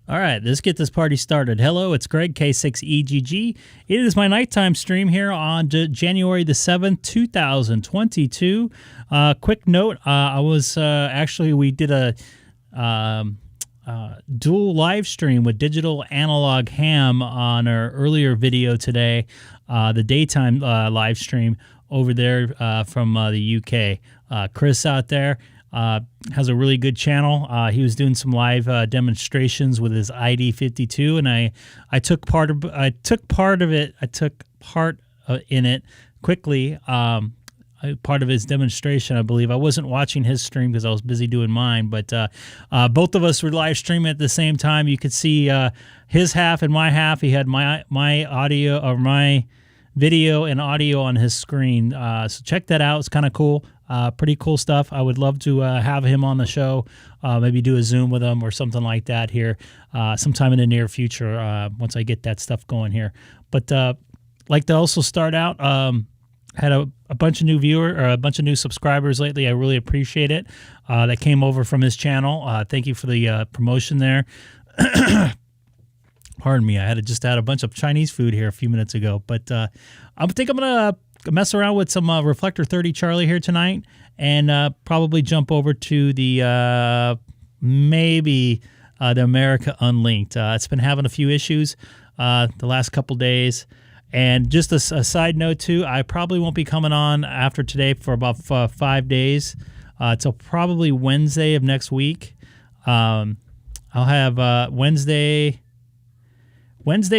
All right, let's get this party started. Hello, it's Greg, K6EGG. It is my nighttime stream here on January the 7th, 2022. Quick note, we did a dual live stream with Digital Analog Ham on our earlier video today, the daytime live stream over there from the UK. Chris out there has a really good channel. He was doing some live demonstrations with his ID52, and I took part in it quickly. Part of his demonstration, I believe. I wasn't watching his stream because I was busy doing mine, but both of us were live streaming at the same time. You could see his half and my half. He had my audio or my video and audio on his screen. So check that out. It's kind of cool. Pretty cool stuff. I would love to have him on the show, maybe do a Zoom with him or something like that here sometime in the near future once I get that stuff going here. But like to also start out, had a bunch of new subscribers lately. I really appreciate it. That came over from his channel. Thank you for the promotion there. Pardon me. I had a bunch of Chinese food here a few minutes ago, but I think I'm gonna mess around with some Reflector 30 Charlie here tonight, and probably jump over to the the America Unlinked. It's been having a few issues the last couple days. And just a side note, too, I probably won't be coming on after today for about 5 days till probably Wednesday of next week. I'll have Wednesday,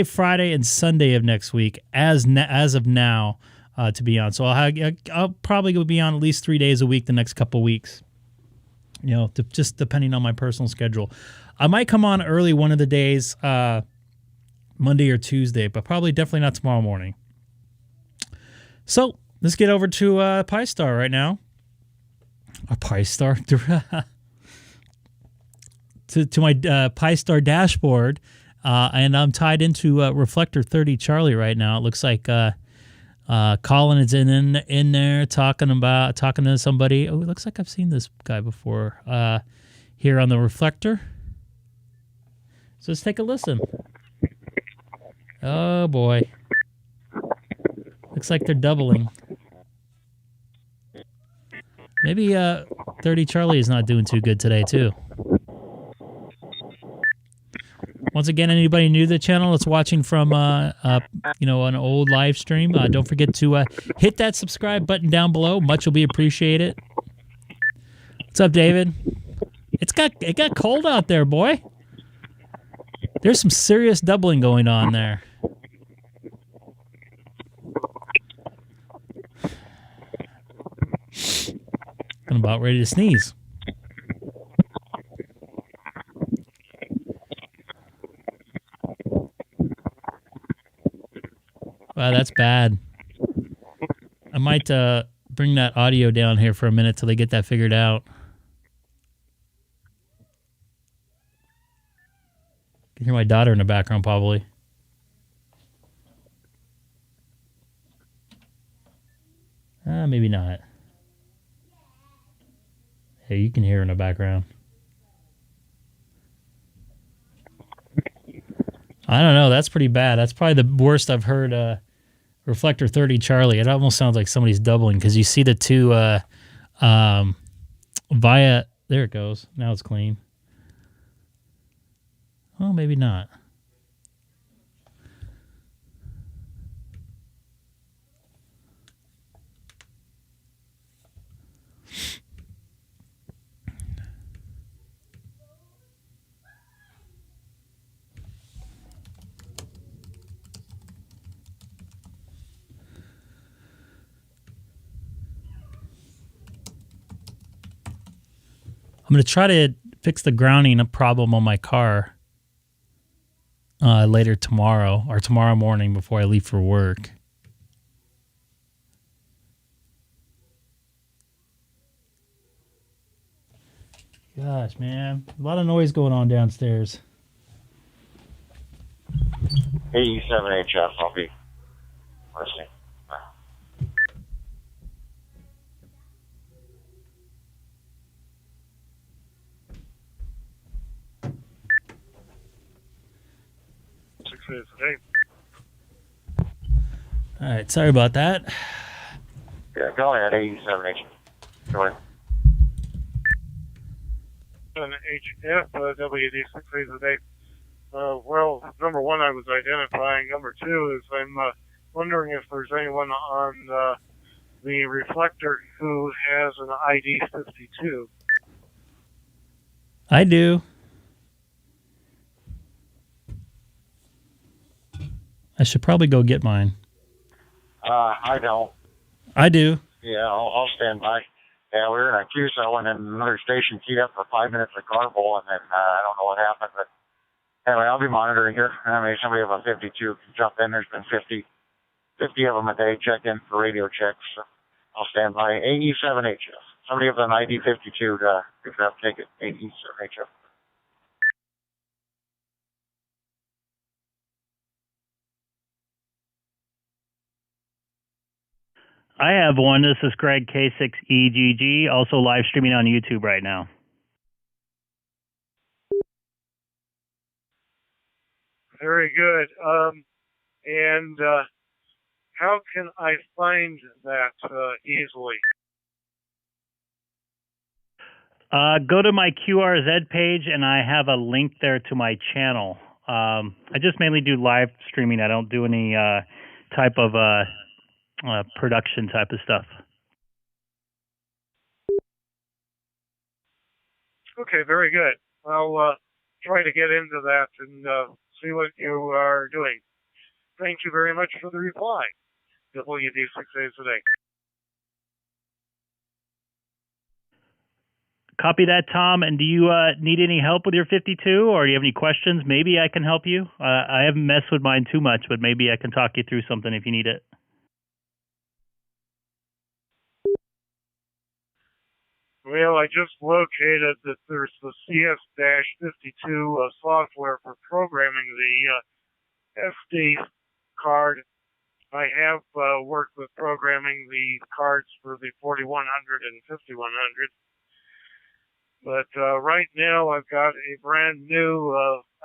Friday, and Sunday of next week as of now to be on. So I'll probably be on at least 3 days a week the next couple weeks, just depending on my personal schedule. I might come on early one of the days, Monday or Tuesday, but definitely not tomorrow morning. So let's get over to PiStar right now. PiStar to my PiStar dashboard, and I'm tied into Reflector 30 Charlie right now. It looks like Colin is in there talking to somebody. Oh, it looks like I've seen this guy before here on the Reflector. So let's take a listen. Oh, boy. Looks like they're doubling. Maybe 30 Charlie is not doing too good today, too. Once again, anybody new to the channel that's watching from an old live stream, don't forget to hit that subscribe button down below. Much will be appreciated. What's up, David? It got cold out there, boy. There's some serious doubling going on there. I'm about ready to sneeze. Wow, that's bad. I might bring that audio down here for a minute till they get that figured out. You can hear my daughter in the background, probably. Maybe not. Hey, you can hear her in the background. I don't know. That's pretty bad. That's probably the worst I've heard. Reflector 30 Charlie. It almost sounds like somebody's doubling because you see the two via. There it goes. Now it's clean. Oh, maybe not. I'm going to try to fix the grounding problem on my car later tomorrow or tomorrow morning before I leave for work. Gosh, man. A lot of noise going on downstairs. Hey, 7HF, I'll be listening. K6EGG. All right, sorry about that. Yeah, go ahead, 87H. Go ahead. HF, WD6EGG. Well, number one, I was identifying. Number two is I'm wondering if there's anyone on the reflector who has an ID 52. I do. I should probably go get mine. I don't. I do. Yeah, I'll stand by. Yeah, we were in a queue, so I went in another station, queued up for 5 minutes at Carnival, and then I don't know what happened, but anyway, I'll be monitoring here. I mean, somebody with a 52 can jump in. There's been 50 of them a day check in for radio checks. So I'll stand by. AE7HF. Somebody with an ID 52 to pick it up, take it. AE7HF. I have one. This is Greg, K6EGG, also live streaming on YouTube right now. Very good. And how can I find that easily? Go to my QRZ page, and I have a link there to my channel. I just mainly do live streaming. I don't do any type of production type of stuff. Okay, very good. I'll try to get into that and see what you are doing. Thank you very much for the reply. WD6A. Copy that, Tom. And do you need any help with your 52, or do you have any questions? Maybe I can help you. I haven't messed with mine too much, but maybe I can talk you through something if you need it. Well, I just located that there's the CS-52 software for programming the SD card. I have worked with programming the cards for the 4100 and 5100. But right now I've got a brand new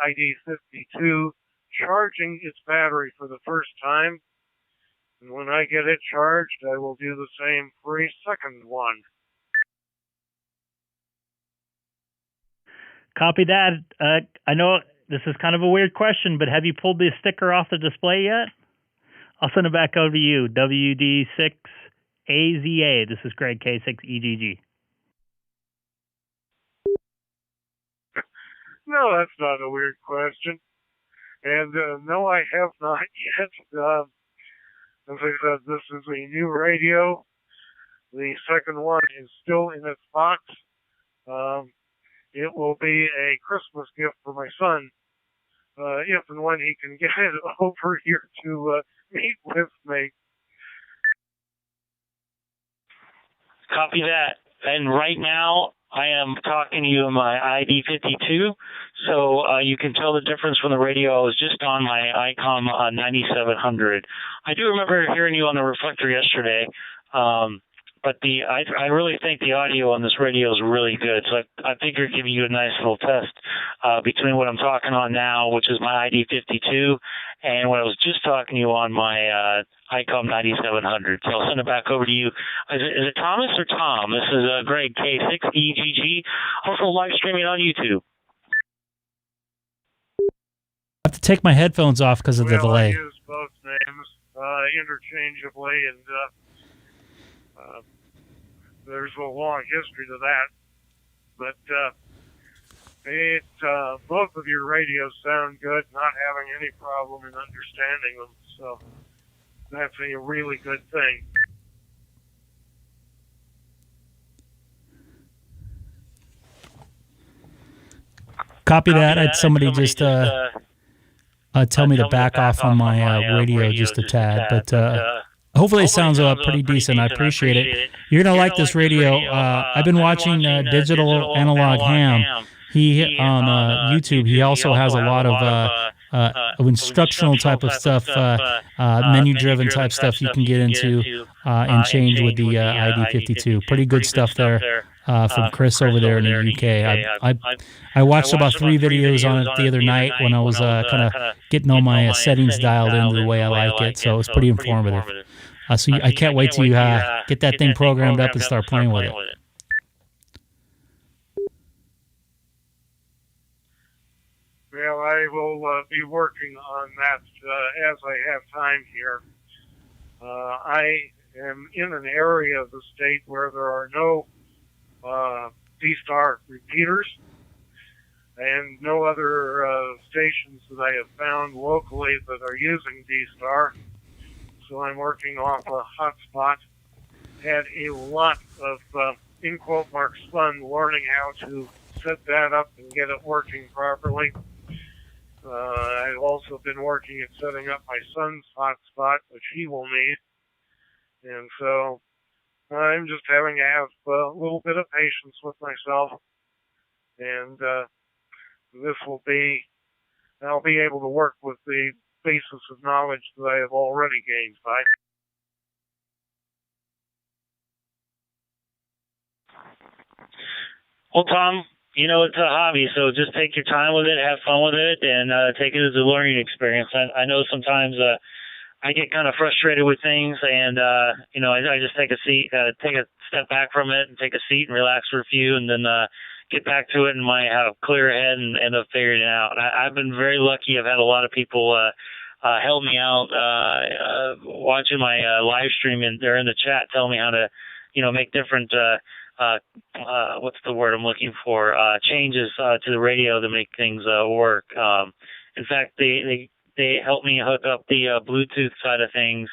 ID52 charging its battery for the first time. And when I get it charged, I will do the same for a second one. Copy that. I know this is kind of a weird question, but have you pulled the sticker off the display yet? I'll send it back over to you. WD6AZA. This is Greg, K6EGG. No, that's not a weird question. And no, I have not yet. As I said, this is a new radio. The second one is still in its box. It will be a Christmas gift for my son, if and when he can get it over here to meet with me. Copy that. And right now, I am talking to you on my ID52, so you can tell the difference from the radio. I was just on my Icom 9700. I do remember hearing you on the reflector yesterday, but I really think the audio on this radio is really good. So I think you're giving you a nice little test between what I'm talking on now, which is my ID52, and what I was just talking to you on my Icom 9700. So I'll send it back over to you. Is it Thomas or Tom? This is Greg, K6EGG, also live streaming on YouTube. I have to take my headphones off because of the delay. I use both names interchangeably, and there's a long history to that. But both of your radios sound good, not having any problem in understanding them. So that's a really good thing. Copy that. I had somebody just tell me to back off on my radio just a tad, but hopefully it sounds pretty decent. I appreciate it. You're going to like this radio. I've been watching Digital Analog Ham. He on YouTube, he also has a lot of instructional type of stuff, menu-driven type stuff you can get into and change with the ID52. Pretty good stuff there. from Chris over there in the UK. I watched about 3 videos on it the other night when I was kind of getting all my settings dialed into the way I like it, so it's pretty informative. So I can't wait to get that thing programmed up and start playing with it. Well, I will be working on that as I have time here. I am in an area of the state where there are no DStar repeaters and no other stations that I have found locally that are using DStar. So I'm working off a hotspot. Had a lot of, in quote marks, fun learning how to set that up and get it working properly. I've also been working at setting up my son's hotspot, which he will need. And so I'm just having to have a little bit of patience with myself. And I'll be able to work with the basis of knowledge that I have already gained by. Well, Tom, it's a hobby, so just take your time with it, have fun with it, and take it as a learning experience. I know sometimes I get kind of frustrated with things, and I just take a step back from it, and take a seat and relax for a few, and then get back to it, and might have a clear head and end up figuring it out. I've been very lucky. I've had a lot of people help me out watching my live stream, and they're in the chat telling me how to, make different. What's the word I'm looking for? Changes to the radio to make things work. In fact, they helped me hook up the Bluetooth side of things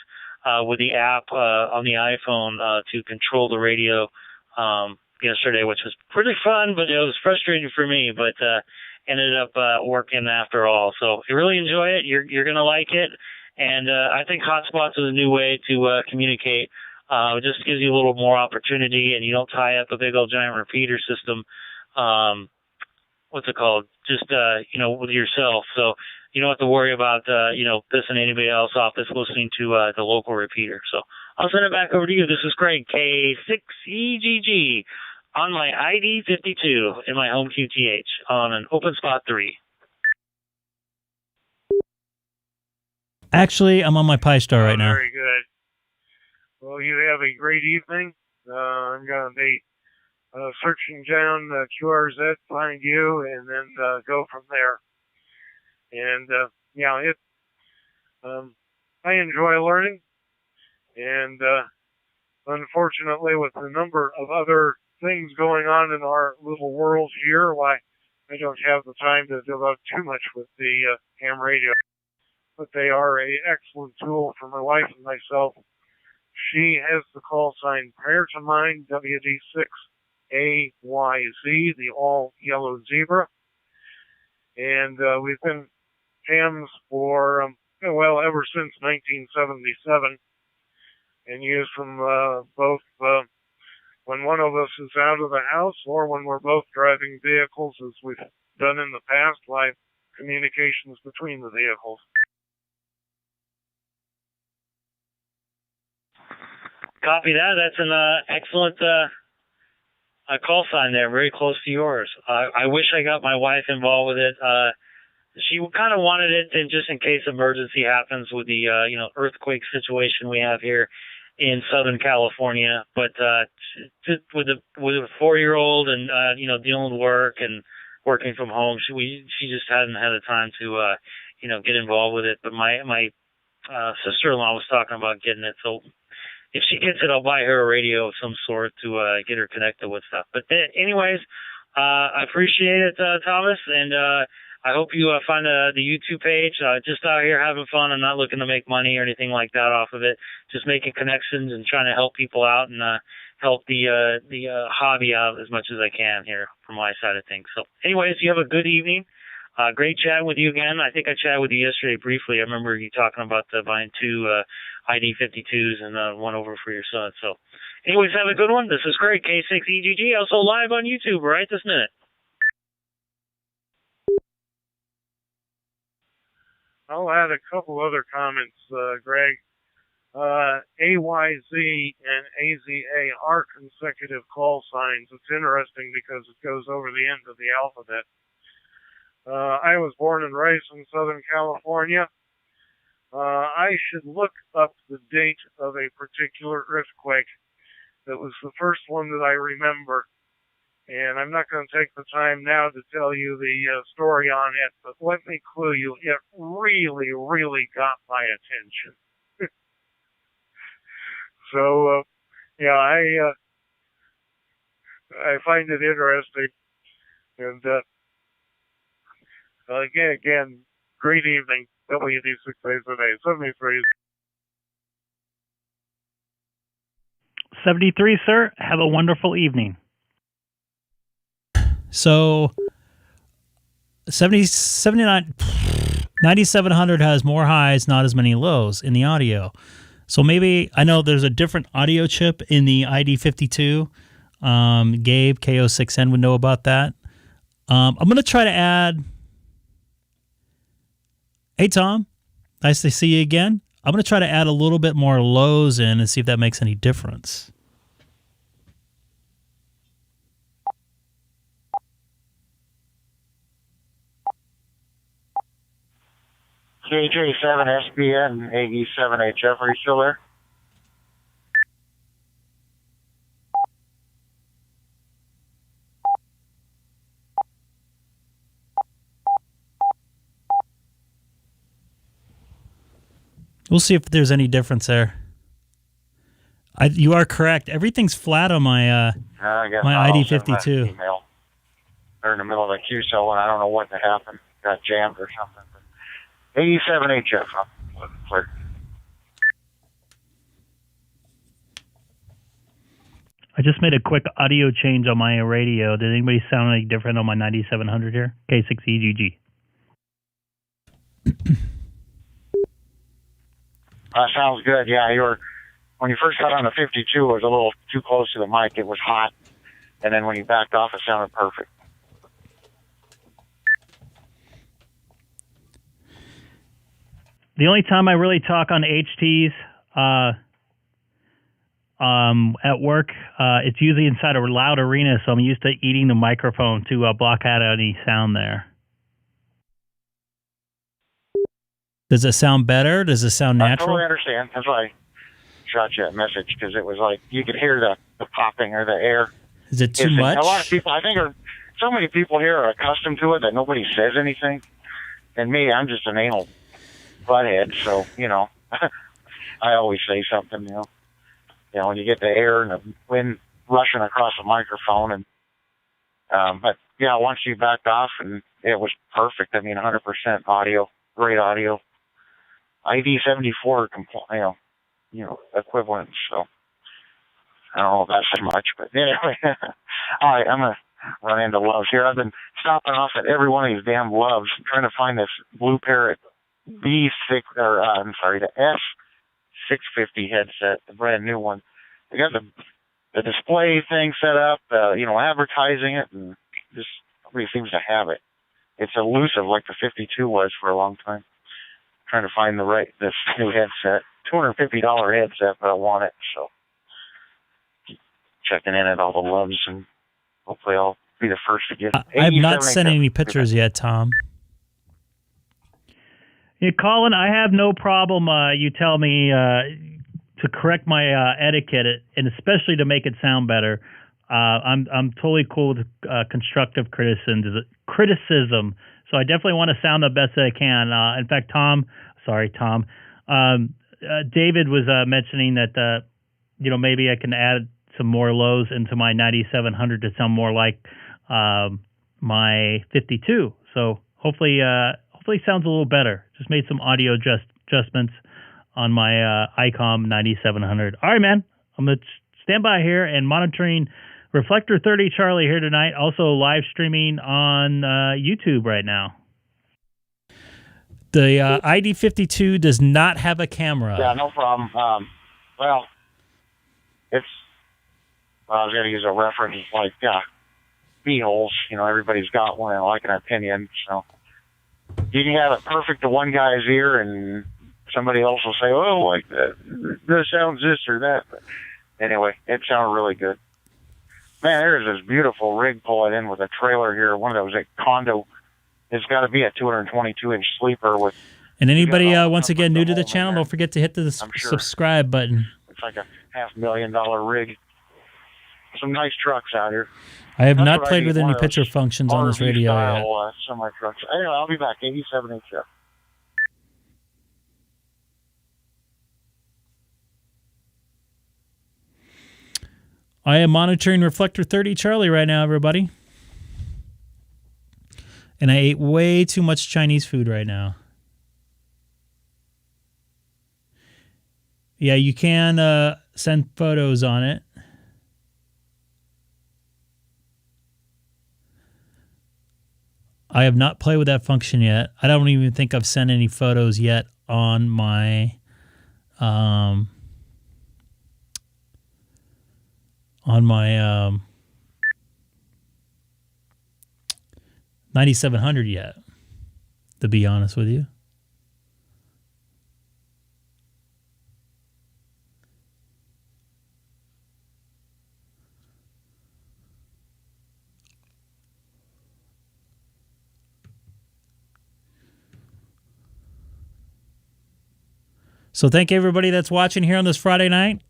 with the app on the iPhone to control the radio yesterday, which was pretty fun, but it was frustrating for me, but ended up working after all. So if you really enjoy it, you're going to like it. And I think hotspots is a new way to communicate. It just gives you a little more opportunity, and you don't tie up a big old giant repeater system. What's it called? Just, with yourself. So you don't have to worry about, pissing anybody else off that's listening to the local repeater. So I'll send it back over to you. This is Craig, K6EGG, on my ID52 in my home QTH on an open spot 3. Actually, I'm on my Pi Star right now. Very good. Well, you have a great evening. I'm going to be searching down QRZ, find you, and then go from there. And, I enjoy learning. And unfortunately, with the number of other things going on in our little world here, why I don't have the time to devote too much with the ham radio. But they are an excellent tool for my wife and myself. She has the call sign prior to mine, WD6AYZ, the all-yellow zebra. And we've been hams for, ever since 1977. And use them both when one of us is out of the house or when we're both driving vehicles, as we've done in the past, live communications between the vehicles. Copy that. That's an excellent call sign there, very close to yours. I wish I got my wife involved with it. She kind of wanted it just in case emergency happens with the earthquake situation we have here in Southern California. But with a 4-year-old and dealing with work and working from home, she just hadn't had the time to get involved with it. But my sister-in-law was talking about getting it, so if she gets it, I'll buy her a radio of some sort to get her connected with stuff. But anyways, I appreciate it, Thomas, and I hope you find the YouTube page. Just out here having fun. I'm not looking to make money or anything like that off of it. Just making connections and trying to help people out and help the hobby out as much as I can here from my side of things. So anyways, you have a good evening. Great chatting with you again. I think I chatted with you yesterday briefly. I remember you talking about buying 2 ID52s and one over for your son. So anyways, have a good one. This is Craig, K6EGG, also live on YouTube right this minute. I'll add a couple other comments, Greg. AYZ and AZA are consecutive call signs. It's interesting because it goes over the end of the alphabet. I was born and raised in Southern California. I should look up the date of a particular earthquake. That was the first one that I remember. And I'm not going to take the time now to tell you the story on it, but let me clue you, it really, really got my attention. So, yeah, I find it interesting. And again, great evening. WD6A 73. 73, sir. Have a wonderful evening. So 9700 has more highs, not as many lows in the audio. So maybe, I know there's a different audio chip in the ID52. Gabe, K6EGG would know about that. I'm going to try to add... Hey, Tom. Nice to see you again. I'm going to try to add a little bit more lows in and see if that makes any difference. KJ7SBN AE7HF, are you still there? We'll see if there's any difference there. You are correct. Everything's flat on my my ID52. Email. They're in the middle of a QSO, and I don't know what happened. Got jammed or something. AE7HF. Clear. I just made a quick audio change on my radio. Did anybody sound any different on my 9700 here? K6EGG. Sounds good. Yeah, when you first got on the 52, it was a little too close to the mic. It was hot. And then when you backed off, it sounded perfect. The only time I really talk on HTs at work, it's usually inside a loud arena, so I'm used to eating the microphone to block out any sound there. Does it sound better? Does it sound natural? I totally understand. That's why I shot you a message, because it was like you could hear the popping or the air. Is it too much? A lot of people, I think, so many people here are accustomed to it that nobody says anything. And me, I'm just an anal butthead, so, I always say something, when you get the air and the wind rushing across the microphone. And but, yeah, once you backed off, and it was perfect. I mean, 100% audio, great audio. ID74, equivalent, so I don't know if that's much, but anyway. All right, I'm going to run into loves here. I've been stopping off at every one of these damn loves, trying to find this Blue Parrot the S650 headset, the brand new one. They got the display thing set up, advertising it, and just nobody seems to have it. It's elusive like the 52 was for a long time. Trying to find this new headset, $250 headset, but I want it, so checking in at all the loves, and hopefully I'll be the first to get it. I have not sent any pictures yet, Tom. Yeah, Colin, I have no problem. You tell me to correct my etiquette, and especially to make it sound better. I'm totally cool with constructive criticism. So I definitely want to sound the best that I can. In fact, David was mentioning that maybe I can add some more lows into my 9700 to sound more like my 52. So hopefully it sounds a little better. Just made some audio adjustments on my Icom 9700. All right, man. I'm going to stand by here and monitoring Reflector 30 Charlie here tonight, also live streaming on YouTube right now. The ID52 does not have a camera. Yeah, no problem. I was going to use a reference like B-holes. Everybody's got one, and like an opinion. So you can have it perfect to one guy's ear and somebody else will say, oh, like that sounds this or that. But anyway, it sounded really good. Man, there's this beautiful rig pulling in with a trailer here. One of those like condo. It's got to be a 222-inch sleeper with. And anybody, once again, new to the channel, don't forget to hit the subscribe button. It's like a $500,000 rig. Some nice trucks out here. I have not played with any picture functions on this radio yet. Semi trucks. Anyway, I'll be back. 87HF. I am monitoring Reflector 30 Charlie right now, everybody. And I ate way too much Chinese food right now. Yeah, you can send photos on it. I have not played with that function yet. I don't even think I've sent any photos yet on my 9700 yet, to be honest with you. So thank everybody that's watching here on this Friday night.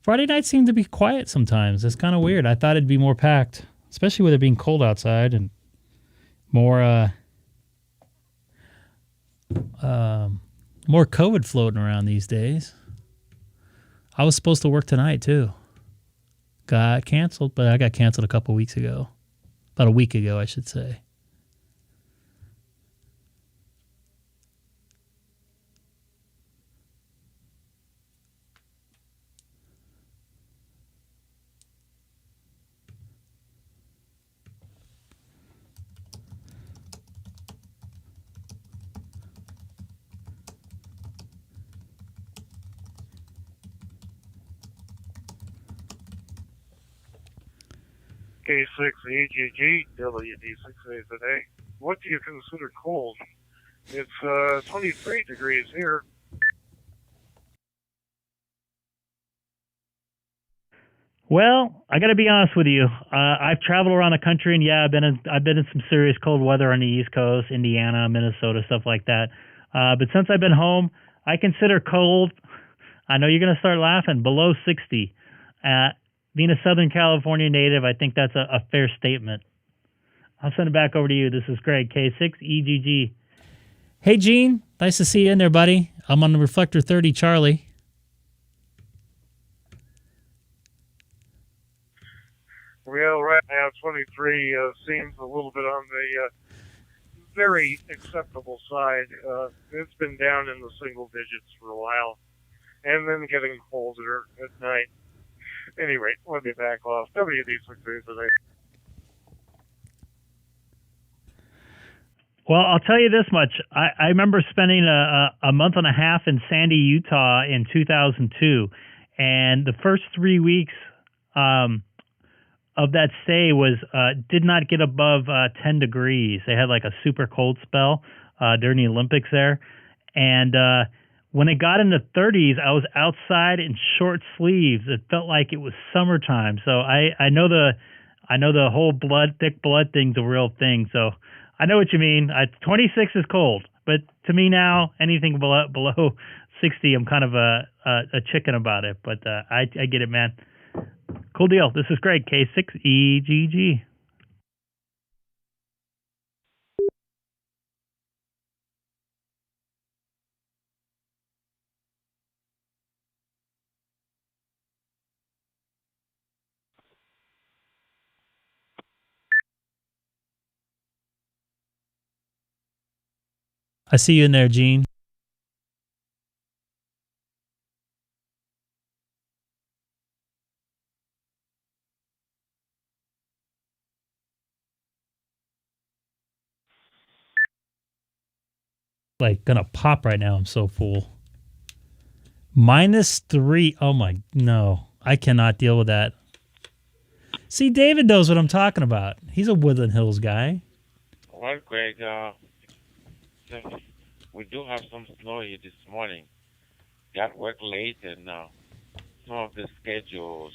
Friday nights seem to be quiet sometimes. It's kind of weird. I thought it'd be more packed, especially with it being cold outside and more COVID floating around these days. I was supposed to work tonight too. Got canceled, but I got canceled a couple weeks ago. About a week ago, I should say. K6EGG, WD6A today. What do you consider cold? It's 23 degrees here. Well, I got to be honest with you. I've traveled around the country, and yeah, I've been in some serious cold weather on the East Coast, Indiana, Minnesota, stuff like that. But since I've been home, I consider cold. I know you're going to start laughing. Below 60. Being a Southern California native, I think that's a fair statement. I'll send it back over to you. This is Greg, K6EGG. Hey, Gene. Nice to see you in there, buddy. I'm on the Reflector 30 Charlie. Well, right now, 23 seems a little bit on the very acceptable side. It's been down in the single digits for a while, and then getting colder at night. Anyway, let me back off. WD6A today. Well, I'll tell you this much. I remember spending a month and a half in Sandy, Utah in 2002, and the first 3 weeks of that stay was did not get above 10 degrees. They had like a super cold spell during the Olympics there, and when it got into 30s, I was outside in short sleeves. It felt like it was summertime. So I know the whole thick blood thing's a real thing. So I know what you mean. 26 is cold, but to me now, anything below 60, I'm kind of a chicken about it. But I get it, man. Cool deal. This is Greg, K6EGG. I see you in there, Gene. Like gonna pop right now. I'm so full. -3. Oh my, no. I cannot deal with that. See, David knows what I'm talking about. He's a Woodland Hills guy. Well, Greg, we do have some snow here this morning. Got work late, and some of the schedules,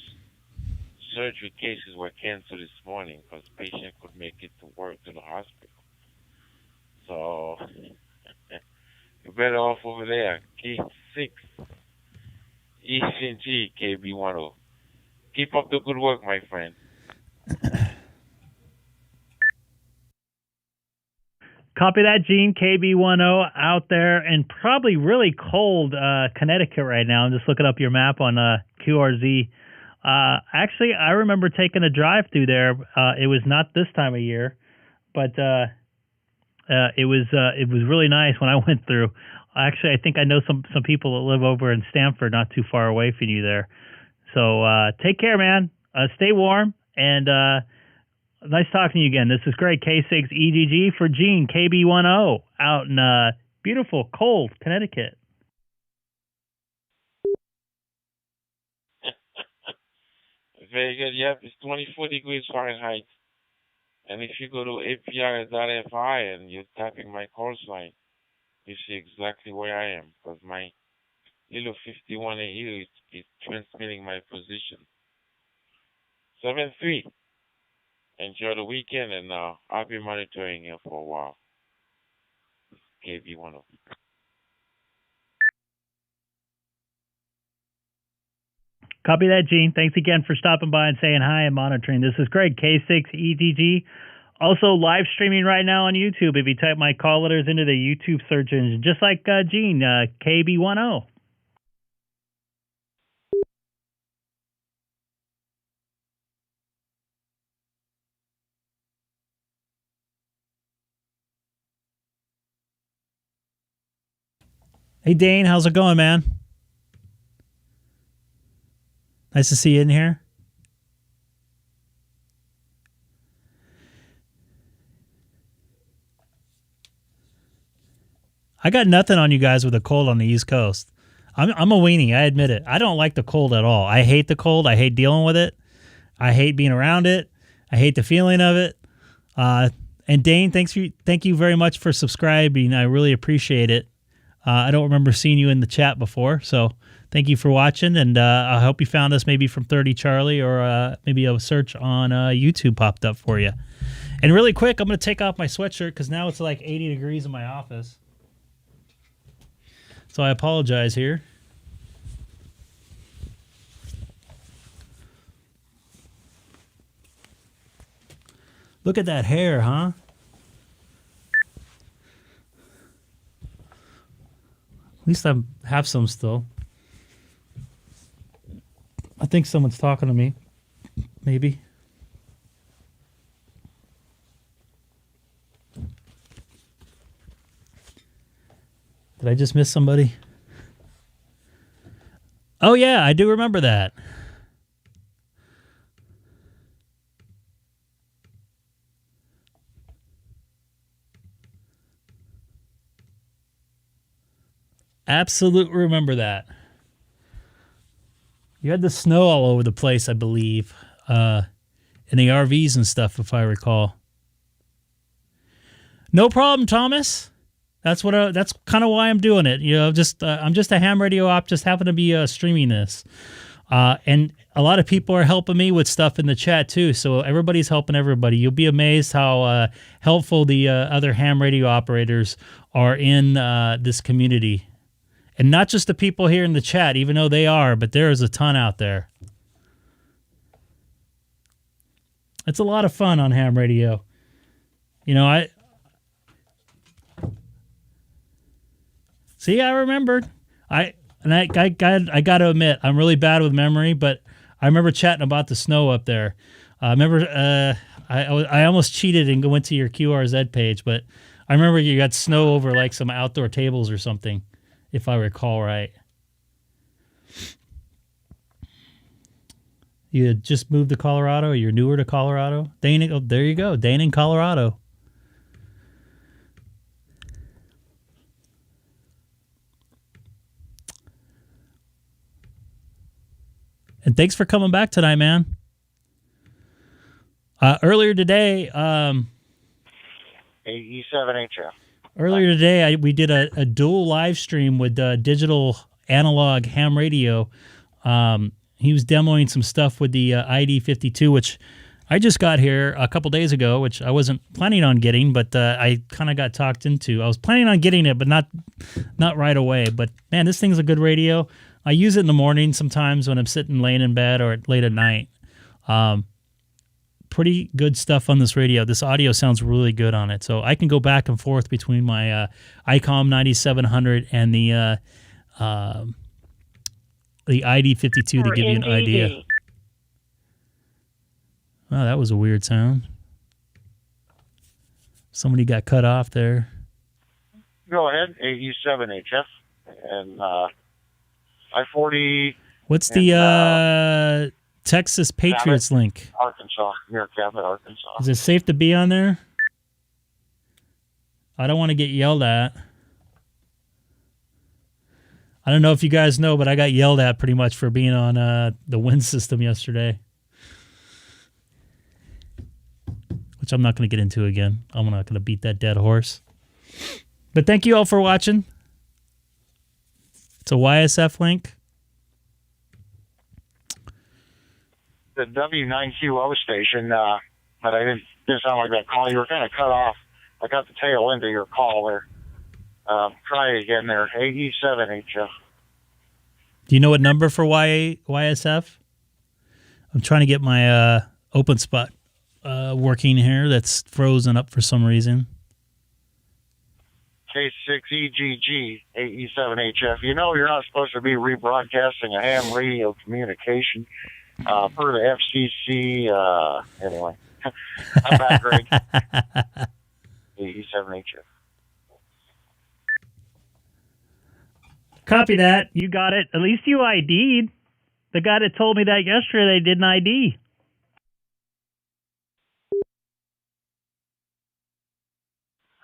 surgery cases were canceled this morning because patient could make it to work to the hospital. So you're better off over there. K6EGG KB10. Keep up the good work, my friend. Copy that, Gene. KB10 out there and probably really cold Connecticut right now. I'm just looking up your map on QRZ. Actually, I remember taking a drive through there. It was not this time of year, but it was really nice when I went through. Actually, I think I know some people that live over in Stamford, not too far away from you there. So take care, man. Stay warm, and nice talking to you again. This is great. K6EGG for Gene, KB10, out in beautiful, cold Connecticut. Very good. Yep, it's 24 degrees Fahrenheit. And if you go to APR.FI and you're tapping my call sign, you see exactly where I am, because my little 51 AU is transmitting my position. 7-3. Enjoy the weekend, and I'll be monitoring you for a while. KB10. Copy that, Gene. Thanks again for stopping by and saying hi and monitoring. This is Greg, K6EGG. Also live streaming right now on YouTube. If you type my call letters into the YouTube search engine, just like Gene, KB10. Hey, Dane, how's it going, man? Nice to see you in here. I got nothing on you guys with a cold on the East Coast. I'm a weenie, I admit it. I don't like the cold at all. I hate the cold. I hate dealing with it. I hate being around it. I hate the feeling of it. And Dane, thank you very much for subscribing. I really appreciate it. I don't remember seeing you in the chat before, so thank you for watching, and I hope you found us maybe from 30 Charlie, or maybe a search on YouTube popped up for you. And really quick, I'm going to take off my sweatshirt because now it's like 80 degrees in my office. So I apologize here. Look at that hair, huh? At least I have some still. I think someone's talking to me. Maybe. Did I just miss somebody? Oh, yeah, I do remember that. Absolutely remember that. You had the snow all over the place, I believe, in the RVs and stuff, if I recall. No problem, Thomas. That's kind of why I'm doing it. You know, I'm just a ham radio op, just happen to be streaming this, and a lot of people are helping me with stuff in the chat too. So everybody's helping everybody. You'll be amazed how helpful the other ham radio operators are in this community. And not just the people here in the chat, even though they are, but there is a ton out there. It's a lot of fun on ham radio. You know, I remembered. I got to admit, I'm really bad with memory, but I remember chatting about the snow up there. I remember I almost cheated and went to your QRZ page, but I remember you got snow over like some outdoor tables or something, if I recall right. You had just moved to Colorado, or you're newer to Colorado? Dane, oh, there you go. Dane in Colorado. And thanks for coming back tonight, man. Earlier today, E7HF. Earlier today, we did a dual live stream with digital analog ham radio. He was demoing some stuff with the ID52, which I just got here a couple days ago, which I wasn't planning on getting, but I kind of got talked into. I was planning on getting it, but not right away. But man, this thing's a good radio. I use it in the morning sometimes when I'm laying in bed or late at night. Pretty good stuff on this radio. This audio sounds really good on it. So I can go back and forth between my Icom 9700 and the ID52 to give you an idea. Wow, that was a weird sound. Somebody got cut off there. Go ahead, AE7HF and I-40. What's the Texas Patriots Cabot, link? Arkansas, near Cabot, Arkansas. Is it safe to be on there? I don't want to get yelled at. I don't know if you guys know, but I got yelled at pretty much for being on the wind system yesterday. Which I'm not going to get into again. I'm not going to beat that dead horse. But thank you all for watching. It's a YSF link. The W9QO station, but I didn't sound like that call. You were kind of cut off. I got the tail end of your call there. Try again there, AE7HF. Do you know what number for YSF? I'm trying to get my open spot working here. That's frozen up for some reason. K6EGG, AE7HF. You know you're not supposed to be rebroadcasting a ham radio communication. Per the FCC, anyway. I'm back, Greg. AE7HF. Copy that. You got it. At least you ID'd. The guy that told me that yesterday, they didn't ID.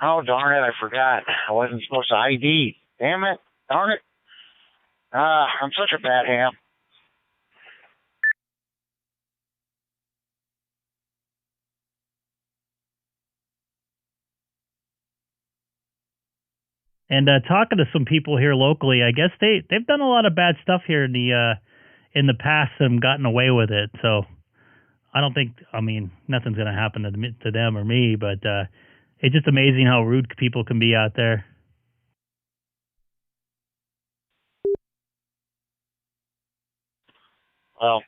Oh, darn it, I forgot. I wasn't supposed to ID. Damn it. Darn it. I'm such a bad ham. And talking to some people here locally, I guess they've done a lot of bad stuff here in the past and gotten away with it. So I don't think, nothing's going to happen to them or me, but it's just amazing how rude people can be out there. Well,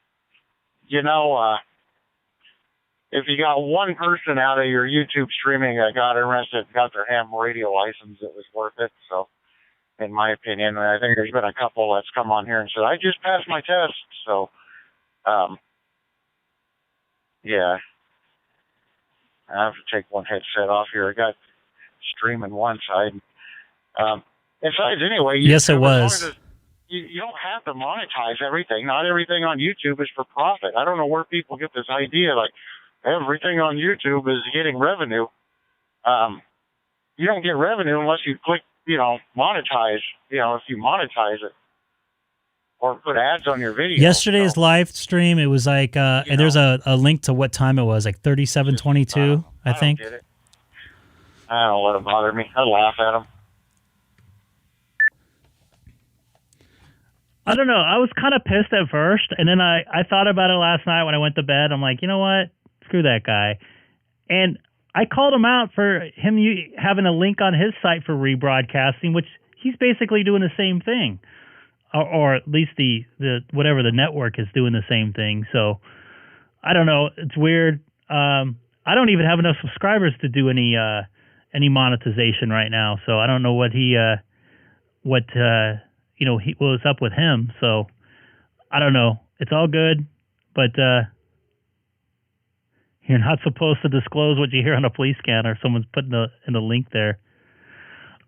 if you got one person out of your YouTube streaming that got interested, got their ham radio license, it was worth it. So, in my opinion, I think there's been a couple that's come on here and said, I just passed my test. So, yeah. I have to take one headset off here. I got streaming one side. Besides, anyway, yes, it was. You don't have to monetize everything. Not everything on YouTube is for profit. I don't know where people get this idea, like, everything on YouTube is getting revenue. You don't get revenue unless you click, monetize, if you monetize it. Or put ads on your video. Yesterday's live stream, it was like, and there's a link to what time it was, like 37:22, I think. Get it. I don't let it bother me. I laugh at them. I don't know. I was kind of pissed at first, and then I thought about it last night when I went to bed. I'm like, you know what? Screw that guy. And I called him out for him having a link on his site for rebroadcasting, which he's basically doing the same thing. Or at least the whatever the network is doing the same thing. So I don't know. It's weird. I don't even have enough subscribers to do any monetization right now. So I don't know what what's up with him. So I don't know. It's all good, but you're not supposed to disclose what you hear on a police scanner. Someone's putting in the link there.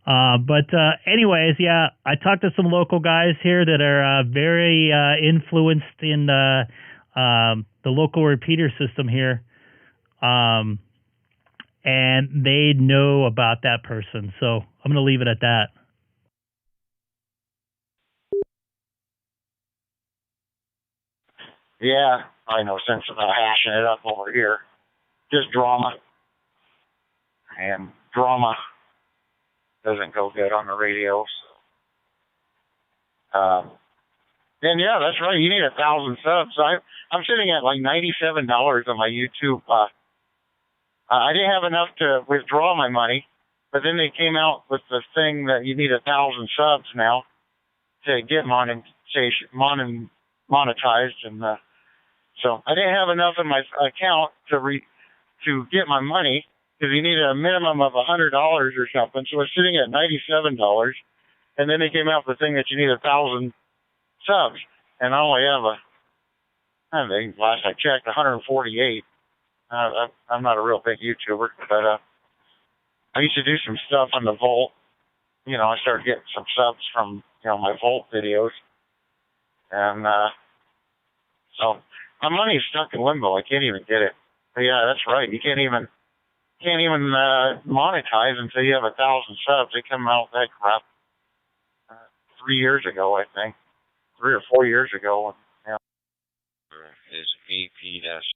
But anyways, yeah, I talked to some local guys here that are very influenced in the local repeater system here, and they know about that person. So I'm going to leave it at that. Yeah, I know sense about hashing it up over here. Just drama. And drama. doesn't go good on the radio. Then yeah, that's right. You need 1,000 subs. I'm sitting at like $97 on my YouTube. I didn't have enough to withdraw my money, but then they came out with the thing that you need 1,000 subs now to get monetized, and so I didn't have enough in my account to get my money, because you needed a minimum of $100 or something. So it's sitting at $97, and then they came out with the thing that you need 1,000 subs, and I only have I think last I checked 148. I'm not a real big YouTuber, but I used to do some stuff on the Volt. You know, I started getting some subs from my Volt videos, and so my money's stuck in limbo. I can't even get it. But yeah, that's right. You can't even monetize until you have 1,000 subs. They come out with that crap 3 years ago, I think, 3 or 4 years ago. Yeah. Is VP dash.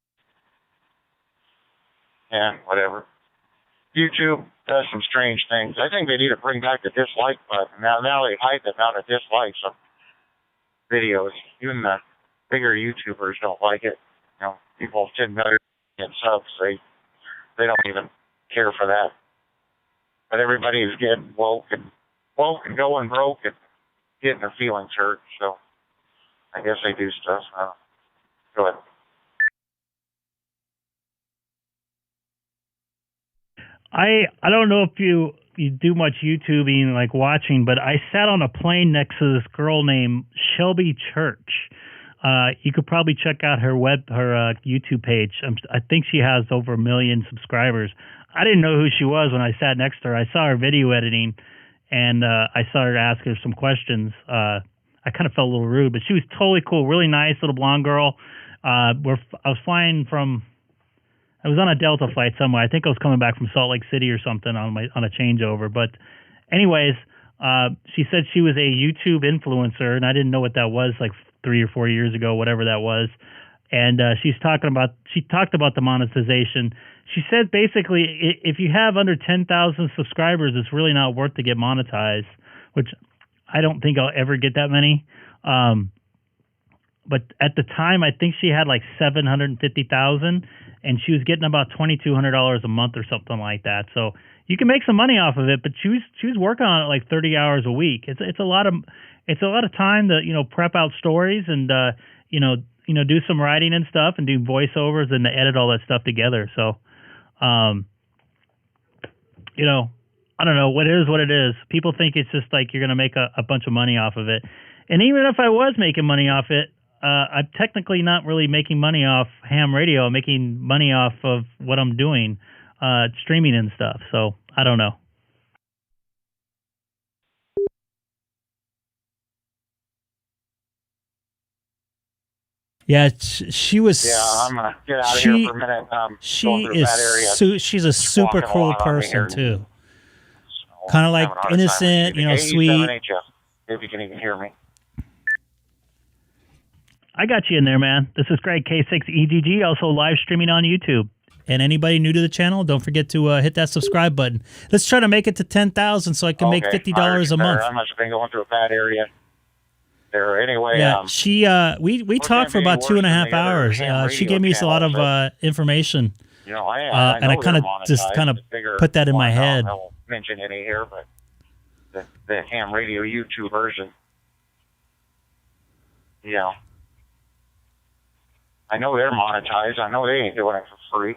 Yeah, whatever. YouTube does some strange things. I think they need to bring back the dislike button. Now they hide the amount of dislikes on videos. Even the bigger YouTubers don't like it. People tend to get subs. They don't even care for that. But everybody's getting woke and going broke and getting their feelings hurt. So I guess they do stuff. Go ahead. I don't know if you do much YouTubing, like watching, but I sat on a plane next to this girl named Shelby Church. You could probably check out her YouTube page. I think she has over 1 million subscribers. I didn't know who she was when I sat next to her. I saw her video editing, and I started asking her some questions. I kind of felt a little rude, but she was totally cool, really nice little blonde girl. I was flying from. I was on a Delta flight somewhere. I think I was coming back from Salt Lake City or something on a changeover. But anyways, she said she was a YouTube influencer, and I didn't know what that was, like 3 or 4 years ago, whatever that was. And she talked about the monetization. She said basically if you have under 10,000 subscribers, it's really not worth to get monetized, which I don't think I'll ever get that many. But at the time, I think she had like 750,000, and she was getting about $2,200 a month or something like that. So you can make some money off of it, but she was working on it like 30 hours a week. It's a lot of time to prep out stories and do some writing and stuff and do voiceovers and to edit all that stuff together. So I don't know, what it is. People think it's just like you're going to make a bunch of money off of it. And even if I was making money off it, I'm technically not really making money off ham radio. I'm making money off of what I'm doing, streaming and stuff. So I don't know. Yeah, she was. Yeah, I'm gonna get out of here for a minute. She's a super cool person too. Kind of like innocent, sweet. If you can even hear me. I got you in there, man. This is Greg, K6EGG, also live streaming on YouTube. And anybody new to the channel, don't forget to hit that subscribe button. Let's try to make it to 10,000 so I can make $50 a month. I must have been going through a bad area there. Anyway, yeah, we talked for about 2.5 hours. She gave me a lot of information. And I kind of put that in my head. I won't mention any here, but the ham radio YouTube version. Yeah. I know they're monetized. I know they ain't doing it for free.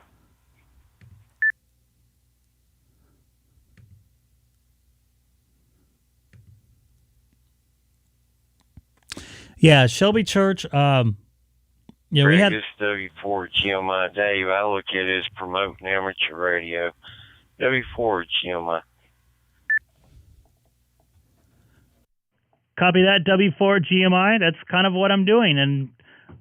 Yeah, Shelby Church. Greg, we had this W4GMI Dave. I look at it as promoting amateur radio. W4GMI. Copy that, W4GMI. That's kind of what I'm doing, and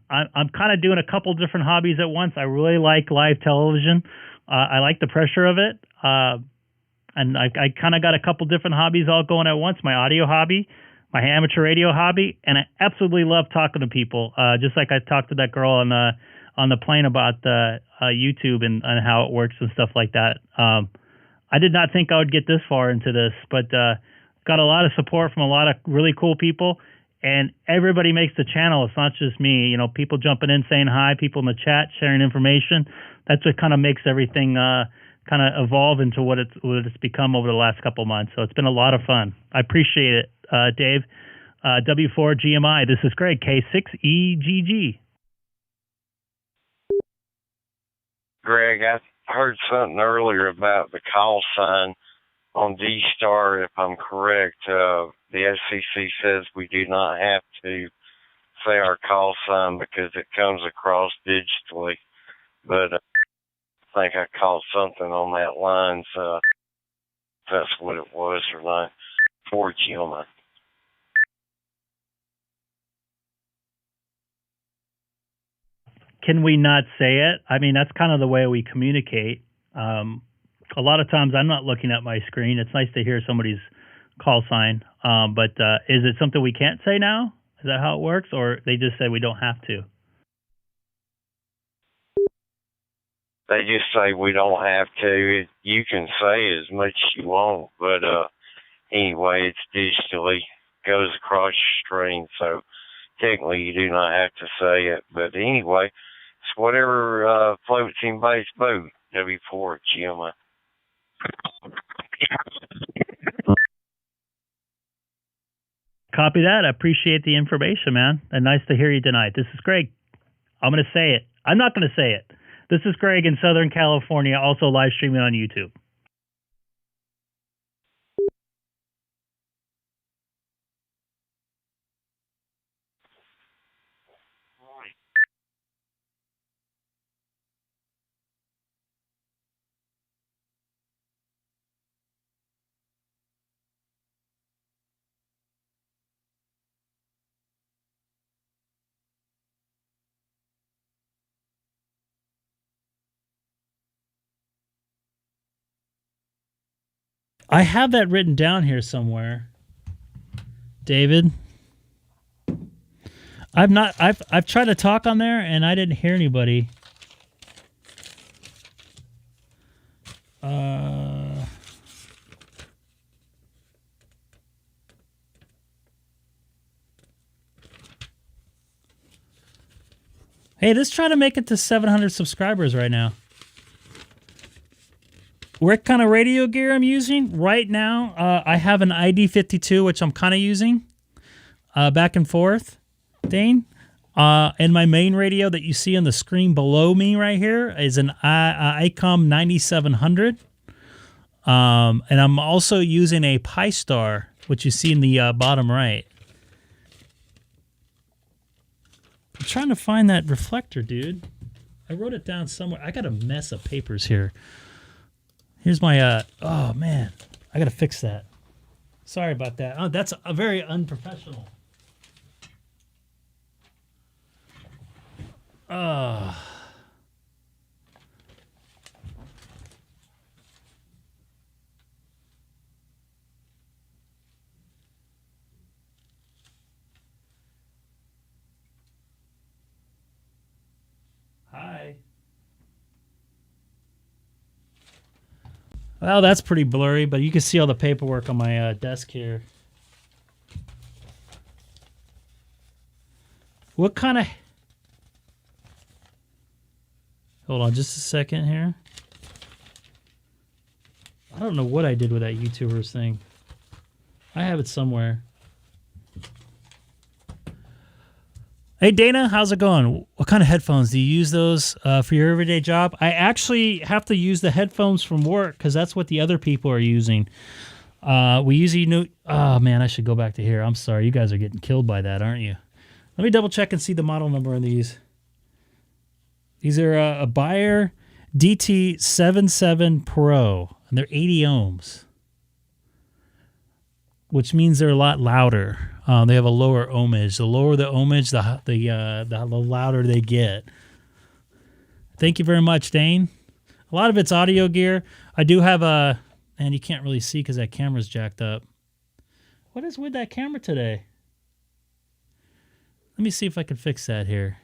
I'm kind of doing a couple different hobbies at once. I really like live television. I like the pressure of it, and I kind of got a couple different hobbies all going at once. My audio hobby, my amateur radio hobby, and I absolutely love talking to people. Just like I talked to that girl on the plane about YouTube and how it works and stuff like that. I did not think I would get this far into this, but got a lot of support from a lot of really cool people, and everybody makes the channel. It's not just me. You know, people jumping in saying hi, people in the chat sharing information. That's what kind of makes everything kind of evolve into what it's become over the last couple of months. So it's been a lot of fun. I appreciate it, Dave. W4GMI. This is Greg, K6EGG. Greg, I heard something earlier about the call sign on DStar. If I'm correct, the FCC says we do not have to say our call sign because it comes across digitally. But I think I caught something on that line, so that's what it was for line 4G on my. Can we not say it? I mean, that's kind of the way we communicate. A lot of times I'm not looking at my screen. It's nice to hear somebody's call sign. But is it something we can't say now? Is that how it works? Or they just say we don't have to? They just say we don't have to. You can say as much as you want, but anyway, it's digitally goes across your screen, so technically you do not have to say it. But anyway, it's whatever floats anybody's boat. W4 GMI. Copy that. I appreciate the information, man. And nice to hear you tonight. This is Greg. I'm going to say it. I'm not going to say it. This is Greg in Southern California, also live streaming on YouTube. I have that written down here somewhere, David. I've tried to talk on there and I didn't hear anybody. Hey, let's try to make it to 700 subscribers right now. What kind of radio gear I'm using right now? I have an ID52, which I'm kind of using back and forth, Dane. And my main radio that you see on the screen below me right here is an Icom 9700. And I'm also using a Pi-Star, which you see in the bottom right. I'm trying to find that reflector, dude. I wrote it down somewhere. I got a mess of papers here. Here's my, oh man, I gotta fix that. Sorry about that. Oh, that's a very unprofessional. Hi. Well, that's pretty blurry, but you can see all the paperwork on my desk here. What kind of... Hold on just a second here. I don't know what I did with that YouTubers thing. I have it somewhere. Hey, Dana, how's it going? What kind of headphones? Do you use those for your everyday job? I actually have to use the headphones from work because that's what the other people are using. We usually know... Oh, man, I should go back to here. I'm sorry. You guys are getting killed by that, aren't you? Let me double check and see the model number on these. These are a Bayer DT77 Pro, and they're 80 ohms, which means they're a lot louder. They have a lower ohmage. The lower the ohmage, the louder they get. Thank you very much, Dane. A lot of it's audio gear. I do have a... Man, you can't really see because that camera's jacked up. What is with that camera today? Let me see if I can fix that here.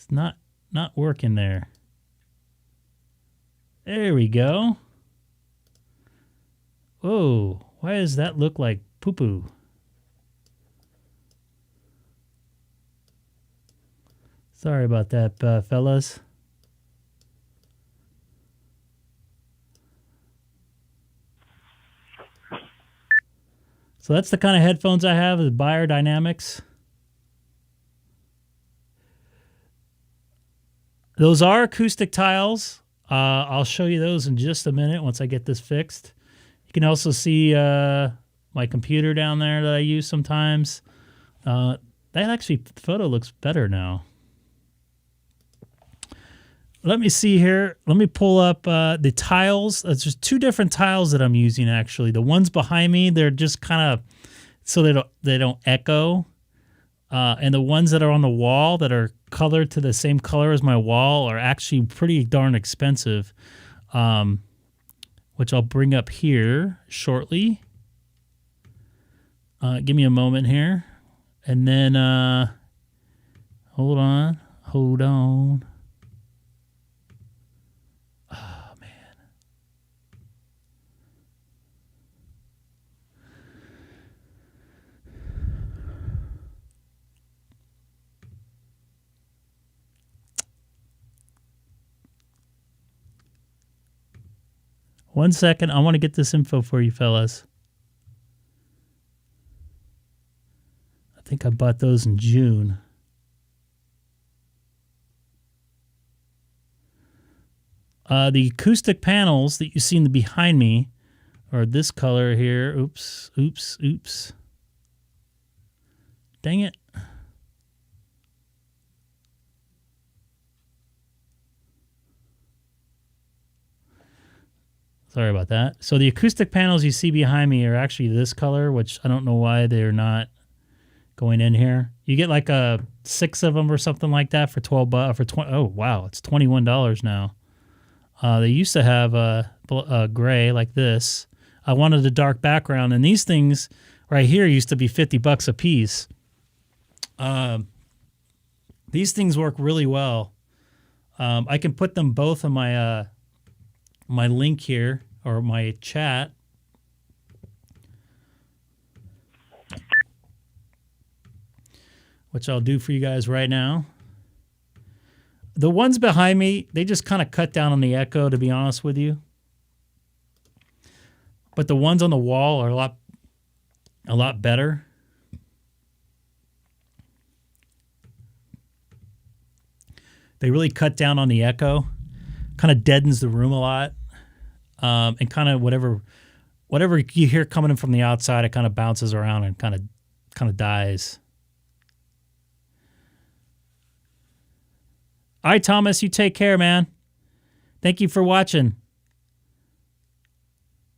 It's not working there. There we go. Whoa, why does that look like poo-poo? Sorry about that, fellas. So that's the kind of headphones I have, is Beyerdynamics. Those are acoustic tiles. I'll show you those in just a minute once I get this fixed. You can also see my computer down there that I use sometimes. That actually, the photo looks better now. Let me see here. Let me pull up the tiles. There's just two different tiles that I'm using, actually. The ones behind me, they're just kind of so they don't echo. And the ones that are on the wall that are colored to the same color as my wall are actually pretty darn expensive, which I'll bring up here shortly. Give me a moment here. And then, hold on. Oh, man. 1 second. I want to get this info for you, fellas. I think I bought those in June. The acoustic panels that you see in the behind me are this color here. Oops. Dang it. Sorry about that. So the acoustic panels you see behind me are actually this color, which I don't know why they're not going in here. You get like 6 of them or something like that for $12. Oh wow, it's $21 now. They used to have a gray like this. I wanted a dark background, and these things right here used to be $50 a piece. These things work really well. I can put them both in my my link here or my chat. Which I'll do for you guys right now. The ones behind me, they just kind of cut down on the echo, to be honest with you. But the ones on the wall are a lot better. They really cut down on the echo. Kind of deadens the room a lot. And kind of whatever you hear coming in from the outside, it kind of bounces around and kind of dies. All right, Thomas, you take care, man. Thank you for watching.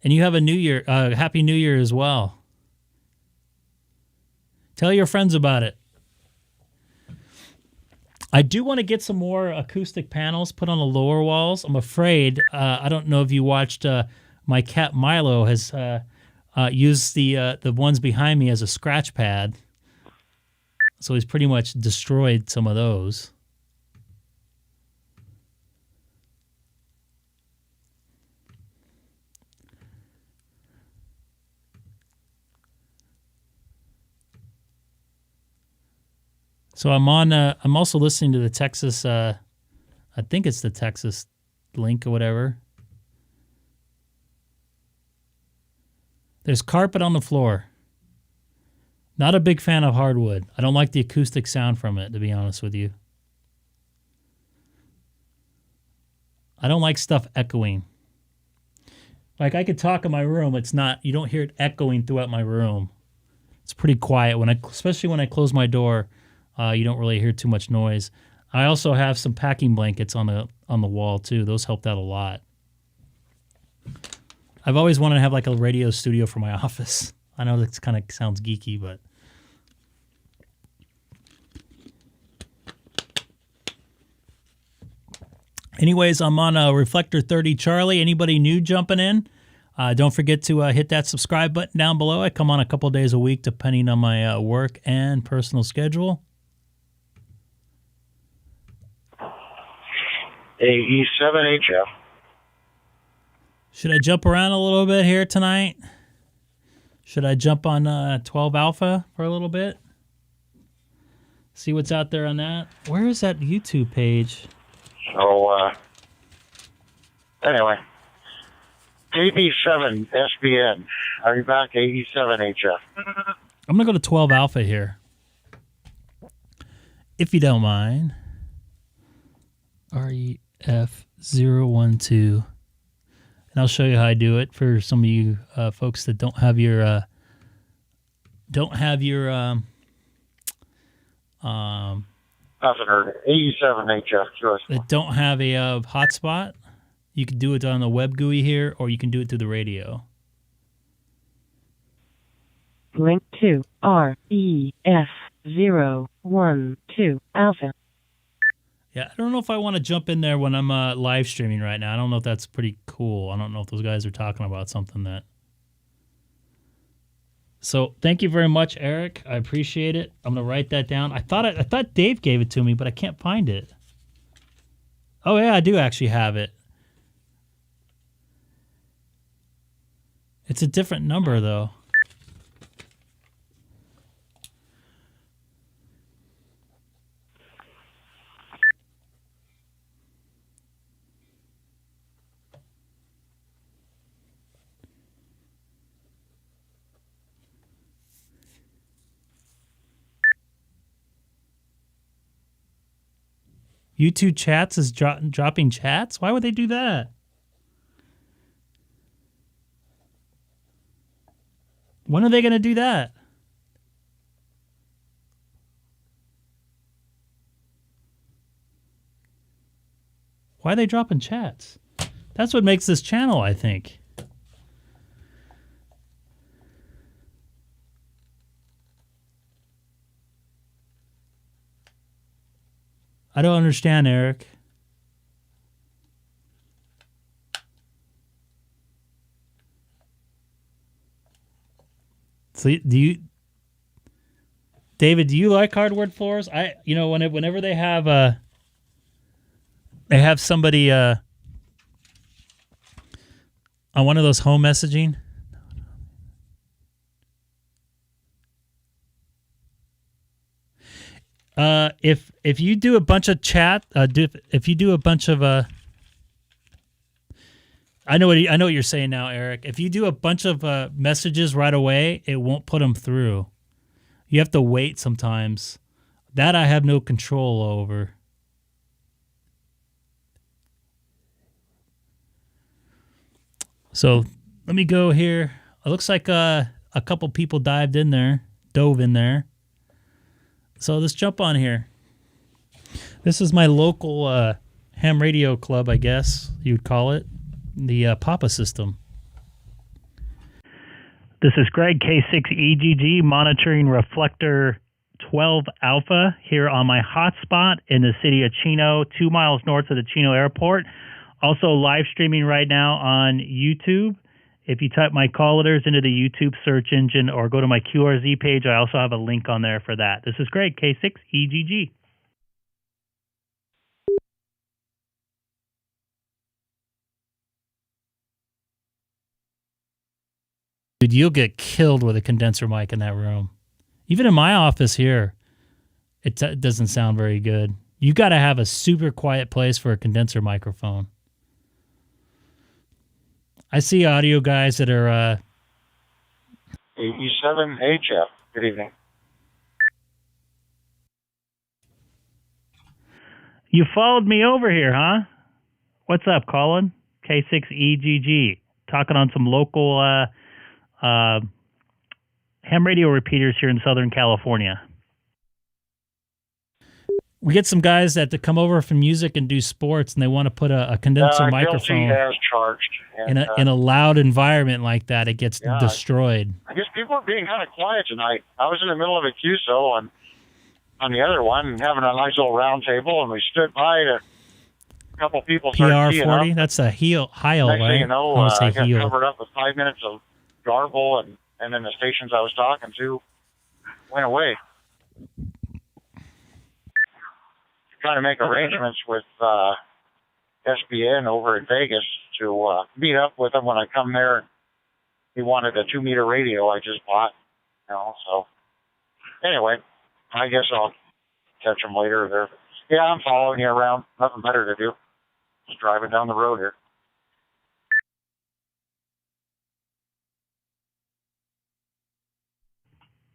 And you have a New Year, Happy New Year as well. Tell your friends about it. I do want to get some more acoustic panels put on the lower walls. I'm afraid, I don't know if you watched, my cat Milo has used the ones behind me as a scratch pad. So he's pretty much destroyed some of those. So I'm also listening to the Texas, I think it's the Texas link or whatever. There's carpet on the floor. Not a big fan of hardwood. I don't like the acoustic sound from it, to be honest with you. I don't like stuff echoing. Like I could talk in my room, you don't hear it echoing throughout my room. It's pretty quiet especially when I close my door. You don't really hear too much noise. I also have some packing blankets on the wall too. Those helped out a lot. I've always wanted to have like a radio studio for my office. I know that kind of sounds geeky, but anyways, I'm on Reflector 30 Charlie. Anybody new jumping in? Don't forget to hit that subscribe button down below. I come on a couple days a week depending on my work and personal schedule. AE7HF. Should I jump around a little bit here tonight? Should I jump on 12 Alpha for a little bit? See what's out there on that? Where is that YouTube page? So, anyway. AB7 SBN. Are you back? AE7HF. I'm going to go to 12 Alpha here. If you don't mind. REF012. And I'll show you how I do it for some of you folks that don't have your Nothing heard. AE7HF. that don't have a hotspot. You can do it on the web GUI here, or you can do it through the radio. Link to REF012 Alpha. Yeah, I don't know if I want to jump in there when I'm live streaming right now. I don't know if that's pretty cool. I don't know if those guys are talking about something that... So thank you very much, Eric. I appreciate it. I'm going to write that down. I thought Dave gave it to me, but I can't find it. Oh, yeah, I do actually have it. It's a different number, though. YouTube chats is dropping chats? Why would they do that? When are they going to do that? Why are they dropping chats? That's what makes this channel, I think. I don't understand, Eric. So David, do you like hardwood floors? Whenever they have somebody on one of those home messaging. If you do a bunch of chat, if you do a bunch of I know what you're saying now, Eric. If you do a bunch of messages right away, it won't put them through. You have to wait sometimes. That I have no control over. So let me go here. It looks like a couple people dove in there. So let's jump on here. This is my local ham radio club, I guess you would call it. The Papa system. This is Greg, K6EGG, monitoring reflector 12 Alpha here on my hotspot in the city of Chino, 2 miles north of the Chino airport. Also live streaming right now on YouTube. If you type my call letters into the YouTube search engine or go to my QRZ page, I also have a link on there for that. This is Greg, K6EGG. Dude, you'll get killed with a condenser mic in that room. Even in my office here, it doesn't sound very good. You got to have a super quiet place for a condenser microphone. I see audio guys that are... AE7HF. Good evening. You followed me over here, huh? What's up, Colin? K6EGG. Talking on some local ham radio repeaters here in Southern California. We get some guys that come over from music and do sports, and they want to put a condenser microphone as charged. And, in a loud environment like that. It gets destroyed. I guess people are being kind of quiet tonight. I was in the middle of a QSO on the other one and having a nice little round table, and we stood by a couple people. PR40? That's a Heil, Next right? thing you know, I I got Heil. covered up with 5 minutes of garble, and then the stations I was talking to went away. Trying to make arrangements with SBN over in Vegas to meet up with him when I come there. He wanted a 2-meter radio I just bought, so anyway, I guess I'll catch him later there. Yeah, I'm following you around. Nothing better to do. Just driving down the road here.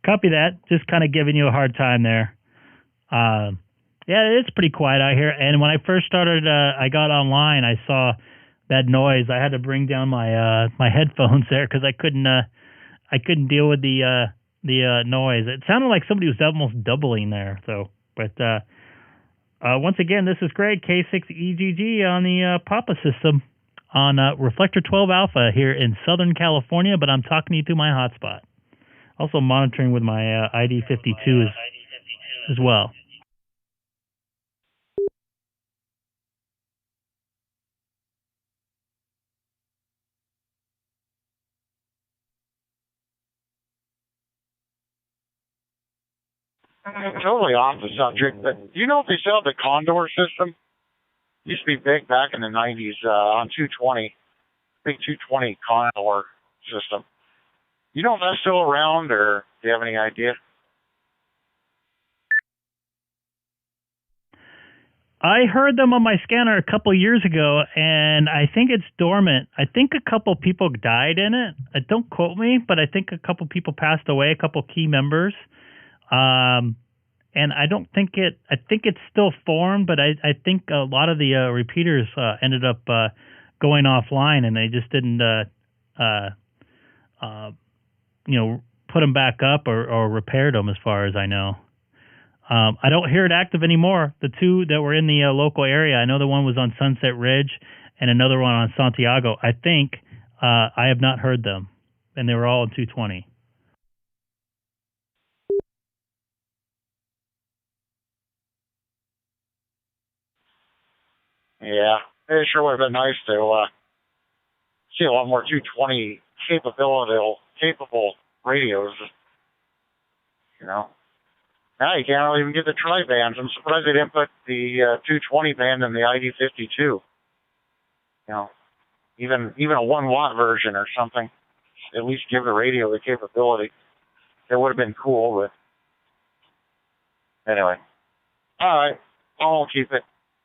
Copy that. Just kind of giving you a hard time there. Yeah, it's pretty quiet out here. And when I first started, I got online, I saw that noise. I had to bring down my my headphones there because I couldn't deal with the noise. It sounded like somebody was almost doubling there. So, but once again, this is Greg, K6EGG on the Papa system on Reflector 12 Alpha here in Southern California. But I'm talking to you through my hotspot. Also monitoring with my ID52 as well. Totally off the subject, but do you know if they still have the Condor system? It used to be big back in the 90s on 220, big 220 Condor system. You know if that's still around, or do you have any idea? I heard them on my scanner a couple years ago, and I think it's dormant. I think a couple people died in it. Don't quote me, but I think a couple people passed away, a couple key members. And I don't think I think it's still formed, but I think a lot of the repeaters ended up going offline, and they just didn't, put them back up or repaired them, as far as I know. I don't hear it active anymore. The two that were in the local area, I know the one was on Sunset Ridge and another one on Santiago. I think I have not heard them, and they were all in 220. Yeah, it sure would have been nice to see a lot more 220 capable radios. Now you can't even get the tri-bands. I'm surprised they didn't put the 220 band in the ID52. Even a 1-watt version or something. At least give the radio the capability. It would have been cool, but anyway. All right, I'll keep it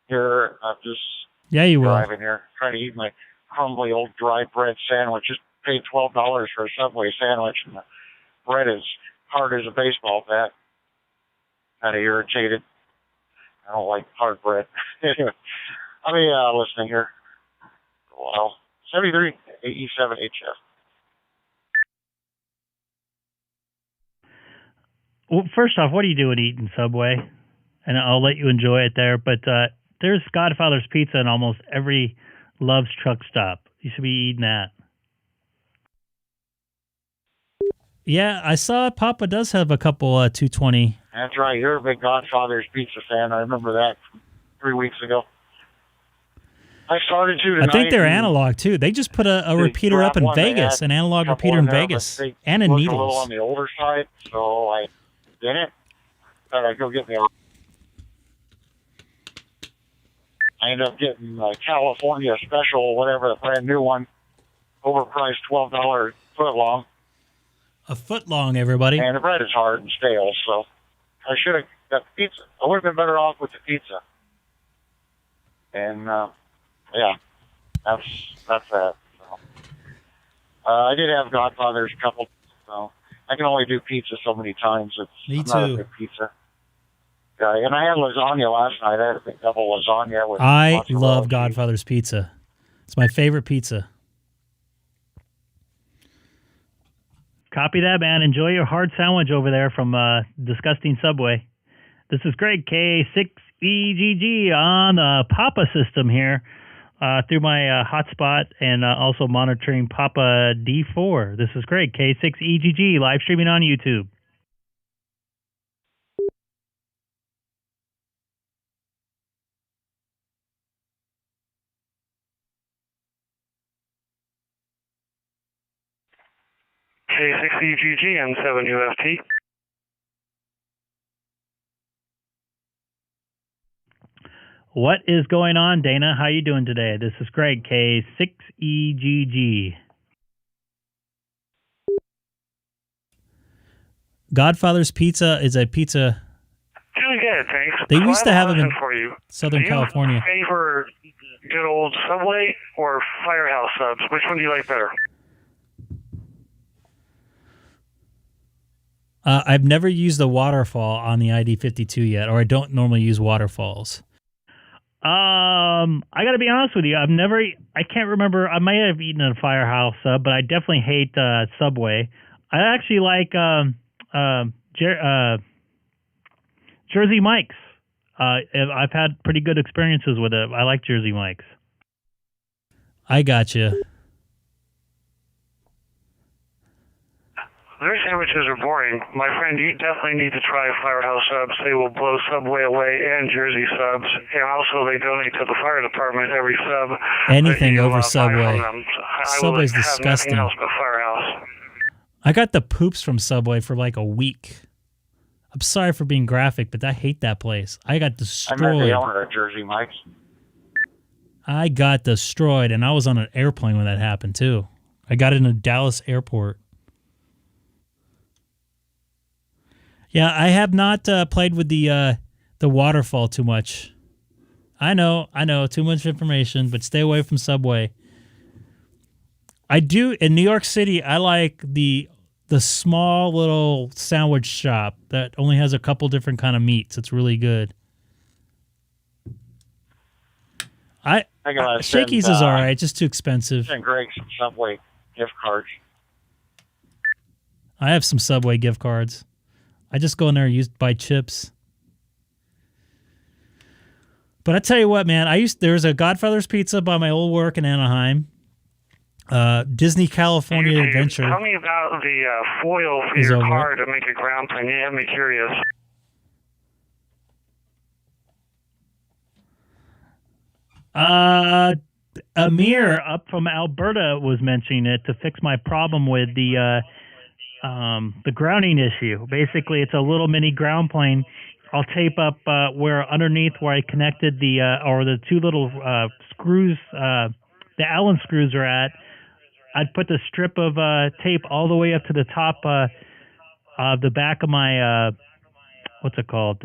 here. I'm just you driving here, trying to eat my crumbly old dry bread sandwich. Just paid $12 for a Subway sandwich, and the bread is hard as a baseball bat. Kind of irritated. I don't like hard bread. Anyway, I'll be listening here. Well, 73 AE7HF. Well, first off, what are you doing eating Subway? And I'll let you enjoy it there. But there's Godfather's Pizza in almost every Love's truck stop. You should be eating that. Yeah, I saw Papa does have a couple 220. That's right. You're a big Godfather's Pizza fan. I remember that 3 weeks ago. I started to tonight. I think they're analog, too. They just put a repeater up in Vegas, an analog repeater in Vegas, and in Needles. A little on the older side, so I didn't. Thought I'd go get me a... I ended up getting a California Special, whatever, the brand new one, overpriced $12 foot long. A foot long, everybody. And the bread is hard and stale, so I should have got pizza. I would have been better off with the pizza. And, yeah, that's that. So. I did have Godfather's a couple, so I can only do pizza so many times. Me I'm not too. a big pizza guy. And I had lasagna last night. I had a big double lasagna with I mozzarella love cheese. Godfather's Pizza. It's my favorite pizza. Copy that, man. Enjoy your hard sandwich over there from Disgusting Subway. This is Greg, K6EGG on the Papa system here through my hotspot and also monitoring Papa D4. This is Greg, K6EGG, live streaming on YouTube. K6EGG and 7UFT. What is going on, Dana? How you doing today? This is Greg, K6EGG. Godfather's Pizza is a pizza. Doing good, thanks. They So used to I have a them in question for you. Southern Do California. you favor good old Subway or Firehouse subs? Which one do you like better? I've never used the waterfall on the ID52 yet, or I don't normally use waterfalls. I gotta be honest with you. I can't remember. I might have eaten a Firehouse sub, but I definitely hate Subway. I actually like Jersey Mike's. I've had pretty good experiences with it. I like Jersey Mike's. I gotcha. Their sandwiches are boring. My friend, you definitely need to try Firehouse subs. They will blow Subway away and Jersey subs. And also, they donate to the fire department every sub. Anything over buy Subway. from them. Subway's I will disgusting. have nothing else but Firehouse. I got the poops from Subway for like a week. I'm sorry for being graphic, but I hate that place. I got I met destroyed. the owner of Jersey Mike's. I got destroyed, and I was on an airplane when that happened, too. I got in a Dallas airport. Yeah, I have not played with the waterfall too much. I know, too much information, but stay away from Subway. I do, in New York City, I like the small little sandwich shop that only has a couple different kind of meats. It's really good. Shakey's is all right, just too expensive. And Greg's Subway gift cards. I have some Subway gift cards. I just go in there and buy chips. But I tell you what, man, there's a Godfather's Pizza by my old work in Anaheim. Disney California Adventure. Tell me about the foil for your car to make a ground plane. You have me curious. Amir up from Alberta was mentioning it to fix my problem with the grounding issue. Basically, it's a little mini ground plane. I'll tape up where I connected the two little screws, the Allen screws are at. I'd put the strip of tape all the way up to the top of the back of my what's it called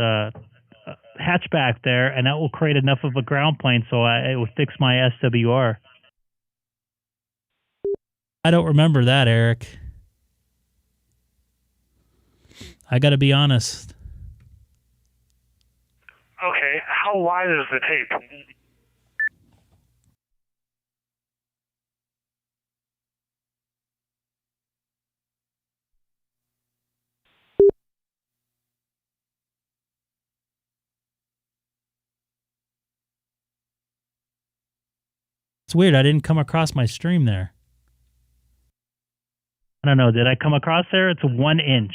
hatchback there, and that will create enough of a ground plane so it will fix my SWR. I don't remember that, Eric. I got to be honest. Okay, how wide is the tape? It's weird. I didn't come across my stream there. I don't know. Did I come across there? It's 1 inch.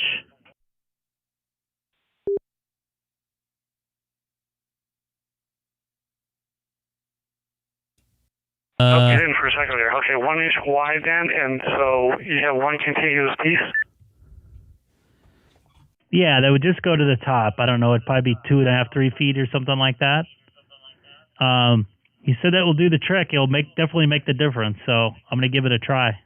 Okay, in for a second there. Okay, 1 inch wide then, and so you have one continuous piece? Yeah, that would just go to the top. I don't know. It'd probably be 2.5, 3 feet or something like that. He said that will do the trick. It'll definitely make the difference. So I'm going to give it a try.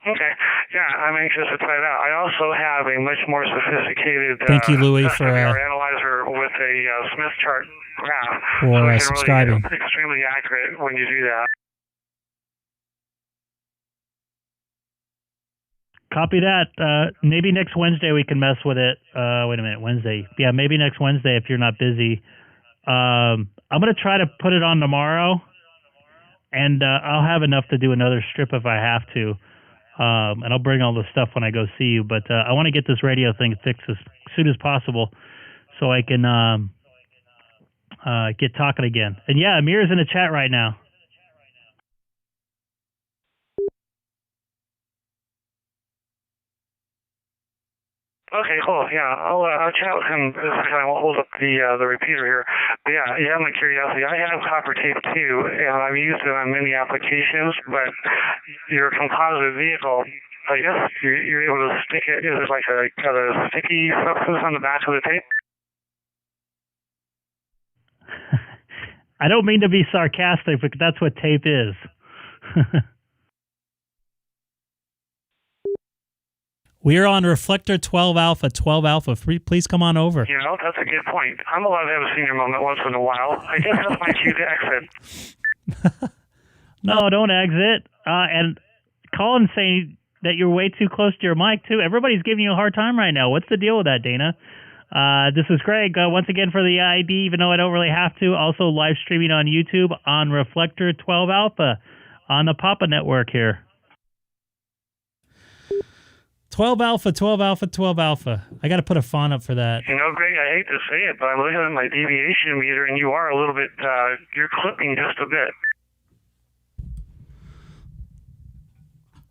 Okay. Yeah, I'm anxious to try it out. I also have a much more sophisticated Thank you, Louis, for analyzer with a Smith chart graph. For subscribing. Really extremely accurate when you do that. Copy that. Maybe next Wednesday we can mess with it. Wait a minute, Wednesday. Yeah, maybe next Wednesday if you're not busy. I'm going to try to put it on tomorrow, and I'll have enough to do another strip if I have to. And I'll bring all the stuff when I go see you. But I want to get this radio thing fixed as soon as possible so I can get talking again. And yeah, Amir's in the chat right now. Okay, cool. Yeah, I'll chat with him. I won't hold up the repeater here. But yeah, you have my curiosity. I have copper tape too, and I've used it on many applications. But your composite vehicle I guess you're able to stick it. Is it like a kind of sticky substance on the back of the tape? I don't mean to be sarcastic, but that's what tape is. We're on Reflector 12 Alpha, 12 Alpha. Please come on over. You know, that's a good point. I'm allowed to have a senior moment once in a while. I guess that's my cue to exit. No, don't exit. And Colin's saying that you're way too close to your mic, too. Everybody's giving you a hard time right now. What's the deal with that, Dana? This is Greg, once again for the ID, even though I don't really have to. Also live streaming on YouTube on Reflector 12 Alpha on the Papa Network here. 12 Alpha, 12 Alpha, 12 Alpha. I got to put a font up for that. You know, Greg, I hate to say it, but I'm looking at my deviation meter, and you are a little bit, you're clipping just a bit.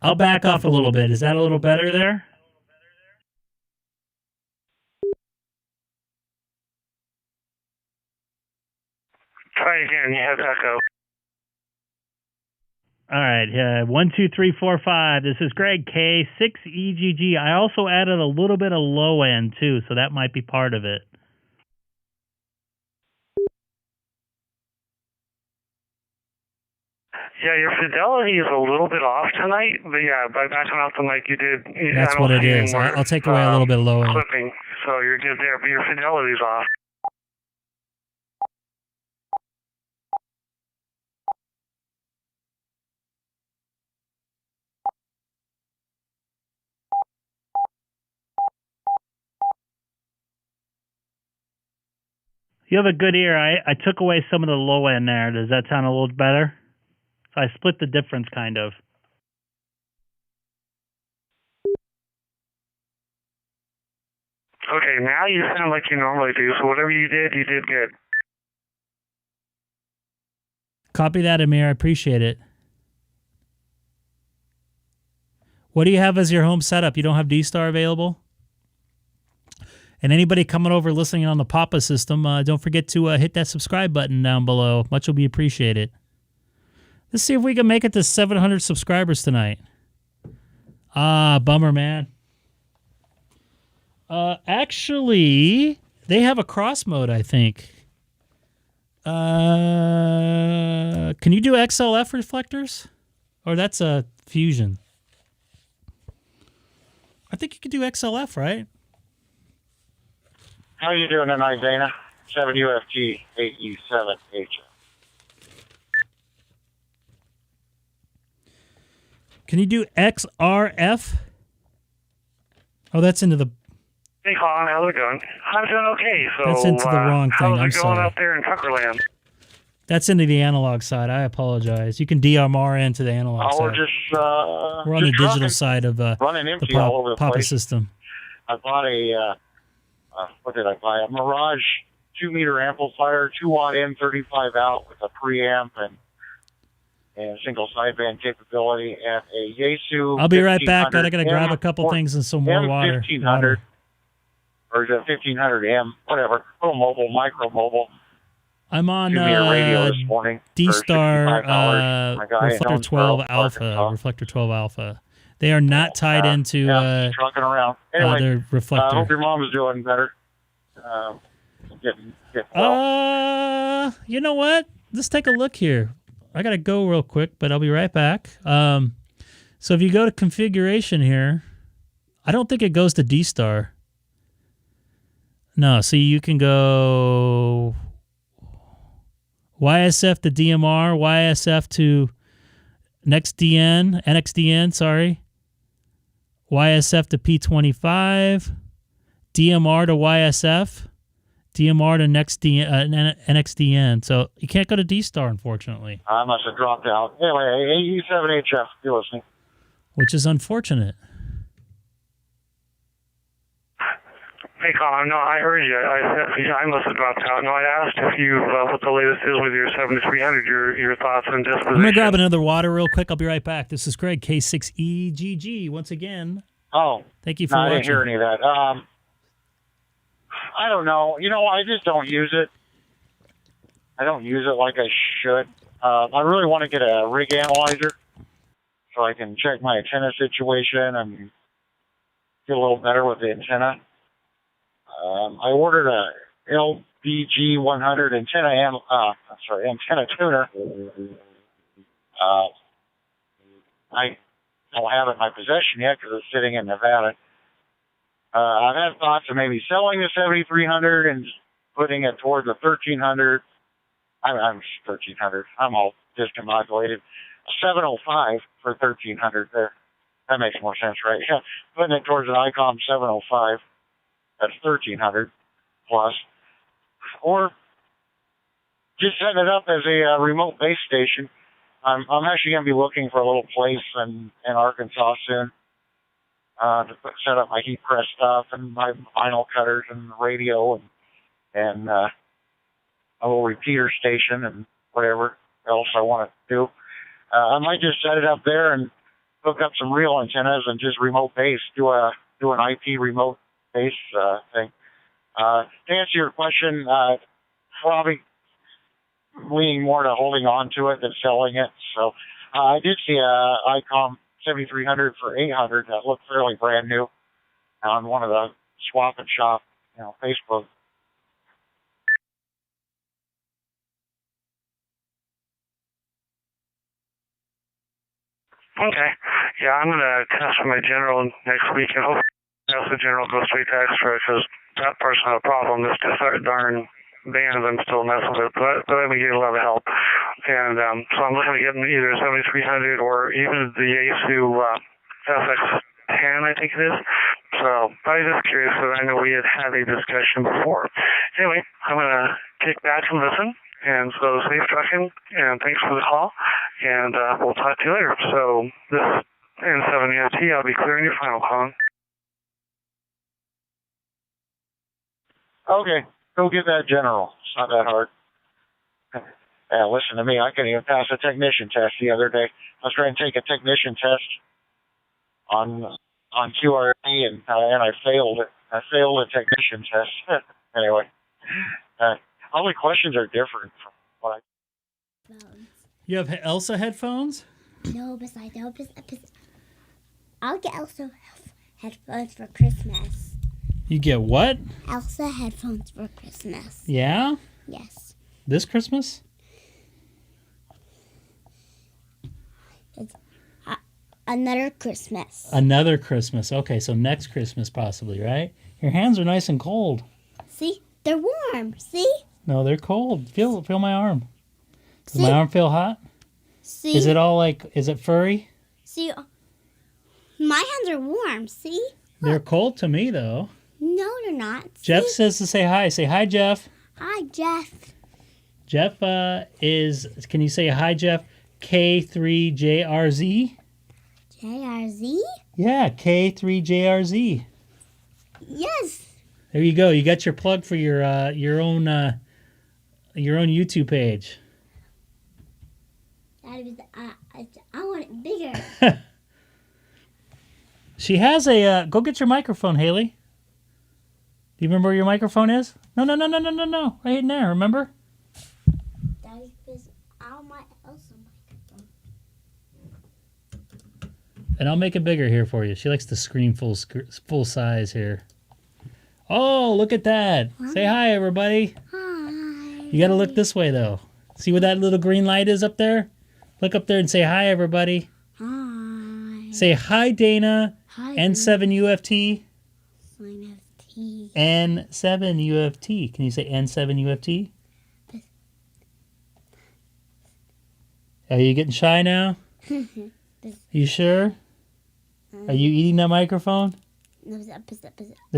I'll back off a little bit. Is that a little better there? Try again. You have echo. All right, 1, 2, 3, 4, 5. This is Greg, K6EGG. I also added a little bit of low end, too, so that might be part of it. Yeah, your fidelity is a little bit off tonight, but yeah, by backing off the mic you did. That's what it is. I'll take away a little bit low end. Clipping, so you're good there, but your fidelity's off. You have a good ear. I took away some of the low end there. Does that sound a little better? So I split the difference, kind of. Okay, now you sound like you normally do, so whatever you did good. Copy that, Amir. I appreciate it. What do you have as your home setup? You don't have DStar available? And anybody coming over listening on the Papa system, don't forget to hit that subscribe button down below. Much will be appreciated. Let's see if we can make it to 700 subscribers tonight. Bummer, man. Actually, they have a cross mode, I think. Can you do XLF reflectors? Or that's a Fusion. I think you could do XLF, right? How are you doing tonight, Dana? 7UFG 8U7H. Can you do XRF? Oh, that's into the... Hey, Colin, how's it going? I'm doing okay. So, that's into the wrong thing. I'm how's it going sorry. out there in Tuckerland? That's into the analog side. I apologize. You can DMR into the analog side. We're just we're on the digital side of running empty the all over the Papa place. system. I bought a what did I buy? A Mirage 2-meter amplifier, 2-watt M35 out with a preamp and single sideband capability, and a Yaesu. I'll be right back, but I got to grab a couple things and some more water. M1500 or the 1500M, whatever. Little mobile, micro mobile. I'm on radio this morning DStar Reflector 12 Alpha. Reflector 12 Alpha. They are not tied into trucking around. Anyway, their reflector. I hope your mom is doing better. Getting well. You know what? Let's take a look here. I got to go real quick, but I'll be right back. So if you go to configuration here, I don't think it goes to DStar. No, see, you can go YSF to DMR, YSF to NXDN, sorry. YSF to P25, DMR to YSF, DMR to NXDN. So you can't go to DStar, unfortunately. I must have dropped out. Anyway, AU7HF, you're listening. Which is unfortunate. Hey, Colin, no, I heard you. I must have dropped out. No, I asked if you, what the latest is with your 7300, your thoughts and disposition. I'm going to grab another water real quick. I'll be right back. This is Greg, K6EGG, once again. Oh. Thank you for watching. I didn't hear any of that. I don't know. You know, I just don't use it. I don't use it like I should. I really want to get a rig analyzer. so I can check my antenna situation and get a little better with the antenna. I ordered a LBG 100 antenna tuner. I don't have it in my possession yet because it's sitting in Nevada. I've had thoughts of maybe selling the 7300 and putting it toward the 1300. I'm 1300. I'm all discombobulated. 705 for 1300 there. That makes more sense, right? Yeah, putting it towards an ICOM 705. That's 1300 plus. Or just setting it up as a remote base station. I'm actually going to be looking for a little place in Arkansas soon to set up my heat press stuff and my vinyl cutters and the radio and a little repeater station and whatever else I want to do. I might just set it up there and hook up some real antennas and just remote base, do an IP remote base thing. To answer your question, probably leaning more to holding on to it than selling it. So I did see a ICOM 7300 for 800 that looked fairly brand new on one of the swap and shop, Facebook. Okay. Yeah, I'm going to test my general next week, and hopefully the general goes straight to extra, because that person had a problem. This just that darn band I'm still messing with, but I've been getting a lot of help. And so I'm looking at getting either 7300 or even the Yaesu FX10, I think it is. So I was just curious, because I know we had a discussion before. Anyway, I'm going to kick back and listen. And so safe trucking, and thanks for the call, and we'll talk to you later. So this N7EFT, I'll be clearing your final call. Okay, go get that general. It's not that hard. Yeah, listen to me. I couldn't even pass a technician test the other day. I was trying to take a technician test on QRA, and I failed it. I failed a technician test. Anyway. All the questions are different from what You have Elsa headphones? No, I'll get Elsa headphones for Christmas. You get what? Elsa headphones for Christmas. Yeah? Yes. This Christmas? It's another Christmas. Another Christmas. Okay, so next Christmas possibly, right? Your hands are nice and cold. See? They're warm. See? No, they're cold. Feel my arm. Does See? my arm feel hot? See? Is it furry? See? My hands are warm. See? They're cold to me, though. No, they're not. Jeff See? says to say hi. Say hi, Jeff. Hi, Jeff. Jeff can you say hi, Jeff? K3JRZ? JRZ? Yeah, K3JRZ. Yes. There you go. You got your plug for your own YouTube page. I want it bigger. She has a. Go get your microphone, Haley. Do you remember where your microphone is? No. Right in there. Remember? Daddy, because I want my Elsa microphone. And I'll make it bigger here for you. She likes to screen full size here. Oh, look at that. Hi. Say hi, everybody. Hi. You got to look this way, though. See where that little green light is up there? Look up there and say hi, everybody. Hi. Say hi, Dana. Hi. N7UFT. UFT. N7UFT. Can you say N7UFT? Are you getting shy now? You sure? Are you eating that microphone? Is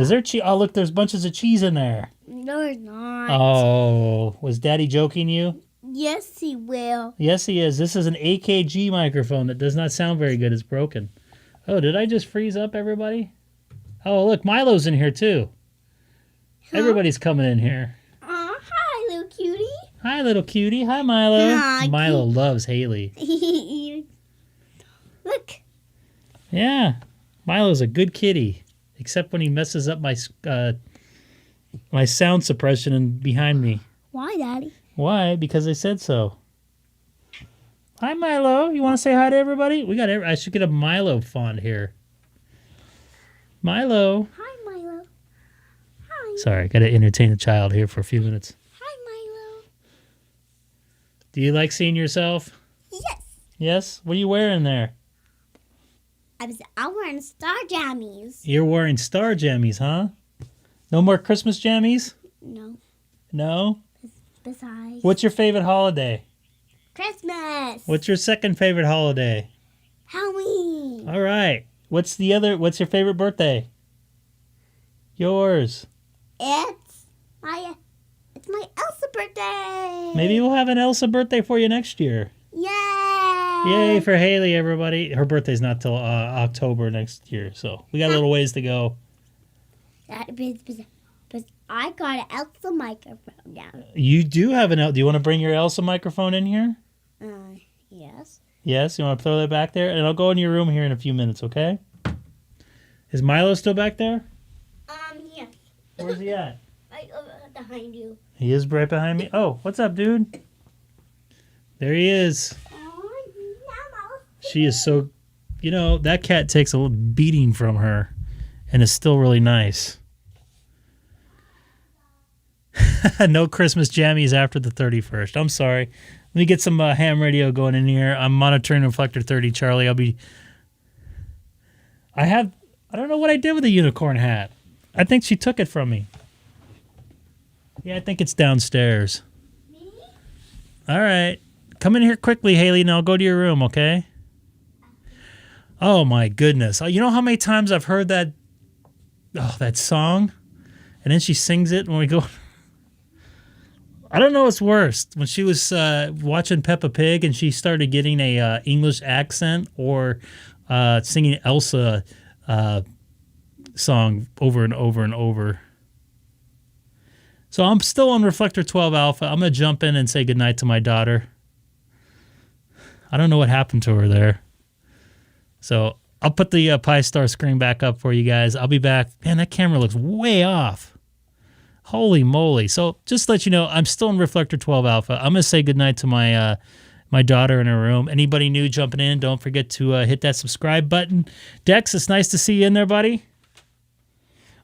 there cheese? Oh, look, there's bunches of cheese in there. No, it's not. Oh, was Daddy joking you? Yes, he will. Yes, he is. This is an AKG microphone that does not sound very good. It's broken. Oh, did I just freeze up everybody? Oh, look, Milo's in here too. Huh? Everybody's coming in here. Hi, little cutie. Hi, little cutie. Hi, Milo. Hi, Milo loves Haley. Look. Yeah, Milo's a good kitty. Except when he messes up my my sound suppression and behind me. Why, Daddy? Why? Because I said so. Hi, Milo. You want to say hi to everybody? I should get a Milo font here. Milo. Hi, Milo. Hi. Sorry, got to entertain a child here for a few minutes. Hi, Milo. Do you like seeing yourself? Yes. Yes? What are you wearing there? I'm wearing star jammies. You're wearing star jammies, huh? No more Christmas jammies? No. No? Besides. What's your favorite holiday? Christmas. What's your second favorite holiday? Halloween. All right. What's your favorite birthday? Yours. It's my Elsa birthday. Maybe we'll have an Elsa birthday for you next year. Yay! Yay for Haley, everybody. Her birthday's not till October next year, so we got a little ways to go. But I got an Elsa microphone now. You do have do you want to bring your Elsa microphone in here? Yes. Yes, you want to throw that back there? And I'll go in your room here in a few minutes, okay? Is Milo still back there? Yes. Where's he at? Right over behind you. He is right behind me. Oh, what's up, dude? There he is. She is so... You know, that cat takes a little beating from her and is still really nice. No Christmas jammies after the 31st. I'm sorry. Let me get some ham radio going in here. I'm monitoring Reflector 30, Charlie. I don't know what I did with the unicorn hat. I think she took it from me. Yeah, I think it's downstairs. Me? All right. Come in here quickly, Haley, and I'll go to your room, okay? Oh, my goodness. You know how many times I've heard that song? And then she sings it when we go... I don't know what's worse, when she was watching Peppa Pig and she started getting a English accent, or singing Elsa song over and over and over. So I'm still on Reflector 12 Alpha. I'm going to jump in and say goodnight to my daughter. I don't know what happened to her there. So I'll put the Pi Star screen back up for you guys. I'll be back. Man, that camera looks way off. Holy moly. So just to let you know, I'm still in Reflector 12 Alpha. I'm going to say goodnight to my my daughter in her room. Anybody new jumping in, don't forget to hit that subscribe button. Dex, it's nice to see you in there, buddy.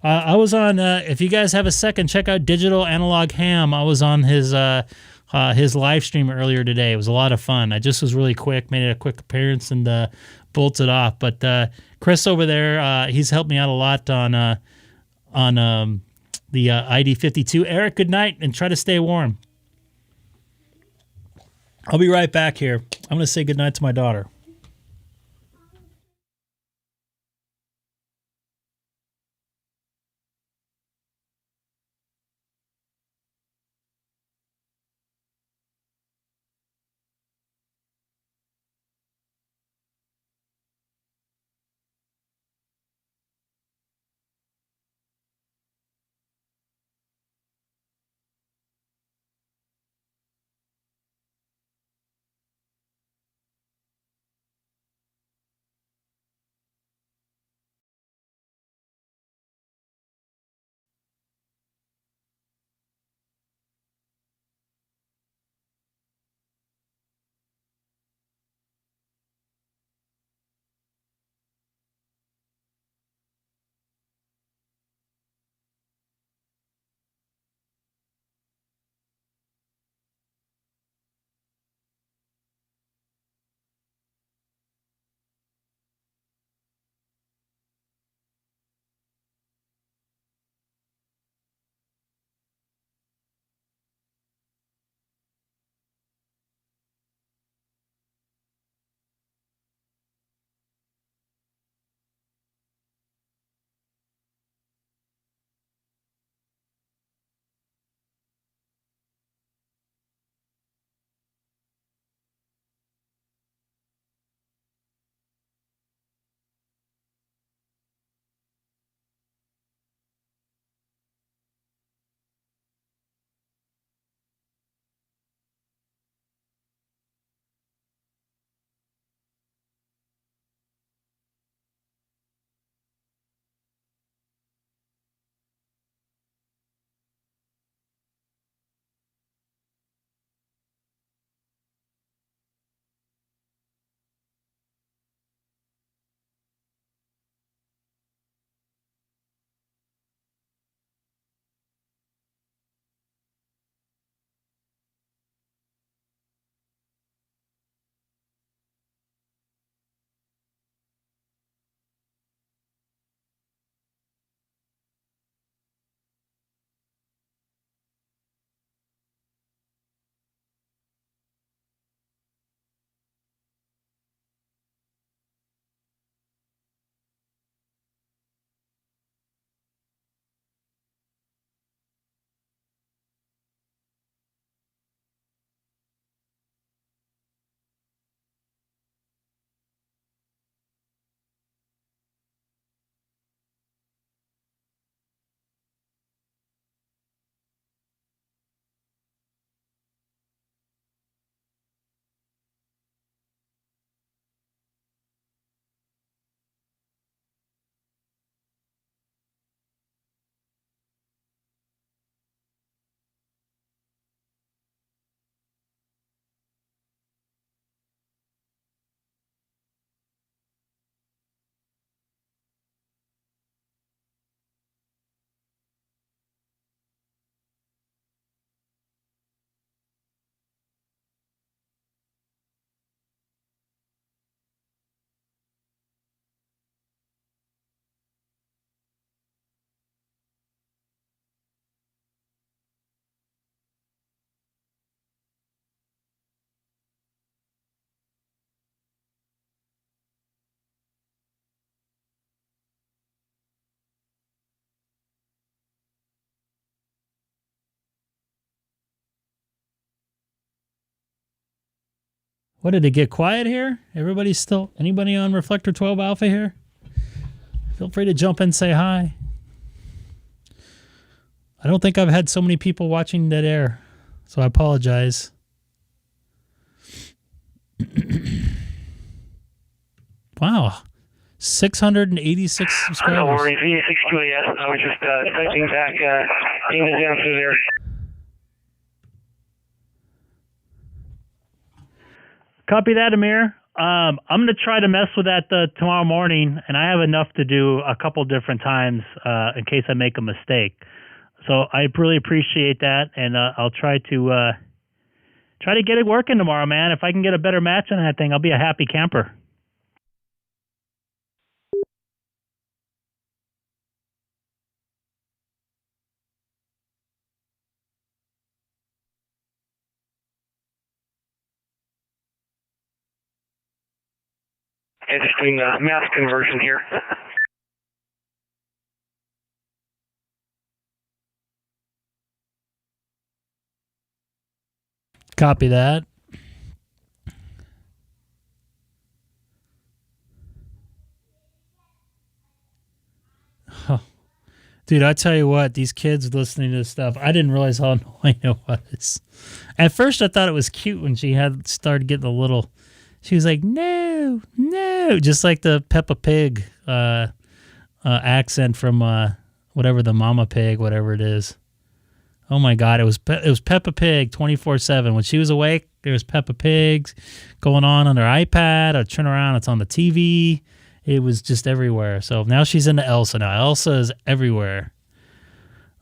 I was on, if you guys have a second, check out Digital Analog Ham. I was on his live stream earlier today. It was a lot of fun. I just was really quick, made a quick appearance and bolted off. But Chris over there, he's helped me out a lot on the ID52. Eric, good night, and try to stay warm. I'll be right back here. I'm going to say goodnight to my daughter. What, did it get quiet here? Everybody's still... Anybody on Reflector 12 Alpha here? Feel free to jump in and say hi. I don't think I've had so many people watching dead air, so I apologize. Wow. 686 subscribers. No worries, V6QAS. I was just typing back David's answer there. Copy that, Amir. I'm going to try to mess with that tomorrow morning, and I have enough to do a couple different times in case I make a mistake. So I really appreciate that, and I'll try to get it working tomorrow, man. If I can get a better match on that thing, I'll be a happy camper. Okay, just doing the math conversion here. Copy that. Oh. Dude, I tell you what, these kids listening to this stuff, I didn't realize how annoying it was. At first, I thought it was cute when she had started getting a little... She was like, no, no, just like the Peppa Pig accent from whatever the Mama Pig, whatever it is. Oh my God, it was Peppa Pig 24/7. When she was awake, there was Peppa Pigs going on her iPad. I'd turn around, it's on the TV. It was just everywhere. So now she's into Elsa now. Elsa is everywhere.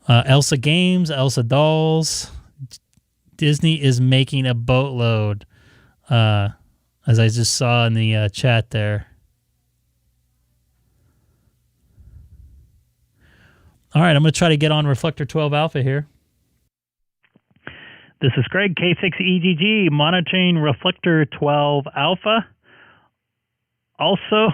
Elsa games, Elsa dolls. Disney is making a boatload. As I just saw in the chat there. All right, I'm going to try to get on Reflector 12 Alpha here. This is Greg, K6EGG, monitoring Reflector 12 Alpha. Also,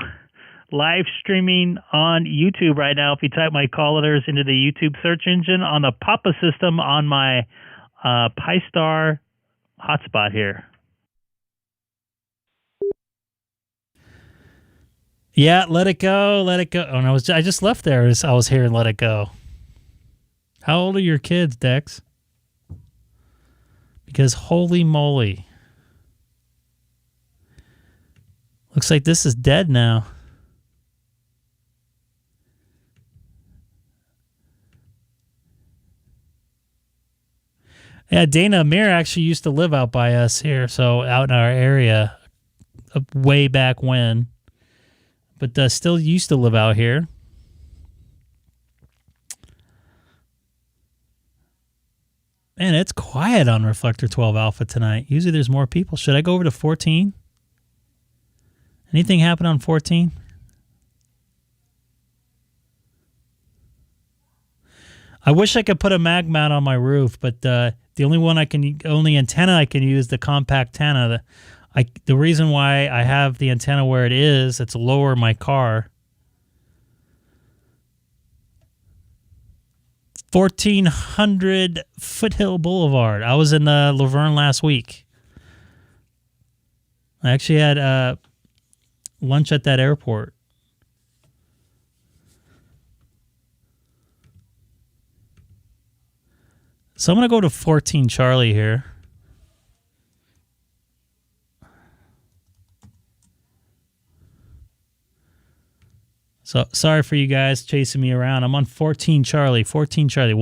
live streaming on YouTube right now. If you type my call letters into the YouTube search engine on the Papa system on my Pi-Star hotspot here. Yeah, let it go, let it go. Oh, no, I just left there as I was hearing let it go. How old are your kids, Dex? Because holy moly. Looks like this is dead now. Yeah, Dana Amir actually used to live out by us here, so out in our area way back when. But still used to live out here. Man, it's quiet on Reflector 12 Alpha tonight. Usually there's more people. Should I go over to 14? Anything happen on 14? I wish I could put a mag mount on my roof, but the only antenna I can use, the compact antenna. The reason why I have the antenna where it is, it's lower in my car. 1400 Foothill Boulevard. I was in Laverne last week. I actually had lunch at that airport. So I'm going to go to 14 Charlie here. So sorry for you guys chasing me around. I'm on 14 Charlie, 14 Charlie.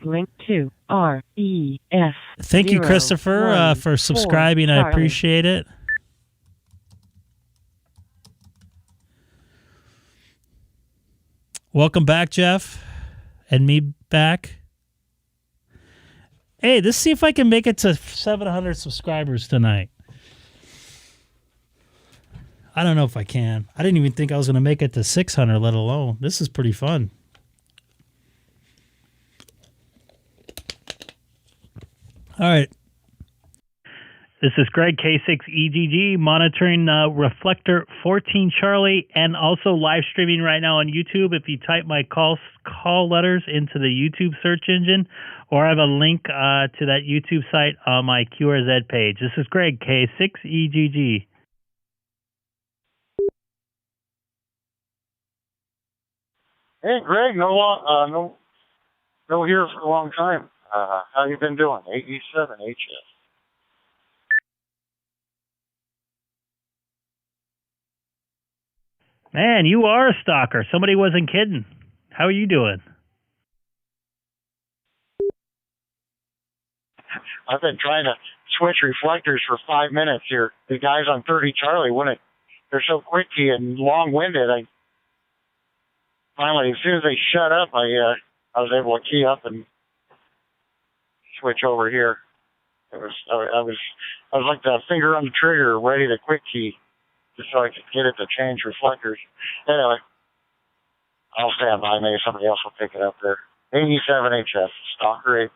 Link to REF. Thank you, Christopher, for subscribing. I appreciate it. Welcome back, Jeff, and me back. Hey, let's see if I can make it to 700 subscribers tonight. I don't know if I can. I didn't even think I was going to make it to 600, let alone. This is pretty fun. All right. This is Greg, K6EGG, monitoring Reflector 14 Charlie, and also live streaming right now on YouTube. If you type my call letters into the YouTube search engine, or I have a link to that YouTube site on my QRZ page. This is Greg, K6EGG. Hey, Greg, no here for a long time. How you been doing? 87HS. Man, you are a stalker. Somebody wasn't kidding. How are you doing? I've been trying to switch reflectors for 5 minutes here. The guys on 30 Charlie they're so quickie and long-winded. Finally, as soon as they shut up, I was able to key up and switch over here. I was like the finger on the trigger, ready to quick key, just so I could get it to change reflectors. Anyway, I'll stand by. Maybe somebody else will pick it up there. 87HS, stalker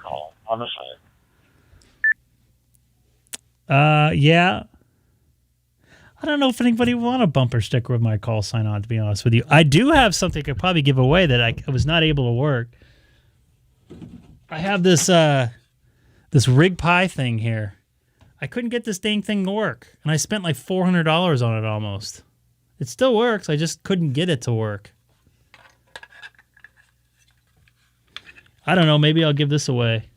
call on the side. Yeah. I don't know if anybody would want a bumper sticker with my call sign on, to be honest with you. I do have something I could probably give away that I was not able to work. I have this Rig Pi thing here. I couldn't get this dang thing to work, and I spent like $400 on it almost. It still works. I just couldn't get it to work. I don't know. Maybe I'll give this away.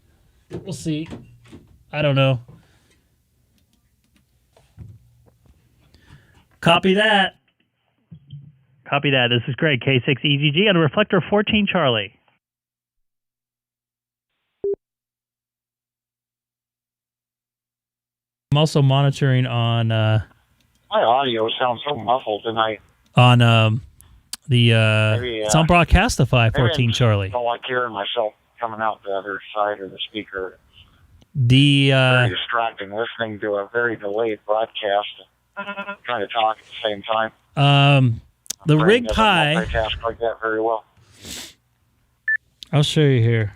We'll see. I don't know. Copy that. Copy that. This is Greg, K6EGG on Reflector 14 Charlie. I'm also monitoring on My audio sounds so muffled tonight. on it's on Broadcastify 14 Charlie. I don't like hearing myself coming out the other side of the speaker. Very distracting listening to a very delayed broadcast. Trying to talk at the same time. The Rig Pi. Multitask like that very well. I'll show you here.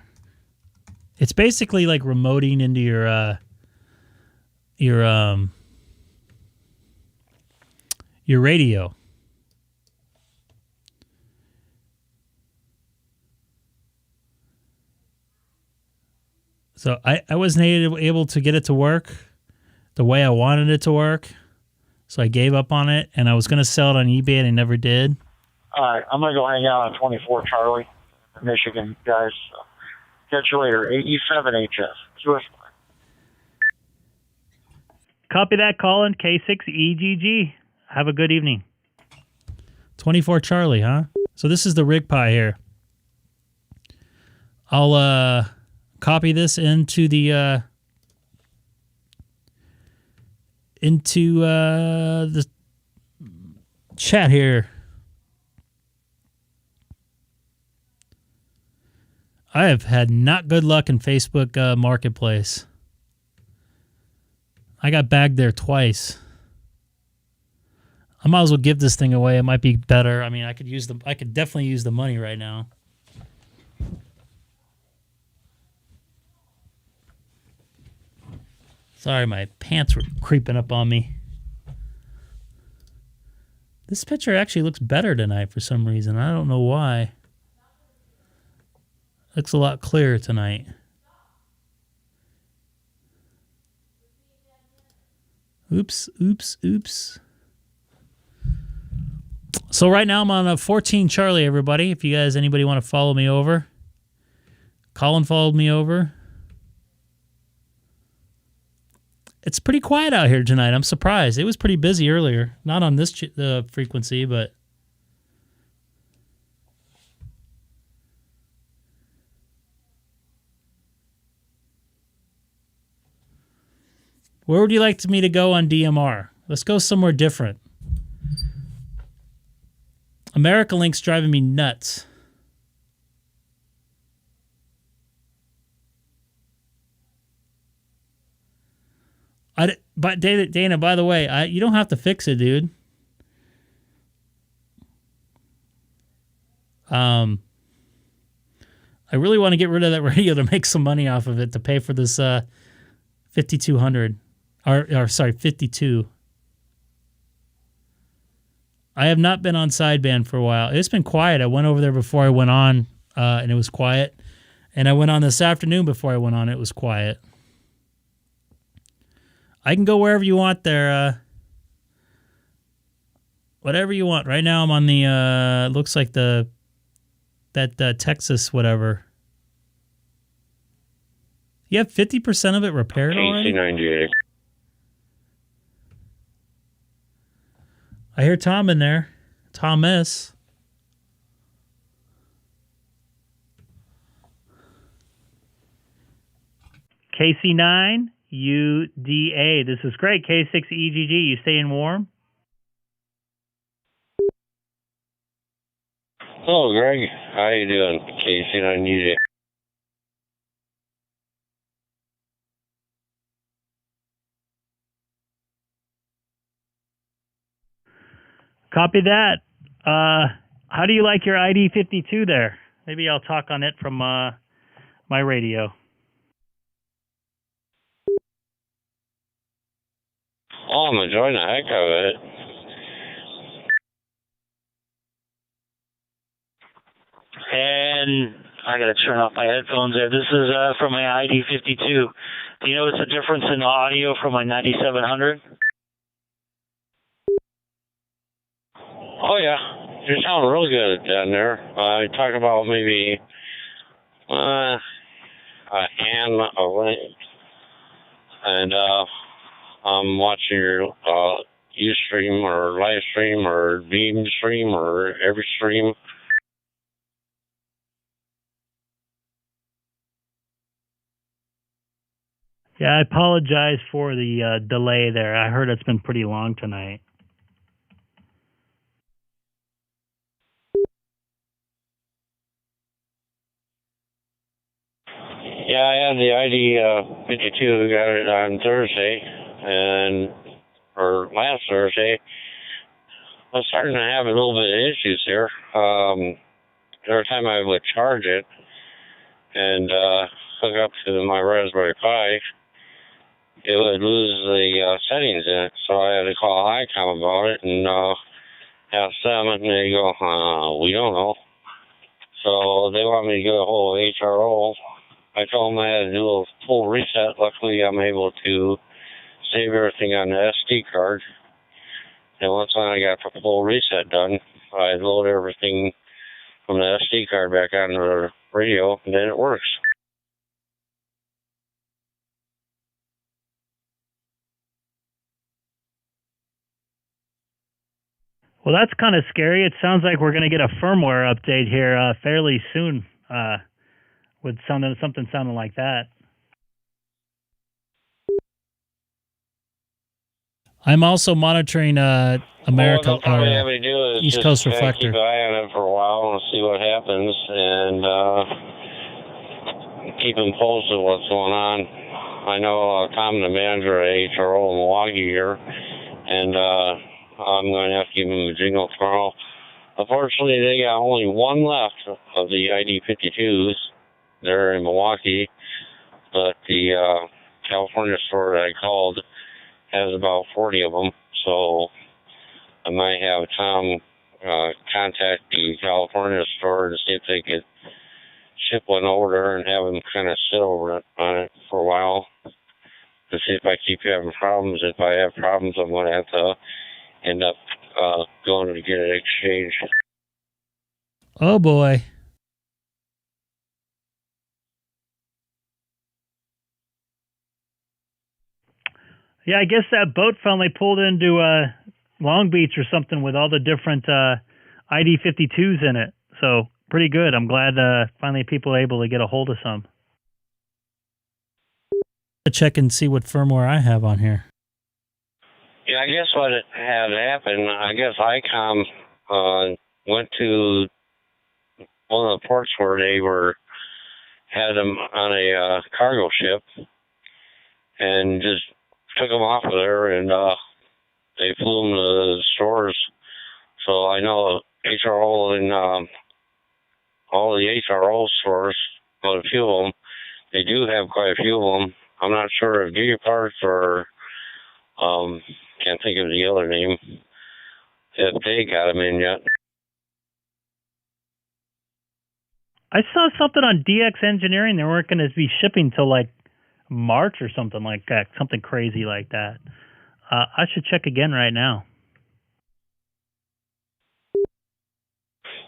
It's basically like remoting into your radio. So I wasn't able to get it to work the way I wanted it to work. So I gave up on it, and I was going to sell it on eBay, and I never did. All right, I'm going to go hang out on 24 Charlie, Michigan, guys. Catch you later. 87HS. Copy that, Colin. K6EGG. Have a good evening. 24 Charlie, huh? So this is the Rig Pi here. I'll copy this into the chat here. I have had not good luck in Facebook Marketplace. I got bagged there twice. I might as well give this thing away. It might be better. I mean, I could definitely use the money right now. Sorry, my pants were creeping up on me. This picture actually looks better tonight for some reason. I don't know why. Looks a lot clearer tonight. Oops. So right now I'm on a 14 Charlie, everybody. If anybody want to follow me over. Colin followed me over. It's pretty quiet out here tonight. I'm surprised. It was pretty busy earlier. Not on this frequency, but... Where would you like me to go on DMR? Let's go somewhere different. America Link's driving me nuts. But Dana, by the way, you don't have to fix it, dude. I really want to get rid of that radio to make some money off of it to pay for this 5200. or sorry, 52. I have not been on sideband for a while. It's been quiet. I went over there before I went on, and it was quiet. And I went on this afternoon before I went on. It was quiet. I can go wherever you want there. Whatever you want. Right now I'm on the, looks like that Texas whatever. You have 50% of it repaired already? KC98. I hear Tom in there. Thomas. KC9UDA. This is great. K6EGG. You staying warm? Hello, Greg. How you doing? KC9UDA. Copy that. How do you like your ID52 there? Maybe I'll talk on it from my radio. Oh, I'm enjoying the heck of it. And I gotta turn off my headphones there. This is from my ID52. Do you notice a difference in the audio from my 9700? Oh, yeah. You sound really good down there. You talk about maybe a hand, a length, and I'm watching your Ustream or live stream or beam stream or every stream. Yeah, I apologize for the delay there. I heard it's been pretty long tonight. Yeah, I had the ID 52, got it on Thursday, or last Thursday. I was starting to have a little bit of issues here. Every time I would charge it and hook up to my Raspberry Pi, it would lose the settings in it. So I had to call Icom about it and ask them, and they go, we don't know. So they want me to get a hold of HRO. I told them I had to do a full reset. Luckily, I'm able to save everything on the SD card. And once I got the full reset done, I load everything from the SD card back onto the radio, and then it works. Well, that's kind of scary. It sounds like we're going to get a firmware update here fairly soon with something sounding like that. I'm also monitoring America, Well, probably have me do is East just Coast Reflector. keep an eye on it for a while and see what happens, and keep them posted what's going on. I know Tom, the manager at HRO in Milwaukee here, and I'm going to have to give him a jingle tomorrow. Unfortunately, they got only one left of the ID52s. They're in Milwaukee, but the California store that I called has about 40 of them, so I might have Tom contact the California store to see if they could ship one over there and have them kind of sit over it on it for a while to see if I keep having problems. If I have problems, I'm going to have to end up going to get it exchanged. Oh, boy. Yeah, I guess that boat finally pulled into Long Beach or something with all the different ID52s in it. So pretty good. I'm glad finally people are able to get a hold of some. Check and see what firmware I have on here. Yeah, I guess what had happened, I guess ICOM went to one of the ports where they had them on a cargo ship and just took them off of there, and they flew them to the stores. So I know HRO and all the HRO stores, well, a few of them, they do have quite a few of them. I'm not sure if Gigaparts or Can't think of the other name. If they got them in yet. I saw something on DX Engineering. They weren't going to be shipping till like March or something like that, something crazy like that. I should check again right now.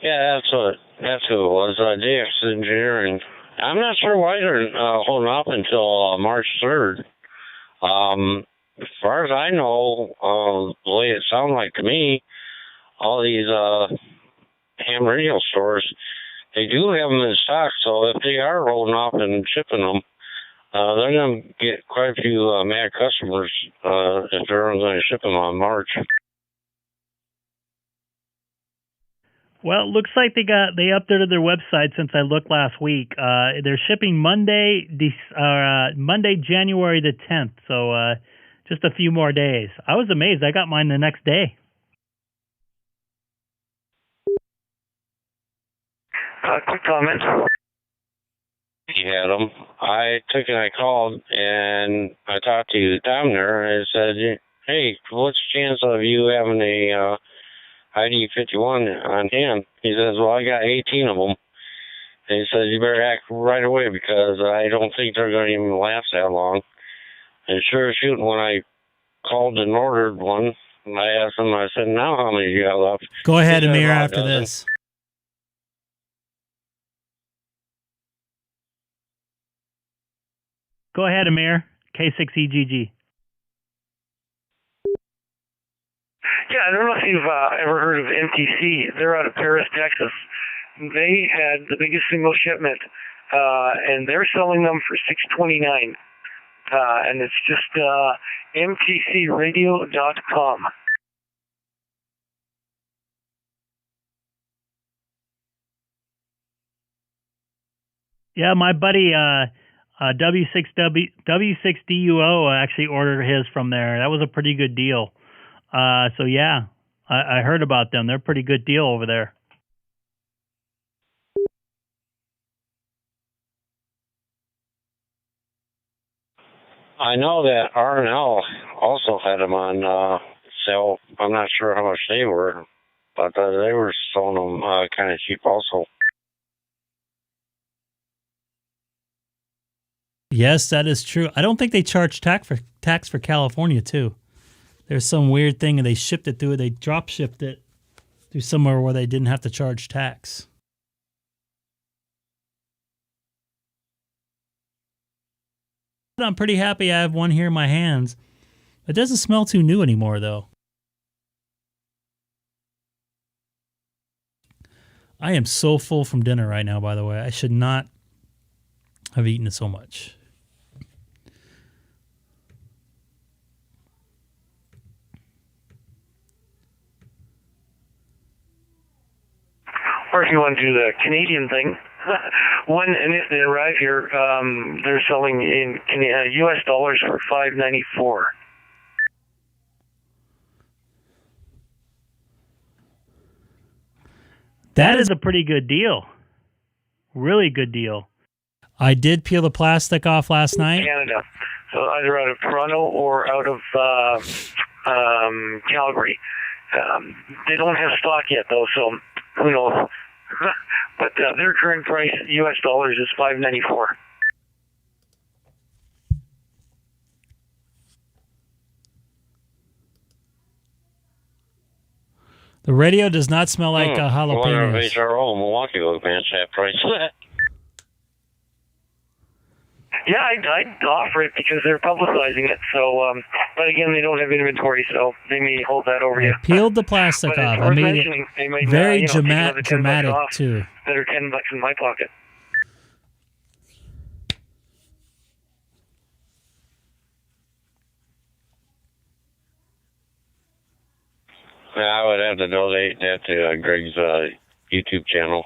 Yeah, that's who it was. DX Engineering. I'm not sure why they're holding off until March 3rd. As far as I know, the way it sounded like to me, all these ham radio stores, they do have them in stock. So if they are rolling off and shipping them, they're going to get quite a few mad customers if they're going to ship them on March. Well, it looks like they updated their website since I looked last week. They're shipping Monday, January the 10th. So just a few more days. I was amazed. I got mine the next day. Quick comment. He had them. I called and I talked to Tom there and I said, hey, what's the chance of you having a ID 51 on hand? He says, well, I got 18 of them. And he says, you better act right away because I don't think they're going to even last that long. And sure as shooting, when I called and ordered one, I asked him, I said, now how many do you got left? Go ahead, Amir, after this. Go ahead, Amir. K6EGG. Yeah, I don't know if you've ever heard of MTC. They're out of Paris, Texas. They had the biggest single shipment, and they're selling them for $629. And it's just mtcradio.com. Yeah, my buddy W6DUO actually ordered his from there. That was a pretty good deal. So yeah, I heard about them. They're a pretty good deal over there. I know that R&L also had them on sale. I'm not sure how much they were, but they were selling them kind of cheap also. Yes, that is true. I don't think they charge tax for California too. There's some weird thing, and they shipped it through. They drop shipped it through somewhere where they didn't have to charge tax. I'm pretty happy I have one here in my hands. It doesn't smell too new anymore, though. I am so full from dinner right now, by the way. I should not have eaten so much. Or if you want to do the Canadian thing, and if they arrive here, they're selling in U.S. dollars for $5.94. That is a pretty good deal. Really good deal. I did peel the plastic off last night. Canada. So either out of Toronto or out of Calgary. They don't have stock yet, though, so who knows? But their current price, U.S. dollars, is $5.94. The radio does not smell like I wonder jalapenos. if HRO in Milwaukee will match that price. Yeah, I'd offer it because they're publicizing it. So, but again, they don't have inventory, so they may hold that over you. I peeled the plastic But off. it's I worth made mentioning. They might, it very take another $10 dramatic off too. that are $10 in my pocket. Yeah, I would have to donate that to Greg's YouTube channel.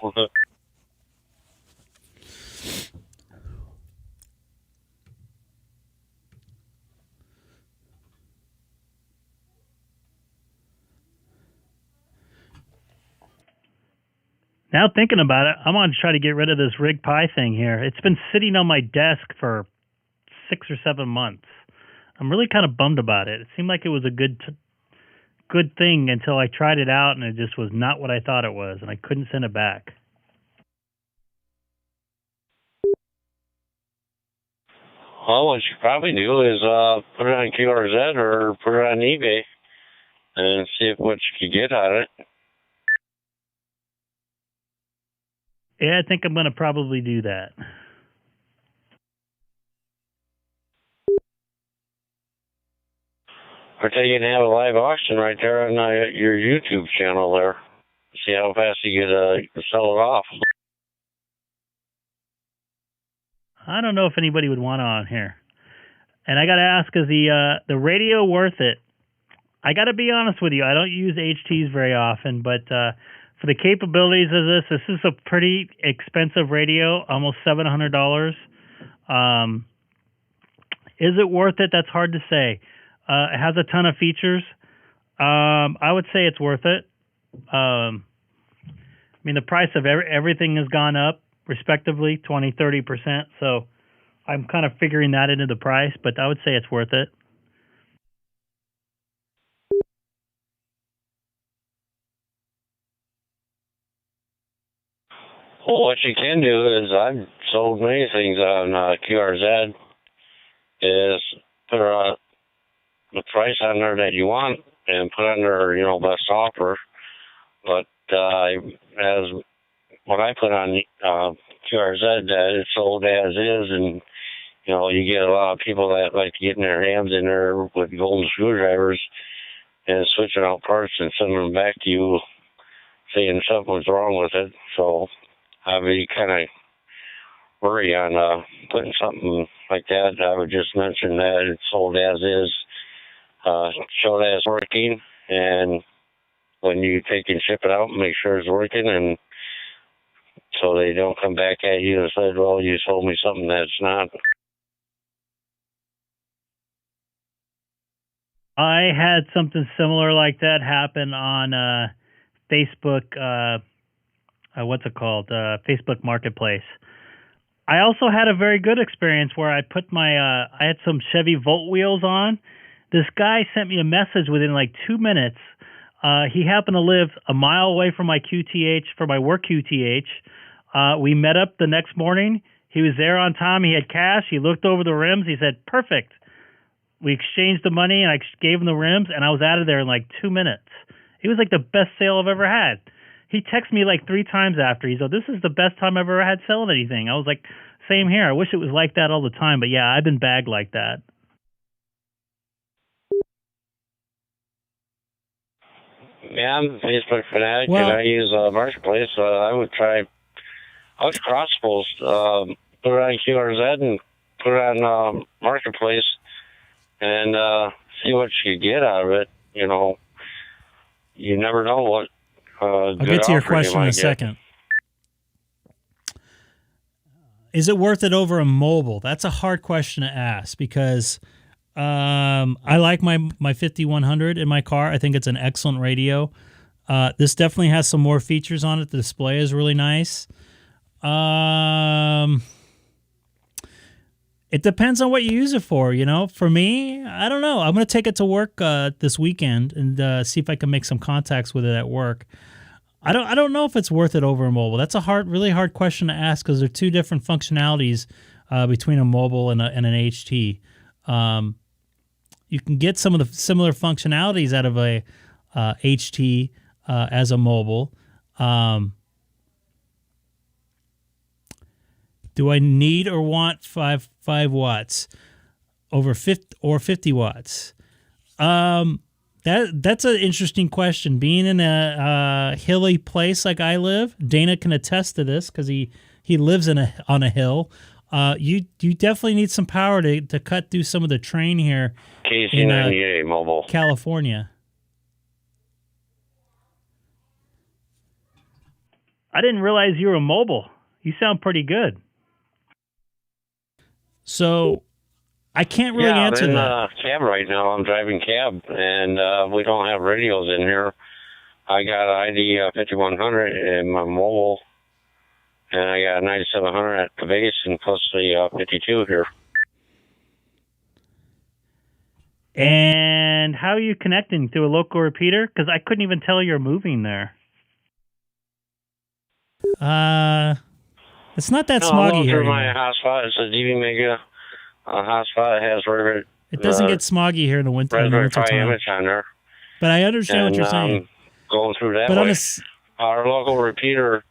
Now thinking about it, I'm going to try to get rid of this Rig Pi thing here. It's been sitting on my desk for 6 or 7 months. I'm really kind of bummed about it. It seemed like it was a good thing until I tried it out, and it just was not what I thought it was, and I couldn't send it back. Well, what you probably do is put it on QRZ or put it on eBay and see what you can get out of it. Yeah, I think I'm going to probably do that. Or you can have a live auction right there on your YouTube channel there. See how fast you get sell it off. I don't know if anybody would want it on here. And I got to ask, is the radio worth it? I got to be honest with you. I don't use HTs very often, but for the capabilities of this is a pretty expensive radio, almost $700. Is it worth it? That's hard to say. It has a ton of features. I would say it's worth it. I mean, the price of everything has gone up, respectively, 20, 30%. So I'm kind of figuring that into the price, but I would say it's worth it. Well, what you can do is I've sold many things on QRZ is put the price on there that you want and put under, best offer. But as what I put on QRZ, that it's sold as is, and you get a lot of people that like getting their hands in there with golden screwdrivers and switching out parts and sending them back to you, saying something was wrong with it. So I would kind of worry on putting something like that. I would just mention that it's sold as is, show that it's working, and when you take and ship it out, make sure it's working, and so they don't come back at you and say, well, you sold me something that's not. I had something similar like that happen on Facebook, what's it called? Facebook Marketplace. I also had a very good experience where I put I had some Chevy Volt wheels on. This guy sent me a message within like 2 minutes. He happened to live a mile away from my QTH, for my work QTH. We met up the next morning. He was there on time. He had cash. He looked over the rims. He said, perfect. We exchanged the money, and I gave him the rims, and I was out of there in like 2 minutes. It was like the best sale I've ever had. He texted me like 3 times after. He said, this is the best time I've ever had selling anything. I was like, same here. I wish it was like that all the time. But yeah, I've been bagged like that. Yeah, I'm a Facebook fanatic, and I use Marketplace. I would cross post, put it on QRZ and put it on Marketplace, and see what you get out of it. You never know what. I'll get to your question in a second. Is it worth it over a mobile? That's a hard question to ask because I like my 5100 in my car. I think it's an excellent radio. This definitely has some more features on it. The display is really nice. It depends on what you use it for, For me, I don't know. I'm going to take it to work this weekend and see if I can make some contacts with it at work. I don't know if it's worth it over a mobile. That's a really hard question to ask because there are two different functionalities between a mobile and an HT. You can get some of the similar functionalities out of a HT as a mobile. Do I need or want 5 watts over 50 watts? That's an interesting question. Being in a hilly place like I live, Dana can attest to this because he lives on a hill. You definitely need some power to cut through some of the terrain here K6EGG mobile, California. I didn't realize you were mobile. You sound pretty good. So I can't really answer that. I'm in cab right now. I'm driving cab, and we don't have radios in here. I got an ID 5100 in my mobile, and I got a 9700 at the base, and plus the 52 here. And how are you connecting through a local repeater? Because I couldn't even tell you're moving there. It's not that No, I'm smoggy going here through my anymore. hotspot. It's a DB Mega hotspot. It has It doesn't get smoggy here in the winter. Raspberry Pi time. image on there. But I understand what you're saying. Going through that But way. on Our local repeater,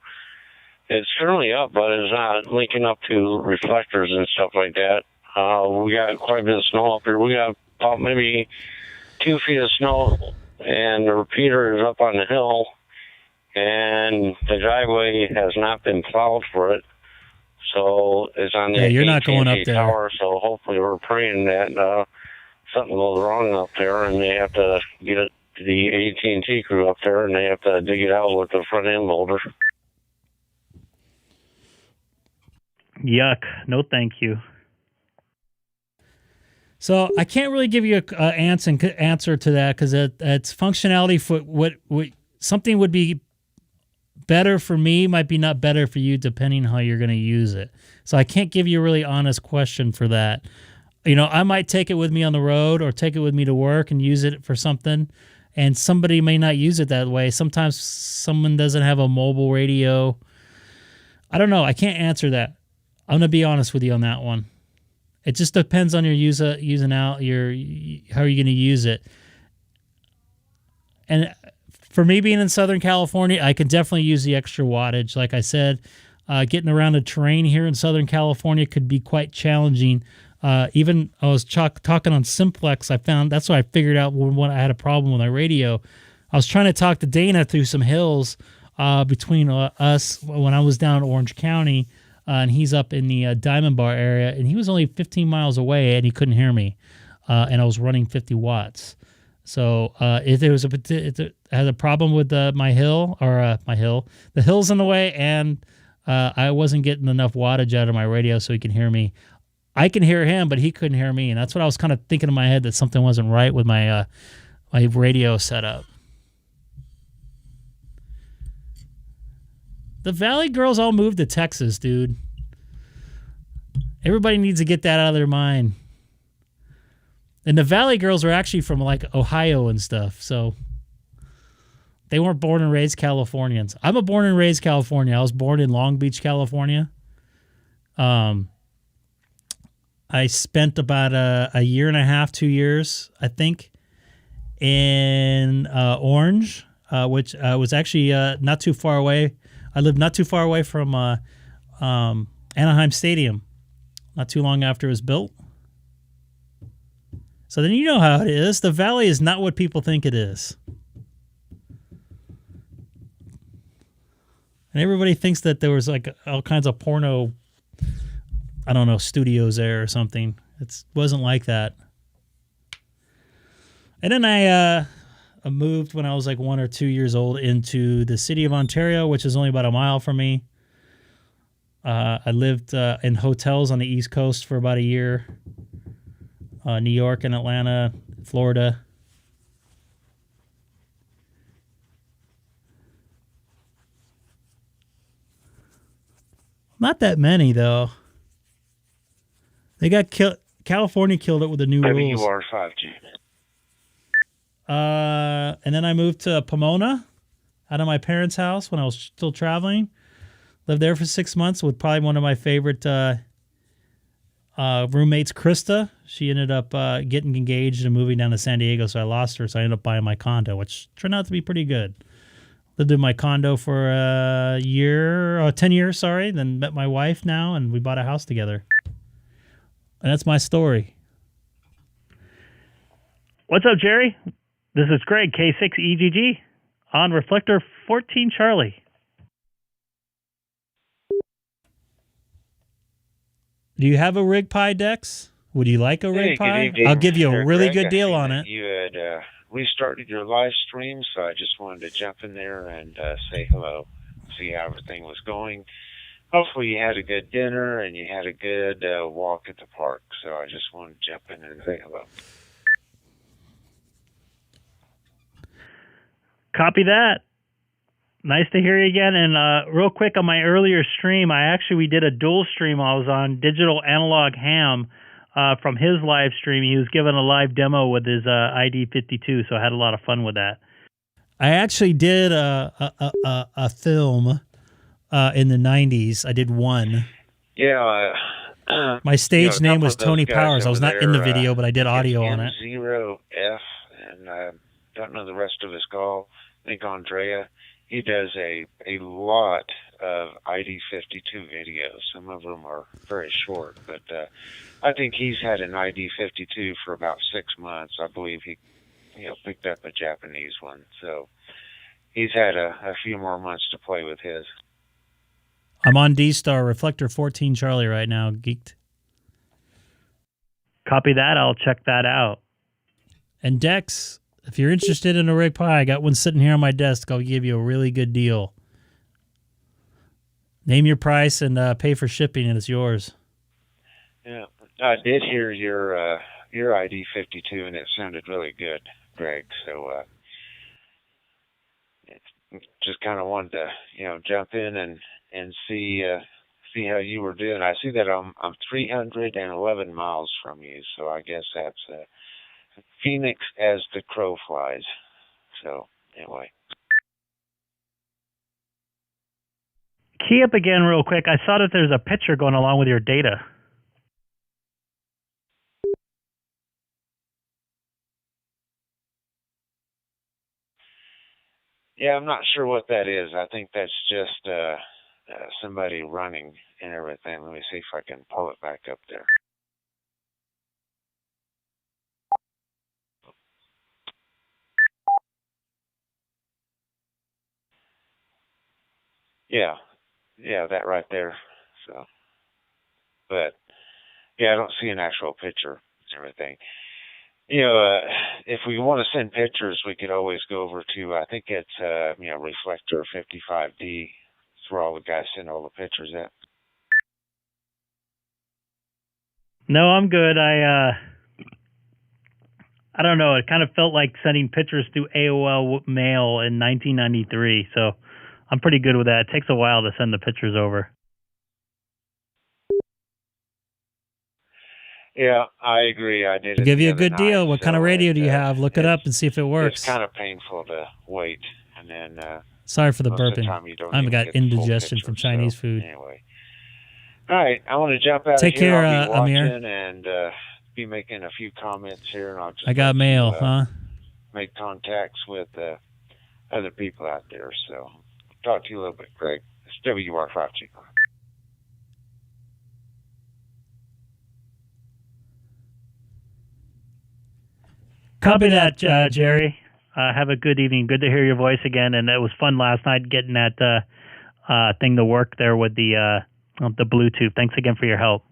it's certainly up, but it's not linking up to reflectors and stuff like that. We got quite a bit of snow up here. We got about maybe 2 feet of snow, and the repeater is up on the hill, and the driveway has not been plowed for it. So it's on the you're not going up AT&T there. tower, so hopefully we're praying that something goes wrong up there, and they have to get it to the AT&T crew up there, and they have to dig it out with the front end loader. Yuck. No, thank you. So I can't really give you an answer to that because it's functionality for what something would be better for me might be not better for you depending how you're going to use it. So I can't give you a really honest question for that. You know, I might take it with me on the road or take it with me to work and use it for something, and somebody may not use it that way. Sometimes someone doesn't have a mobile radio. I don't know. I can't answer that. I'm going to be honest with you on that one. It just depends on your using out your how are you going to use it. And for me being in Southern California, I can definitely use the extra wattage. Like I said, getting around the terrain here in Southern California could be quite challenging. Even I was talking on Simplex. I found that's what I figured out when I had a problem with my radio. I was trying to talk to Dana through some hills between us when I was down in Orange County. And he's up in the Diamond Bar area, and he was only 15 miles away, and he couldn't hear me, and I was running 50 watts. So if there was it had a problem with the hills in the way, and I wasn't getting enough wattage out of my radio so he can hear me. I can hear him, but he couldn't hear me, and that's what I was kind of thinking in my head, that something wasn't right with my my radio setup. The Valley girls all moved to Texas, dude. Everybody needs to get that out of their mind. And the Valley girls are actually from like Ohio and stuff, so they weren't born and raised Californians. I'm a born and raised California. I was born in Long Beach, California. I spent about a year and a half, 2 years, I think, in Orange, which was actually not too far away. I lived not too far away from Anaheim Stadium, not too long after it was built. So then you know how it is. The Valley is not what people think it is. And everybody thinks that there was like all kinds of porno, I don't know, studios there or something. It wasn't like that. And then I moved when I was like 1 or 2 years old into the city of Ontario, which is only about a mile from me. I lived in hotels on the East Coast for about a year. New York and Atlanta, Florida. Not that many, though. They got killed. California killed it with the new rules. WR5G. And then I moved to Pomona out of my parents' house when I was still traveling. Lived there for 6 months with probably one of my favorite roommates, Krista. She ended up getting engaged and moving down to San Diego, so I lost her. So I ended up buying my condo, which turned out to be pretty good. Lived in my condo for a year, 10 years, sorry. Then met my wife now, and we bought a house together. And that's my story. What's up, Jerry? This is Greg, K6EGG, on Reflector 14 Charlie. Do you have a Rig Pi, Dex? Would you like a Rig Pi? Good evening, I'll give you a really Greg. good deal I on seen it. that you had restarted your live stream, so I just wanted to jump in there and say hello, see how everything was going. Hopefully you had a good dinner and you had a good walk at the park, so I just wanted to jump in and say hello. Copy that. Nice to hear you again. And real quick, on my earlier stream, we did a dual stream. I was on digital analog ham from his live stream. He was given a live demo with his ID52, so I had a lot of fun with that. I actually did a film in the 90s. I did one. Yeah. My stage name was Tony Powers. I was not in the there, video, but I did audio on it. M0F, and I don't know the rest of his call. I think Andrea. He does a lot of ID52 videos. Some of them are very short, but I think he's had an ID52 for about 6 months. I believe he picked up a Japanese one, so he's had a few more months to play with his. I'm on DStar Reflector 14 Charlie right now, geeked. Copy that. I'll check that out. And Dex, if you're interested in a Rig Pi, I got one sitting here on my desk. I'll give you a really good deal. Name your price and pay for shipping, and it's yours. Yeah, I did hear your ID52, and it sounded really good, Greg. So just kind of wanted to jump in and see how you were doing. I see that I'm 311 miles from you, so I guess that's Phoenix as the crow flies. So anyway. Key up again real quick. I saw that there's a picture going along with your data. Yeah, I'm not sure what that is. I think that's just somebody running and everything. Let me see if I can pull it back up there. Yeah, that right there. So, but yeah, I don't see an actual picture and everything. If we want to send pictures, we could always go over to, I think it's, Reflector 55D. That's where all the guys send all the pictures at. No, I'm good. I don't know. It kind of felt like sending pictures through AOL Mail in 1993, so I'm pretty good with that. It takes a while to send the pictures over. Yeah, I agree. I did. I'll give you a good deal. What kind of radio do you have? Look it up and see if it works. It's kind of painful to wait, and then. Sorry for the burping. I've got indigestion from Chinese food. Anyway, all right. I want to jump out. Take of here. care, I'll be watching Amir. And be making a few comments here, and I'll just. I got mail, huh? Make contacts with other people out there. So, talk to you a little bit, Greg. It's WR5G. Copy that, Jerry. Have a good evening. Good to hear your voice again. And it was fun last night getting that thing to work there with the Bluetooth. Thanks again for your help.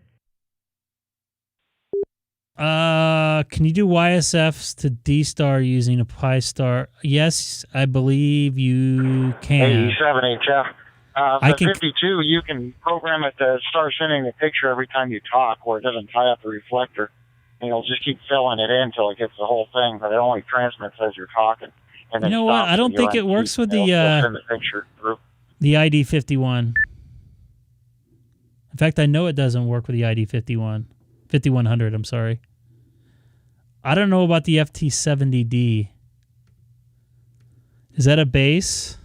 Can you do YSFs to DStar using a Pi-Star? Yes, I believe you can. 87HF. The 52, you can program it to start sending the picture every time you talk, where it doesn't tie up the reflector. And you'll just keep filling it in until it gets the whole thing, but it only transmits as you're talking. And then you know what? I don't think it works with the picture through. The ID51. In fact, I know it doesn't work with the ID51. 5100, I'm sorry. I don't know about the FT70D. Is that a base?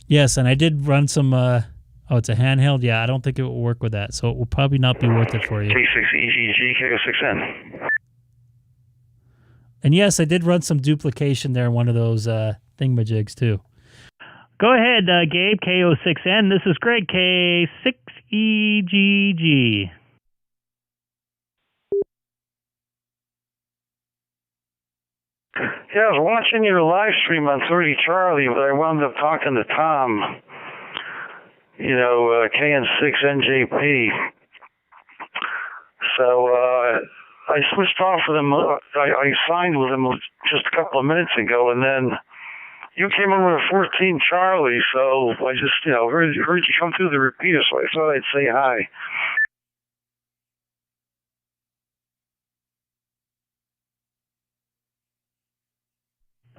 Yes, and I did run some, it's a handheld? Yeah, I don't think it will work with that, so it will probably not be worth it for you. K6EGG, K6N. And yes, I did run some duplication there in one of those thingamajigs, too. Go ahead, Gabe, K06N. This is Greg, K6EGG. Yeah, I was watching your live stream on 30 Charlie, but I wound up talking to Tom, KN6NJP. So I switched off with him. I signed with him just a couple of minutes ago, and then you came on with a 14 Charlie, so I just, heard you come through the repeater, so I thought I'd say hi.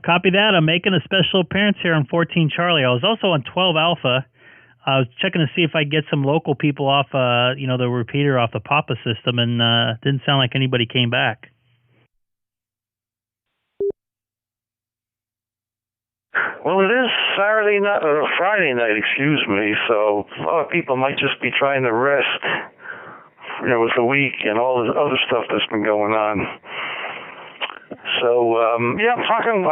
Copy that. I'm making a special appearance here on 14 Charlie. I was also on 12 Alpha. I was checking to see if I could get some local people off, the repeater off the Papa system, and didn't sound like anybody came back. Well, it is Friday night, excuse me, so a lot of people might just be trying to rest, with the week and all the other stuff that's been going on. So, I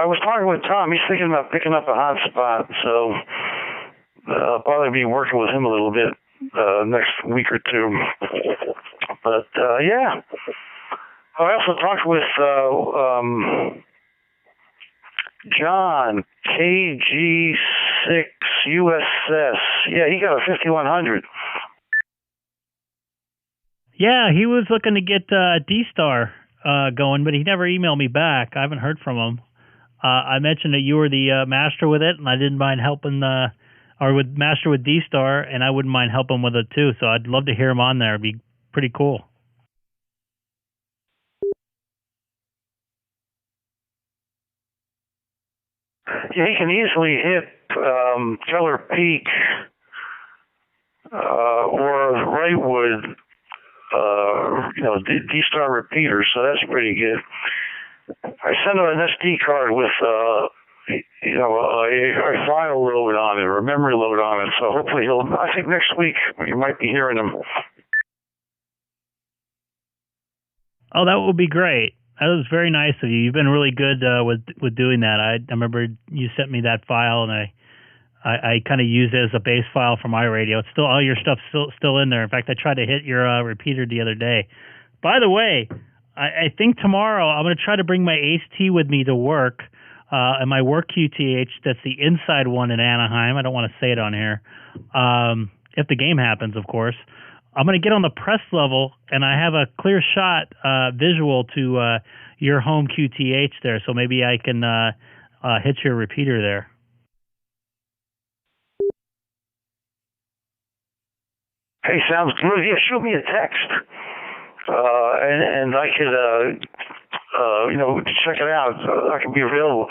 was talking with Tom. He's thinking about picking up a hotspot, so I'll probably be working with him a little bit next week or two. But, yeah. I also talked with John, K6EGG. Yeah, he got a 5100. Yeah, he was looking to get DStar going, but he never emailed me back. I haven't heard from him. I mentioned that you were the master with it, and I didn't mind helping, master with DStar, and I wouldn't mind helping with it too. So I'd love to hear him on there. It'd be pretty cool. Yeah, he can easily hit Keller Peak or Wrightwood, DStar repeaters, so that's pretty good. I sent him an SD card with, a file load on it, or a memory load on it, so hopefully I think next week you might be hearing him. Oh, that would be great. That was very nice of you. You've been really good with doing that. I remember you sent me that file, and I kind of used it as a base file for my radio. It's still all your stuff's still in there. In fact, I tried to hit your repeater the other day. By the way, I think tomorrow I'm going to try to bring my ACE-T with me to work, and my work QTH. That's the inside one in Anaheim. I don't want to say it on here. If the game happens, of course. I'm going to get on the press level, and I have a clear shot visual to your home QTH there, so maybe I can hit your repeater there. Hey, sounds good. Yeah, shoot me a text, and I could, check it out. I can be available.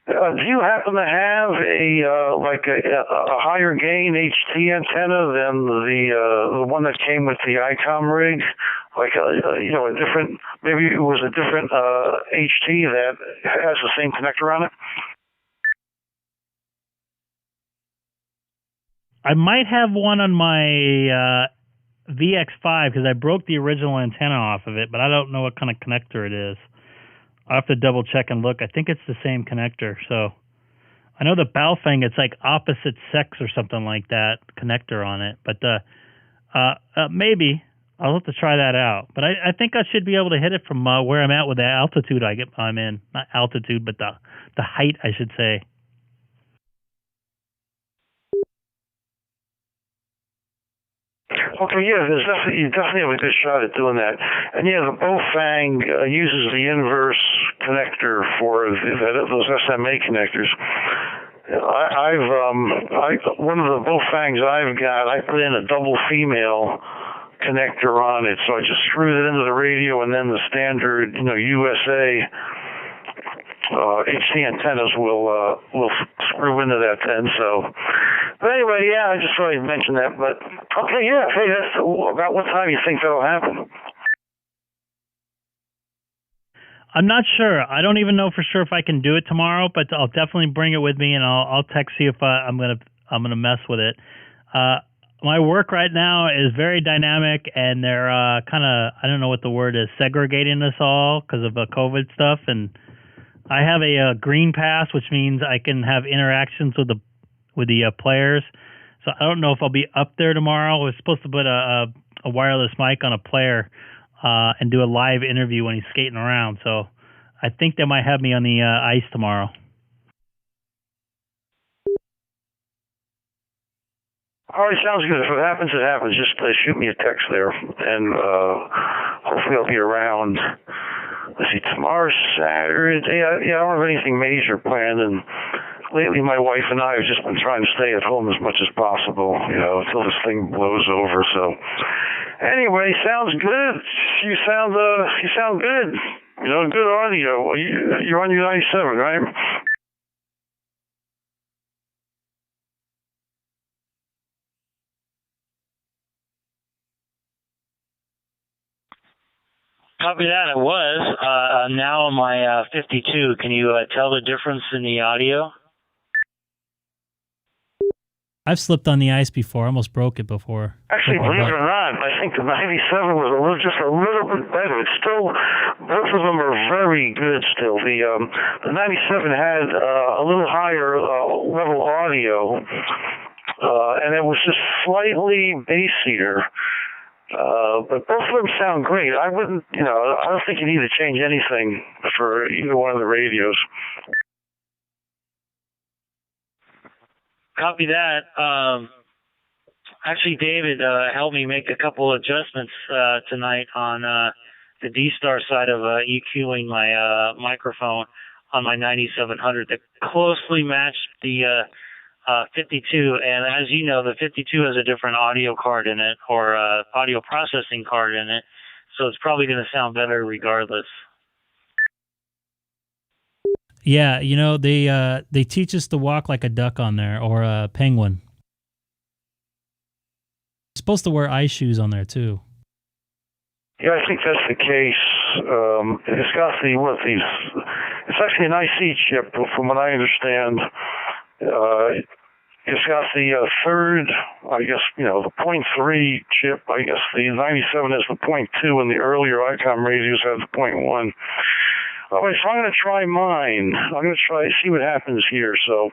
Do you happen to have a higher gain HT antenna than the one that came with the ICOM rig? Like a different, maybe it was a different HT that has the same connector on it? I might have one on my VX5 because I broke the original antenna off of it, but I don't know what kind of connector it is. I'll have to double check and look. I think it's the same connector. So I know the Baofeng, it's like opposite sex or something like that connector on it. But maybe I'll have to try that out. But I think I should be able to hit it from where I'm at with the altitude I'm in. Not altitude, but the height, I should say. Okay, yeah, you definitely have a good shot at doing that. And yeah, the Baofeng uses the inverse connector for those SMA connectors. One of the Baofengs I've got, I put in a double female connector on it, so I just screwed it into the radio, and then the standard, USA HC antennas will screw into that then. So, but anyway, yeah, I just thought I'd mention that. But okay, yeah, hey, that's about what time you think that'll happen? I'm not sure. I don't even know for sure if I can do it tomorrow, but I'll definitely bring it with me, and I'll text you if I'm gonna mess with it. My work right now is very dynamic, and they're kind of, I don't know what the word is, segregating us all because of the COVID stuff. And I have a green pass, which means I can have interactions with the players. So I don't know if I'll be up there tomorrow. I was supposed to put a wireless mic on a player and do a live interview when he's skating around. So I think they might have me on the ice tomorrow. All right, sounds good. If it happens, it happens. Just shoot me a text there, and hopefully I'll be around. Let's see, tomorrow's Saturday. Yeah, I don't have anything major planned, and lately my wife and I have just been trying to stay at home as much as possible, until this thing blows over. So anyway, sounds good. You sound good. Good audio. You're on your 97, right? Copy that. I was. Now on my 52. Can you tell the difference in the audio? I've slipped on the ice before. I almost broke it before. Actually, believe it or not, I think the 97 was just a little bit better. It's still, both of them are very good still. The 97 had a little higher level audio, and it was just slightly bassier. But both of them sound great. I don't think you need to change anything for either one of the radios. Copy that. Actually, David helped me make a couple adjustments tonight on the DStar side of EQing my microphone on my 9700 that closely matched the 52. And as you know, the 52 has a different audio card in it, or audio processing card in it, so it's probably going to sound better regardless. Yeah, they teach us to walk like a duck on there, or a penguin. You're supposed to wear ice shoes on there too. Yeah, I think that's the case. It's got it's actually an IC chip, from what I understand. It's got the third, I guess, the 0.3 chip. I guess the 97 has the 0.2, and the earlier Icom radios have the 0.1. All right, so I'm going to try mine. I'm going to see what happens here. So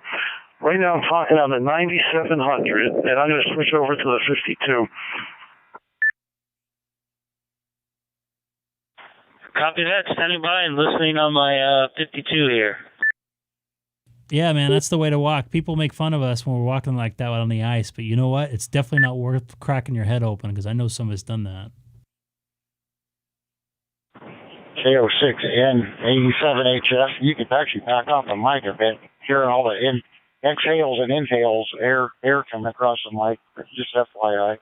right now I'm talking on the 9700, and I'm going to switch over to the 52. Copy that. Standing by and listening on my 52 here. Yeah, man, that's the way to walk. People make fun of us when we're walking like that on the ice, but you know what? It's definitely not worth cracking your head open, because I know somebody's done that. K6EGG, you can actually back off the mic a bit, hearing all the exhales and inhales, air coming across the mic, just FYI.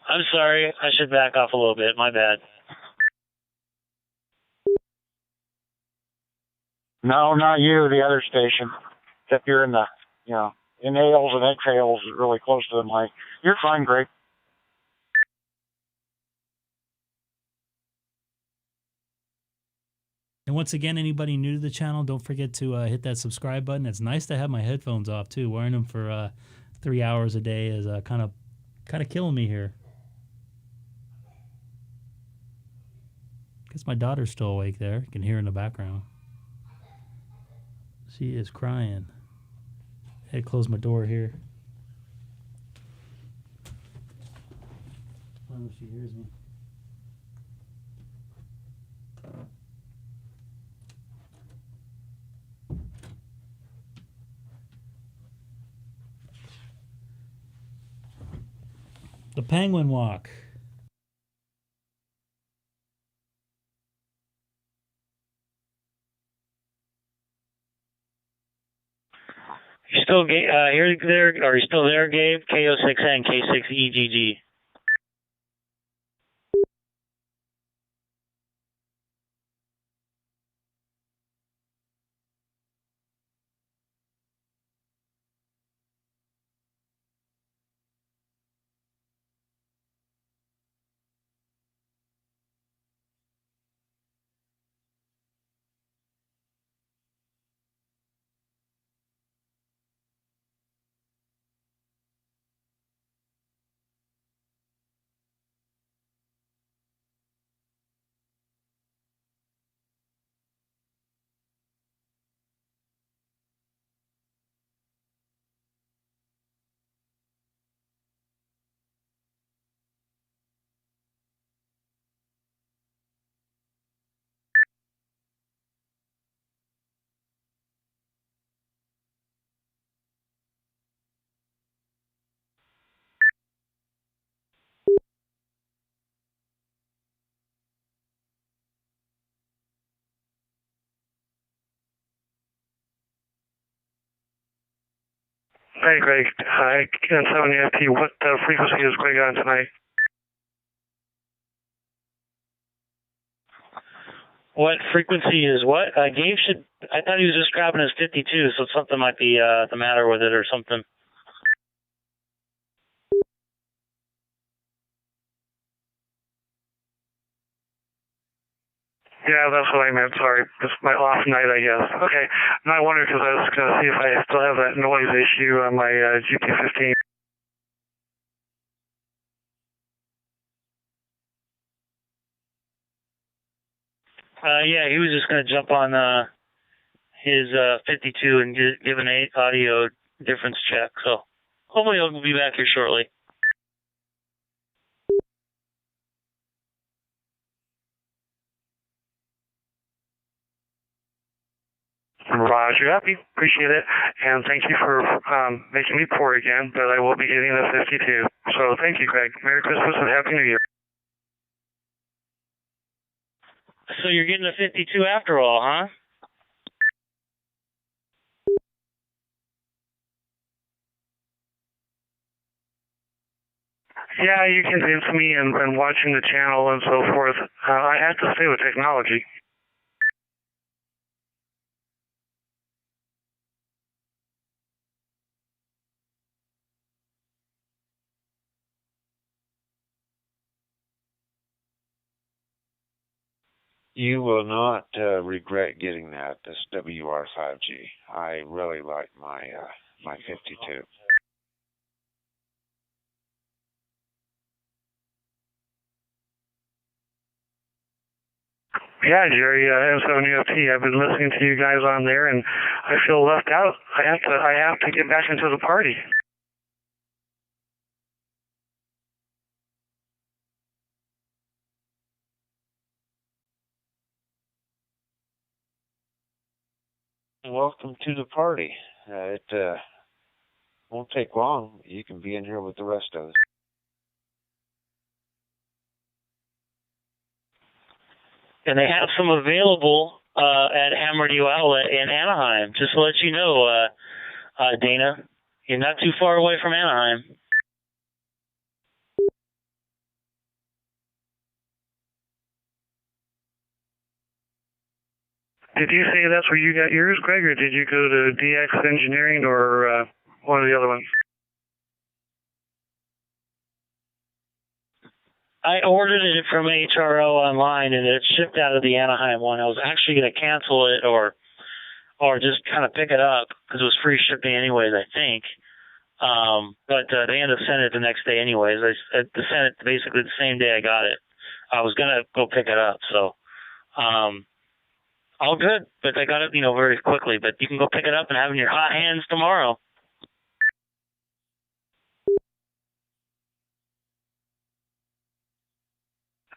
I'm sorry. I should back off a little bit. My bad. No, not you, the other station. Except you're in the, inhales and exhales really close to the mic. You're fine, Greg. And once again, anybody new to the channel, don't forget to hit that subscribe button. It's nice to have my headphones off too. Wearing them for 3 hours a day is kind of killing me here. Guess my daughter's still awake there. You can hear her in the background. She is crying. I had to close my door here. I don't know if she hears me. The penguin walk. You still here there? Are you still there, Gabe? K6EGG, K6EGG. Hey, Greg. I can't tell you what frequency is Greg on tonight. What frequency is what? Gabe should. I thought he was just grabbing his 52, so something might be the matter with it or something. Yeah, that's what I meant. Sorry. It's my off night, I guess. Okay. And I wondered because I was going to see if I still have that noise issue on my GP15. Yeah, he was just going to jump on his 52 and give an audio difference check. So hopefully he'll be back here shortly. Roger, happy. Appreciate it. And thank you for making me poor again, but I will be getting the 52. So thank you, Greg. Merry Christmas and Happy New Year. So you're getting a 52 after all, huh? Yeah, you convinced me and watching the channel and so forth. I have to stay with technology. You will not regret getting that, this WR5G. I really like my 52. Yeah, Jerry, M7UFT. I've been listening to you guys on there, and I feel left out. I have to get back into the party. Welcome to the party. It won't take long. You can be in here with the rest of us. And they have some available at Ham Radio Outlet in Anaheim. Just to let you know, Dana, you're not too far away from Anaheim. Did you say that's where you got yours, Greg, or did you go to DX Engineering or one of the other ones? I ordered it from HRO online, and it shipped out of the Anaheim one. I was actually going to cancel it or just kind of pick it up because it was free shipping anyways, I think. But they ended up sending it the next day anyways. I sent it basically the same day I got it. I was going to go pick it up, so all good. But I got it, very quickly. But you can go pick it up and have it in your hot hands tomorrow.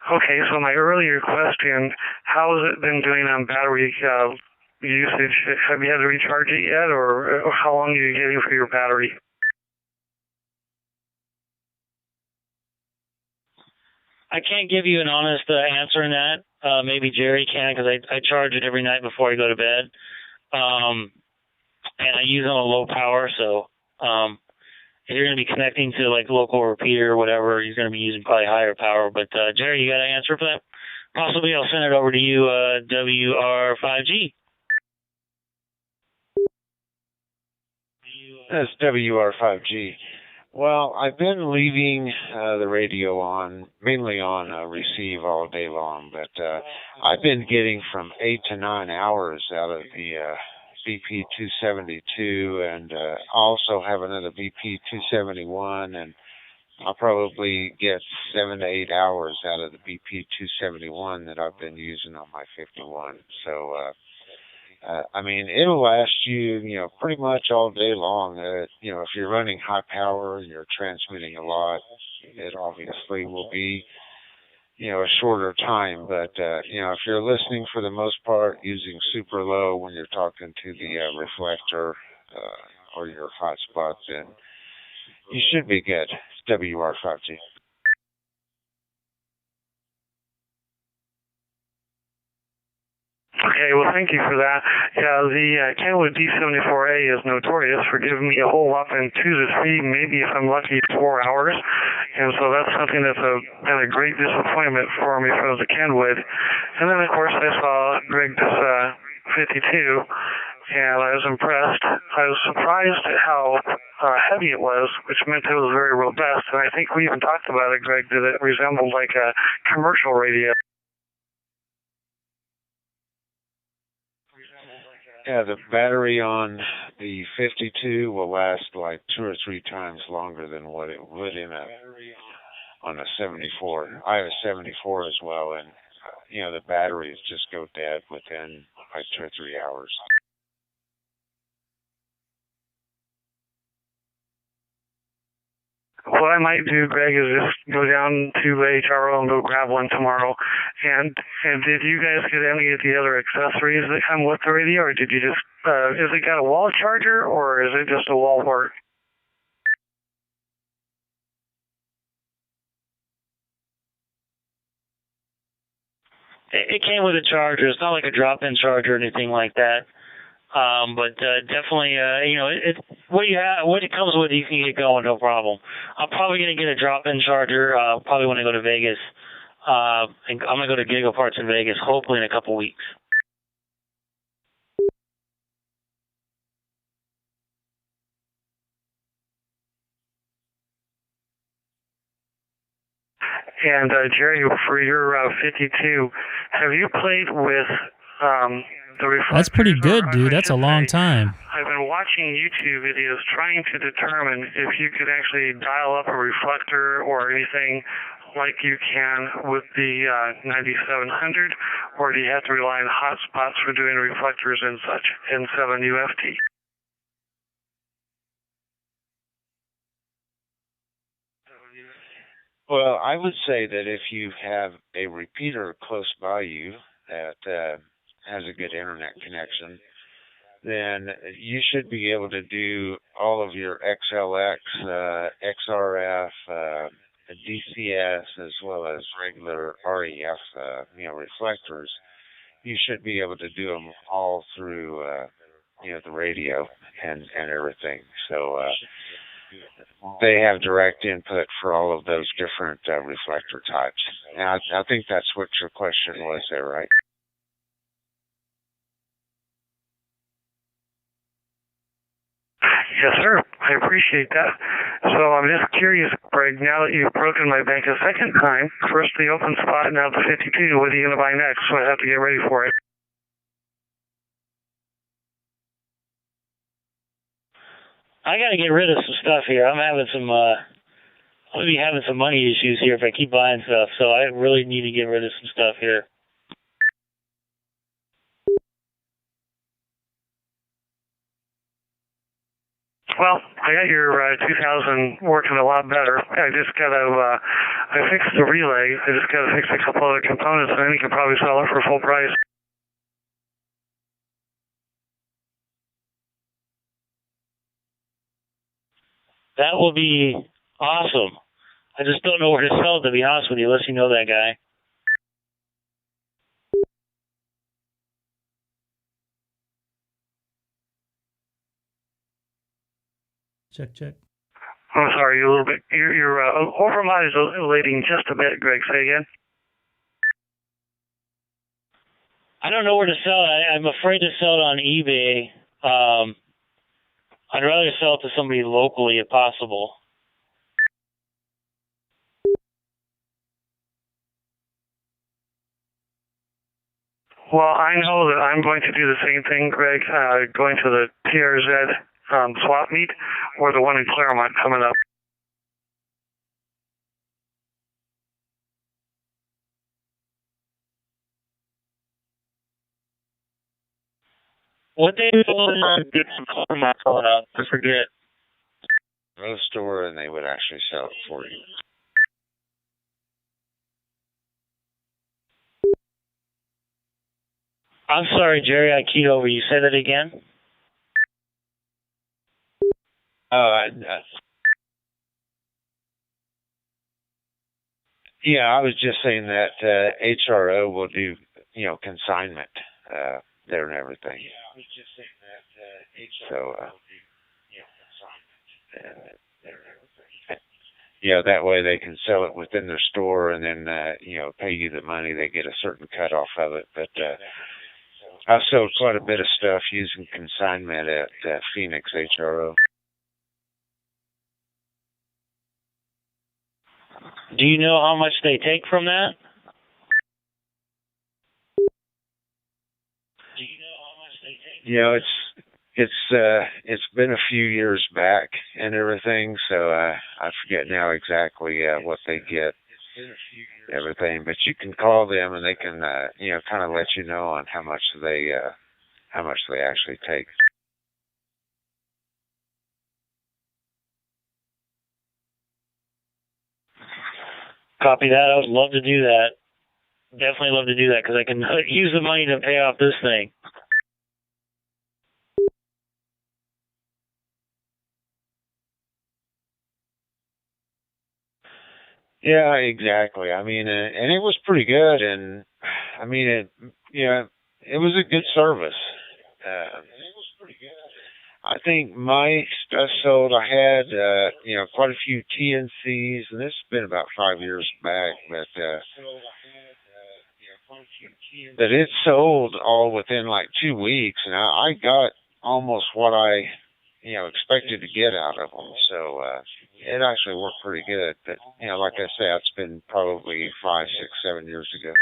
Okay, so my earlier question, how has it been doing on battery usage? Have you had to recharge it yet, or how long are you getting for your battery? I can't give you an honest answer in that. Maybe Jerry can, because I charge it every night before I go to bed. And I use it on a low power, so if you're going to be connecting to like local repeater or whatever, you're going to be using probably higher power. But Jerry, you got an answer for that? Possibly I'll send it over to you, WR5G. That's WR5G. Well, I've been leaving the radio on, mainly on receive all day long, but I've been getting from 8 to 9 hours out of the BP272, and also have another BP271, and I'll probably get 7 to 8 hours out of the BP271 that I've been using on my 51. So, I mean, it'll last you, pretty much all day long. If you're running high power, you're transmitting a lot, it obviously will be, a shorter time. But, if you're listening for the most part using super low when you're talking to the reflector or your hotspot, then you should be good. It's WR5G. Okay, well, thank you for that. Yeah, the Kenwood D74A is notorious for giving me a whole whopping 2 to 3, maybe if I'm lucky, 4 hours. And so that's something that's been a great disappointment for me for the Kenwood. And then, of course, I saw Greg's 52, and I was impressed. I was surprised at how heavy it was, which meant it was very robust. And I think we even talked about it, Greg, that it resembled like a commercial radio. Yeah, the battery on the 52 will last like 2 or 3 times longer than what it would on a 74. I have a 74 as well, and the batteries just go dead within like 2 or 3 hours. What I might do, Greg, is just go down to HRO and go grab one tomorrow. And did you guys get any of the other accessories that come with the radio, or did you just, is it got a wall charger, or is it just a wall port? It came with a charger. It's not like a drop-in charger or anything like that. But definitely, what it comes with, you can get going, no problem. I'm probably going to get a drop-in charger, probably when I go to Vegas. And I'm going to go to Gigaparts in Vegas, hopefully in a couple weeks. And Jerry, for your 52, have you played with the reflector? That's pretty good, dude. That's a long time. I've been watching YouTube videos trying to determine if you could actually dial up a reflector or anything like you can with the 9700, or do you have to rely on hotspots for doing reflectors and such in 7 UFT? Well, I would say that if you have a repeater close by you that has a good internet connection, then you should be able to do all of your XLX, XRF, DCS, as well as regular REF, reflectors. You should be able to do them all through, the radio and everything. So they have direct input for all of those different reflector types. And I think that's what your question was there, right? Yes, sir. I appreciate that. So I'm just curious, Greg, now that you've broken my bank a second time, first the open spot, now the 52, what are you going to buy next? So I have to get ready for it. I got to get rid of some stuff here. I'm going to be having some money issues here if I keep buying stuff, so I really need to get rid of some stuff here. Well, I got your 2000 working a lot better. I just got to, I fixed the relay. I just got to fix a couple other components, and then you can probably sell it for full price. That will be awesome. I just don't know where to sell it, to be honest with you, unless you know that guy. Check. I'm sorry, you're a little bit, you're overmodulating just a bit, Greg. Say again. I don't know where to sell it. I'm afraid to sell it on eBay. I'd rather sell it to somebody locally if possible. Well, I know that I'm going to do the same thing, Greg, going to the TRZ swap meet, or the one in Claremont coming up. What day is it? Get some Claremont coming up. I forget. Go to the store and they would actually sell it for you. I'm sorry, Jerry, I keyed over. You say that again? Yeah, I was just saying that HRO will do, consignment. there and everything. So, that way they can sell it within their store and then, pay you the money. They get a certain cut off of it. But I've sold quite a bit of stuff using consignment at Phoenix HRO. Do you know how much they take from that? It's been a few years back and everything, so I forget now exactly what they get, everything. But you can call them and they can kind of let you know on how much they actually take. Copy that. I would love to do that. Definitely love to do that because I can use the money to pay off this thing. Yeah, exactly. I mean, and it was pretty good, and I mean, it was a good service. I think my stuff sold. I had, quite a few TNCs, and this has been about 5 years back, but it sold all within like 2 weeks, and I got almost what I, expected to get out of them. So it actually worked pretty good. But like I said, it's been probably 5, 6, 7 years ago.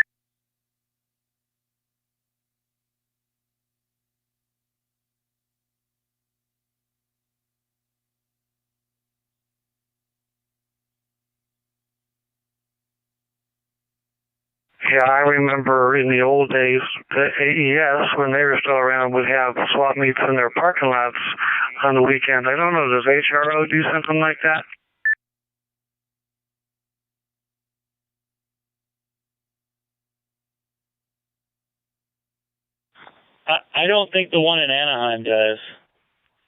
Yeah, I remember in the old days, the AES, when they were still around, would have swap meets in their parking lots on the weekend. I don't know, does HRO do something like that? I don't think the one in Anaheim does.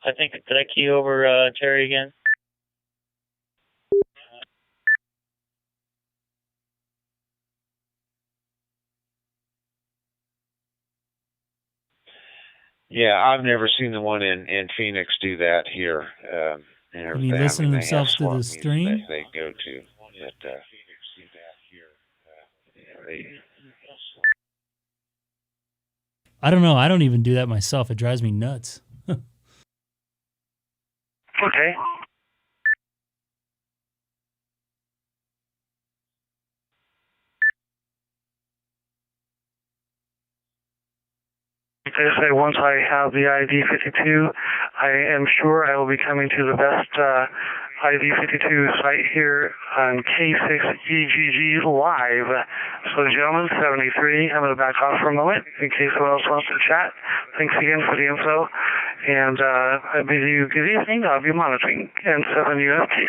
I think, did I key over Terry again? Yeah, I've never seen the one in Phoenix do that here. And everything. You listen they themselves have to the swap stream? meetings that they go to. But, I don't know. I don't even do that myself. It drives me nuts. Okay. Like I say, once I have the ID52, I am sure I will be coming to the best ID52 site here on K6EGG Live. So, gentlemen, 73, I'm going to back off for a moment in case someone else wants to chat. Thanks again for the info. And I bid you good evening. I'll be monitoring N7UFT.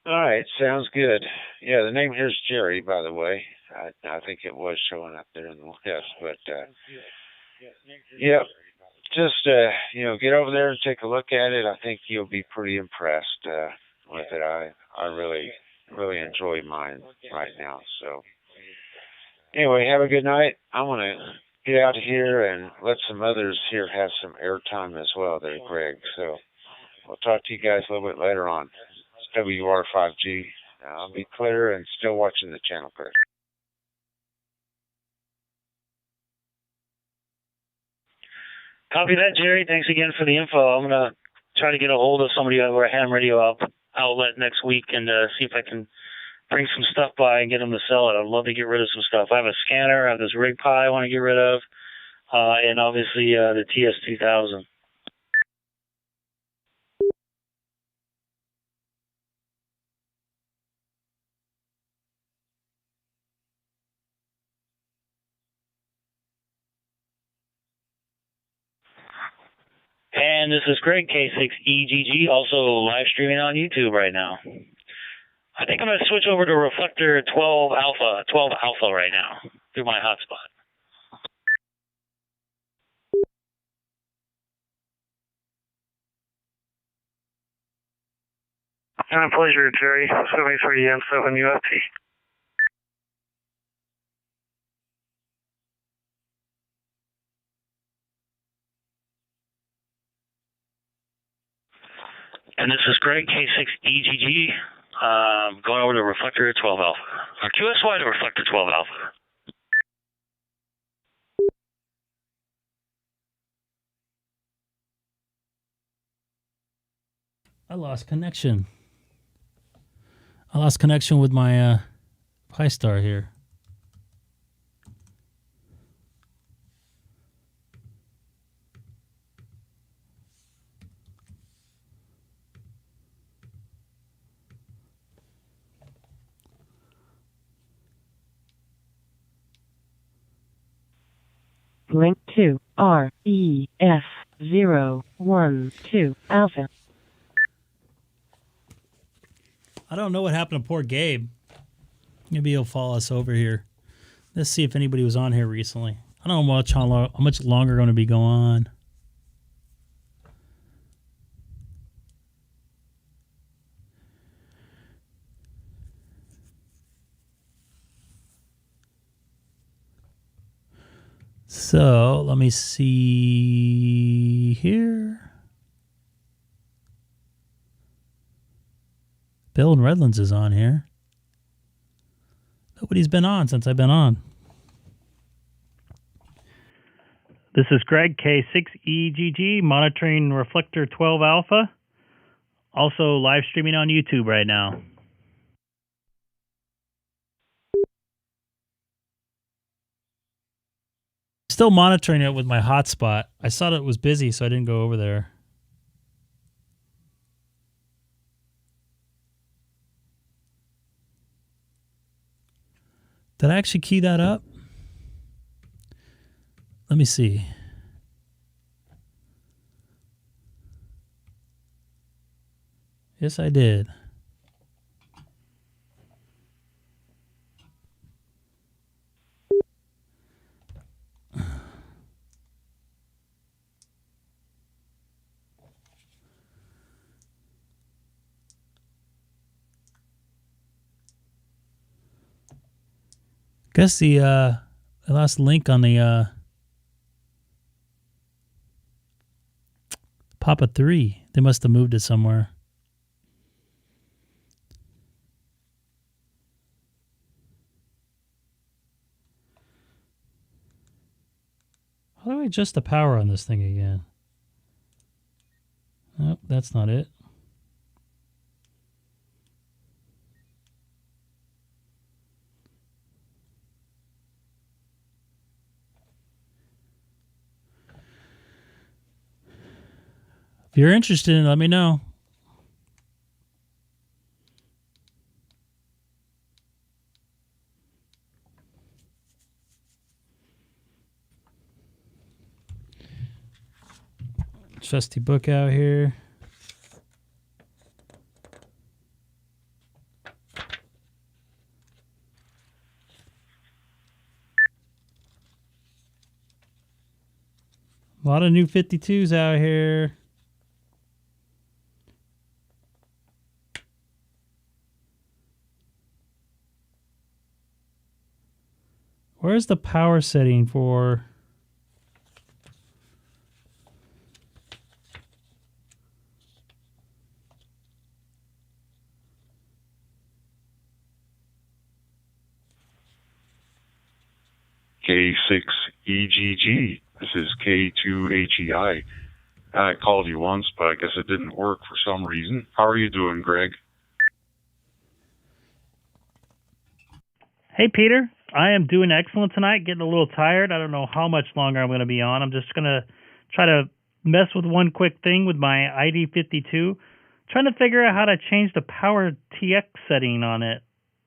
all right, sounds good. Yeah, the name here's Jerry, by the way. I think it was showing up there in the list, but yeah, just get over there and take a look at it. I think you'll be pretty impressed with it. I really enjoy mine right now. So anyway, have a good night. I want to get out of here and let some others here have some airtime as well. There, Greg. So we'll talk to you guys a little bit later on. It's WR5G. I'll be clear and still watching the channel, Greg. Copy that, Jerry. Thanks again for the info. I'm going to try to get a hold of somebody over at Ham Radio Outlet next week and see if I can bring some stuff by and get them to sell it. I'd love to get rid of some stuff. I have a scanner. I have this rig pie I want to get rid of, and obviously the TS2000. And this is Greg, K6EGG, also live streaming on YouTube right now. I think I'm going to switch over to Reflector 12 Alpha right now through my hotspot. My pleasure, Jerry. 73N7 UFT. And this is Greg, K6EGG, going over to reflector 12 alpha. Or QSY to reflector 12 alpha. I lost connection. I lost connection with my Pi-Star here. Link to REF012 Alpha. I don't know what happened to poor Gabe. Maybe he'll follow us over here. Let's see if anybody was on here recently. I don't know how much longer going to be going on. So let me see here. Bill in Redlands is on here. Nobody's been on since I've been on. This is Greg, K6EGG, monitoring reflector 12 alpha. Also live streaming on YouTube right now. Still monitoring it with my hotspot. I saw that it was busy, so I didn't go over there. Did I actually key that up? Let me see. Yes, I did. Guess the last link on the Papa 3, they must have moved it somewhere. How do I adjust the power on this thing again? Nope, that's not it. If you're interested, let me know. Trusty book out here. A lot of new 52s out here. Where's the power setting for... K6EGG. This is K2HEI. I called you once, but I guess it didn't work for some reason. How are you doing, Greg? Hey, Peter. I am doing excellent tonight, getting a little tired. I don't know how much longer I'm going to be on. I'm just going to try to mess with one quick thing with my ID52, trying to figure out how to change the power TX setting on it.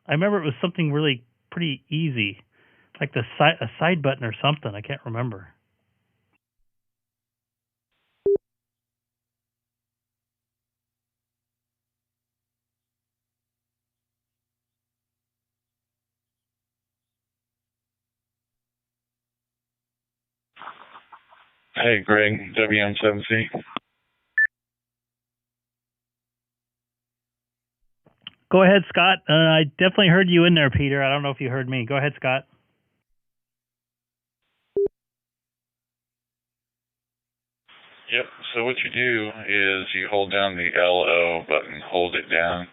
I remember it was something really pretty easy, like a side button or something. I can't remember. Hey, Greg, WM7C. Go ahead, Scott. I definitely heard you in there, Peter. I don't know if you heard me. Go ahead, Scott. Yep, so what you do is you hold down the LO button, hold it down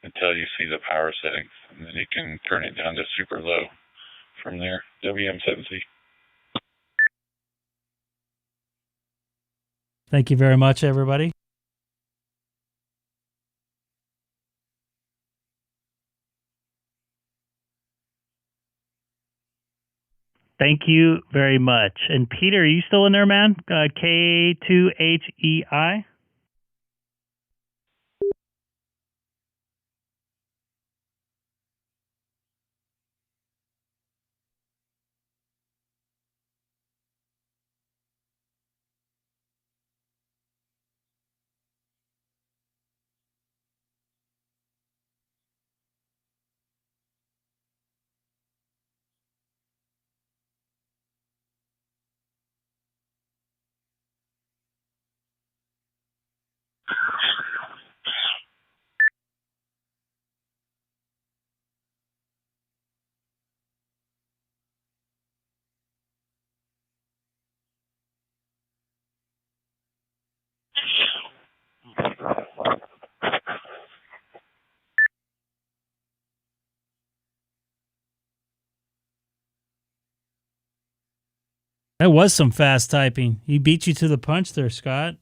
until you see the power settings, and then you can turn it down to super low from there, WM7C. Thank you very much, everybody. Thank you very much. And Peter, are you still in there, man? K6EGG? That was some fast typing. He beat you to the punch there, Scott.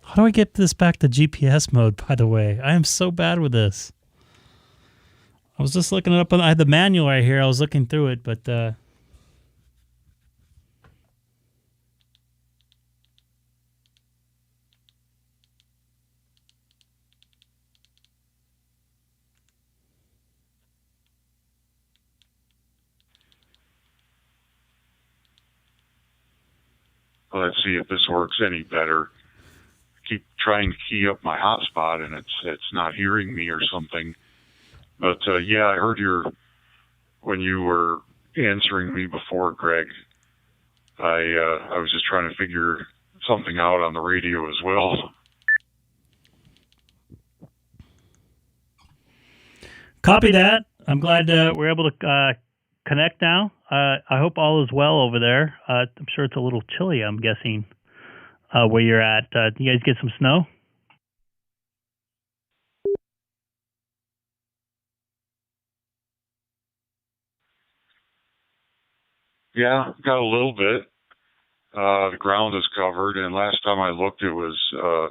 How do I get this back to GPS mode, by the way? I am so bad with this. I was just looking it up. I had the manual right here. I was looking through it, but... Well, let's see if this works any better. Keep trying to key up my hotspot, and it's not hearing me or something. But yeah, I heard when you were answering me before, Greg. I was just trying to figure something out on the radio as well. Copy that. I'm glad we're able to connect now. I hope all is well over there. I'm sure it's a little chilly, I'm guessing, where you're at. You guys get some snow? Yeah, got a little bit. The ground is covered, and last time I looked, it was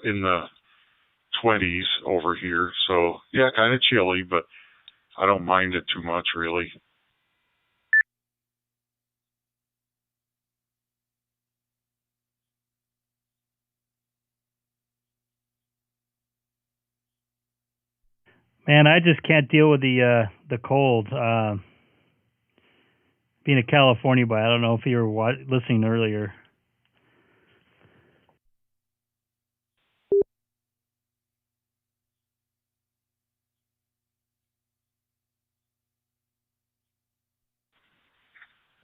in the 20s over here. So, yeah, kind of chilly, but I don't mind it too much, really. Man, I just can't deal with the cold. Being a California boy, I don't know if you were listening earlier.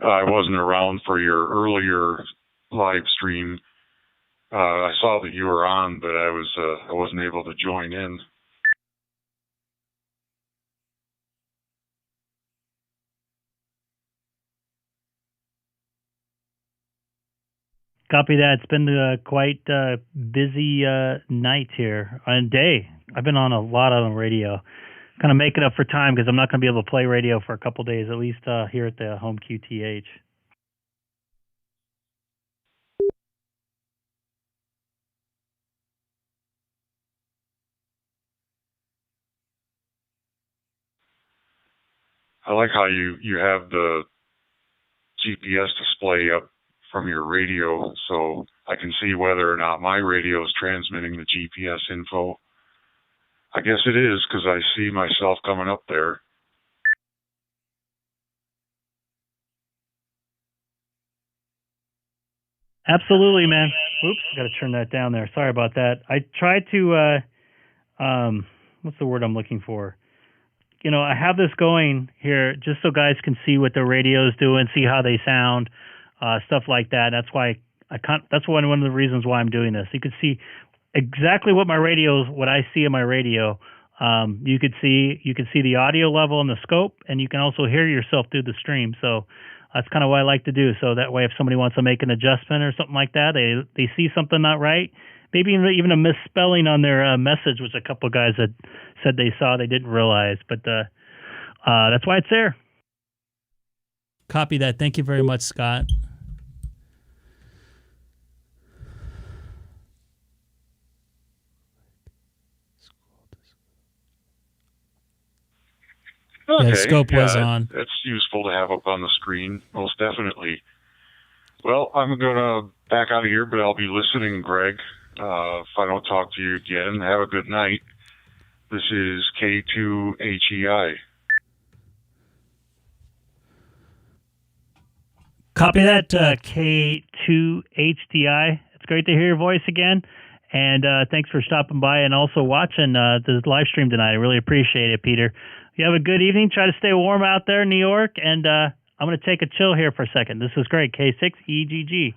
I wasn't around for your earlier live stream. I saw that you were on, but I wasn't able to join in. Copy that. It's been quite busy night here and day. I've been on a lot on the radio. Kind of making up for time because I'm not going to be able to play radio for a couple of days, at least here at the home QTH. I like how you have the GPS display up from your radio, so I can see whether or not my radio is transmitting the GPS info. I guess it is, because I see myself coming up there. Absolutely, man. Oops, got to turn that down there. Sorry about that. I tried to, what's the word I'm looking for? I have this going here just so guys can see what their radios do and see how they sound, stuff like that. That's why that's one of the reasons why I'm doing this. You can see exactly what what I see in my radio. You could see the audio level in the scope, and you can also hear yourself through the stream. So that's kind of what I like to do. So that way, if somebody wants to make an adjustment or something like that, they see something not right, maybe even a misspelling on their message, which a couple of guys had said they saw they didn't realize. But that's why it's there. Copy that. Thank you very much, Scott. Okay. Yeah, the scope was on. It's useful to have up on the screen, most definitely. Well, I'm going to back out of here, but I'll be listening, Greg. If I don't talk to you again, have a good night. This is K6EGG. Copy that, K6EGG. It's great to hear your voice again. And thanks for stopping by and also watching the live stream tonight. I really appreciate it, Peter. You have a good evening. Try to stay warm out there in New York. And I'm going to take a chill here for a second. This is great. K6EGG.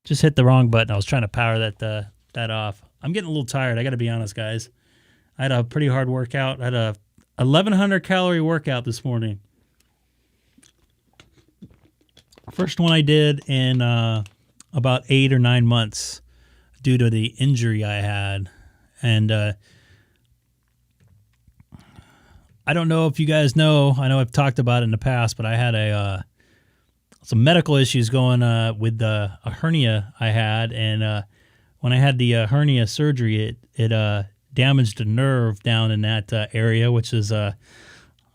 Just hit the wrong button. I was trying to power that off. I'm getting a little tired. I got to be honest, guys. I had a pretty hard workout. I had a 1,100 calorie workout this morning. First one I did in about 8 or 9 months due to the injury I had. And I don't know if you guys know. I know I've talked about it in the past, but I had some medical issues going with a hernia I had. And when I had the hernia surgery, it damaged a nerve down in that area, which is the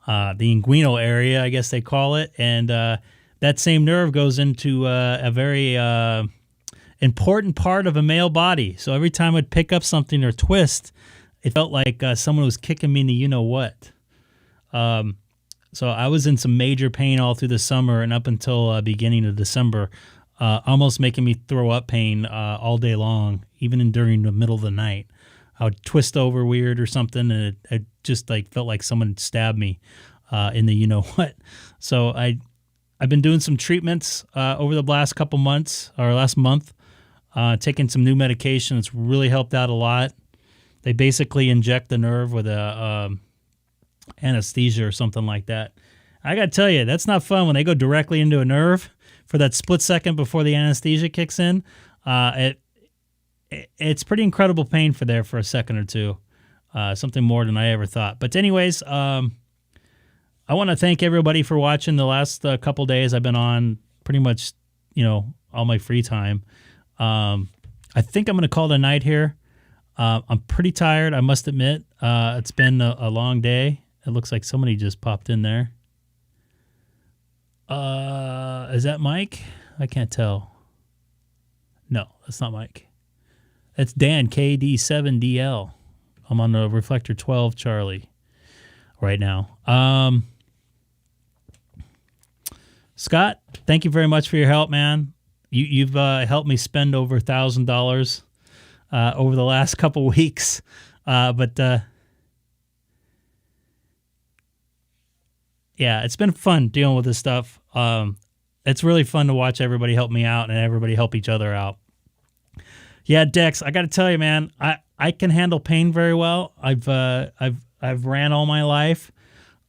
inguinal area, I guess they call it. And that same nerve goes into a very important part of a male body. So every time I'd pick up something or twist, it felt like someone was kicking me in the you-know-what. So I was in some major pain all through the summer and up until beginning of December, almost making me throw up pain all day long, even during the middle of the night. I would twist over weird or something, and it just felt like someone stabbed me in the you-know-what. So I've been doing some treatments over the last couple months, or last month, taking some new medication. It's really helped out a lot. They basically inject the nerve with a anesthesia or something like that. I got to tell you, that's not fun when they go directly into a nerve for that split second before the anesthesia kicks in. It's pretty incredible pain for a second or two, something more than I ever thought. But anyways, I want to thank everybody for watching the last couple days. I've been on pretty much, all my free time. I think I'm going to call it a night here. I'm pretty tired, I must admit. It's been a long day. It looks like somebody just popped in there. Is that Mike? I can't tell. No, that's not Mike. That's Dan, KD7DL. I'm on the Reflector 12 Charlie right now. Scott, thank you very much for your help, man. You've helped me spend over $1,000 over the last couple weeks. Yeah, it's been fun dealing with this stuff. It's really fun to watch everybody help me out and everybody help each other out. Yeah, Dex, I got to tell you, man, I can handle pain very well. I've ran all my life.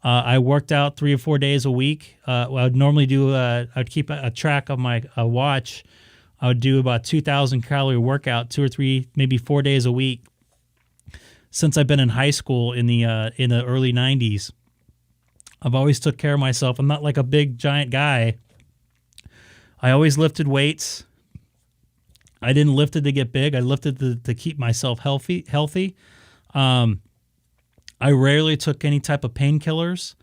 I worked out 3 or 4 days a week. I'd normally do. I'd keep a track of my watch. I would do about 2,000 calorie workout 2 or 3, maybe 4 days a week. Since I've been in high school in the early 90s, I've always took care of myself. I'm not like a big giant guy. I always lifted weights. I didn't lift it to get big. I lifted to keep myself healthy. I rarely took any type of painkillers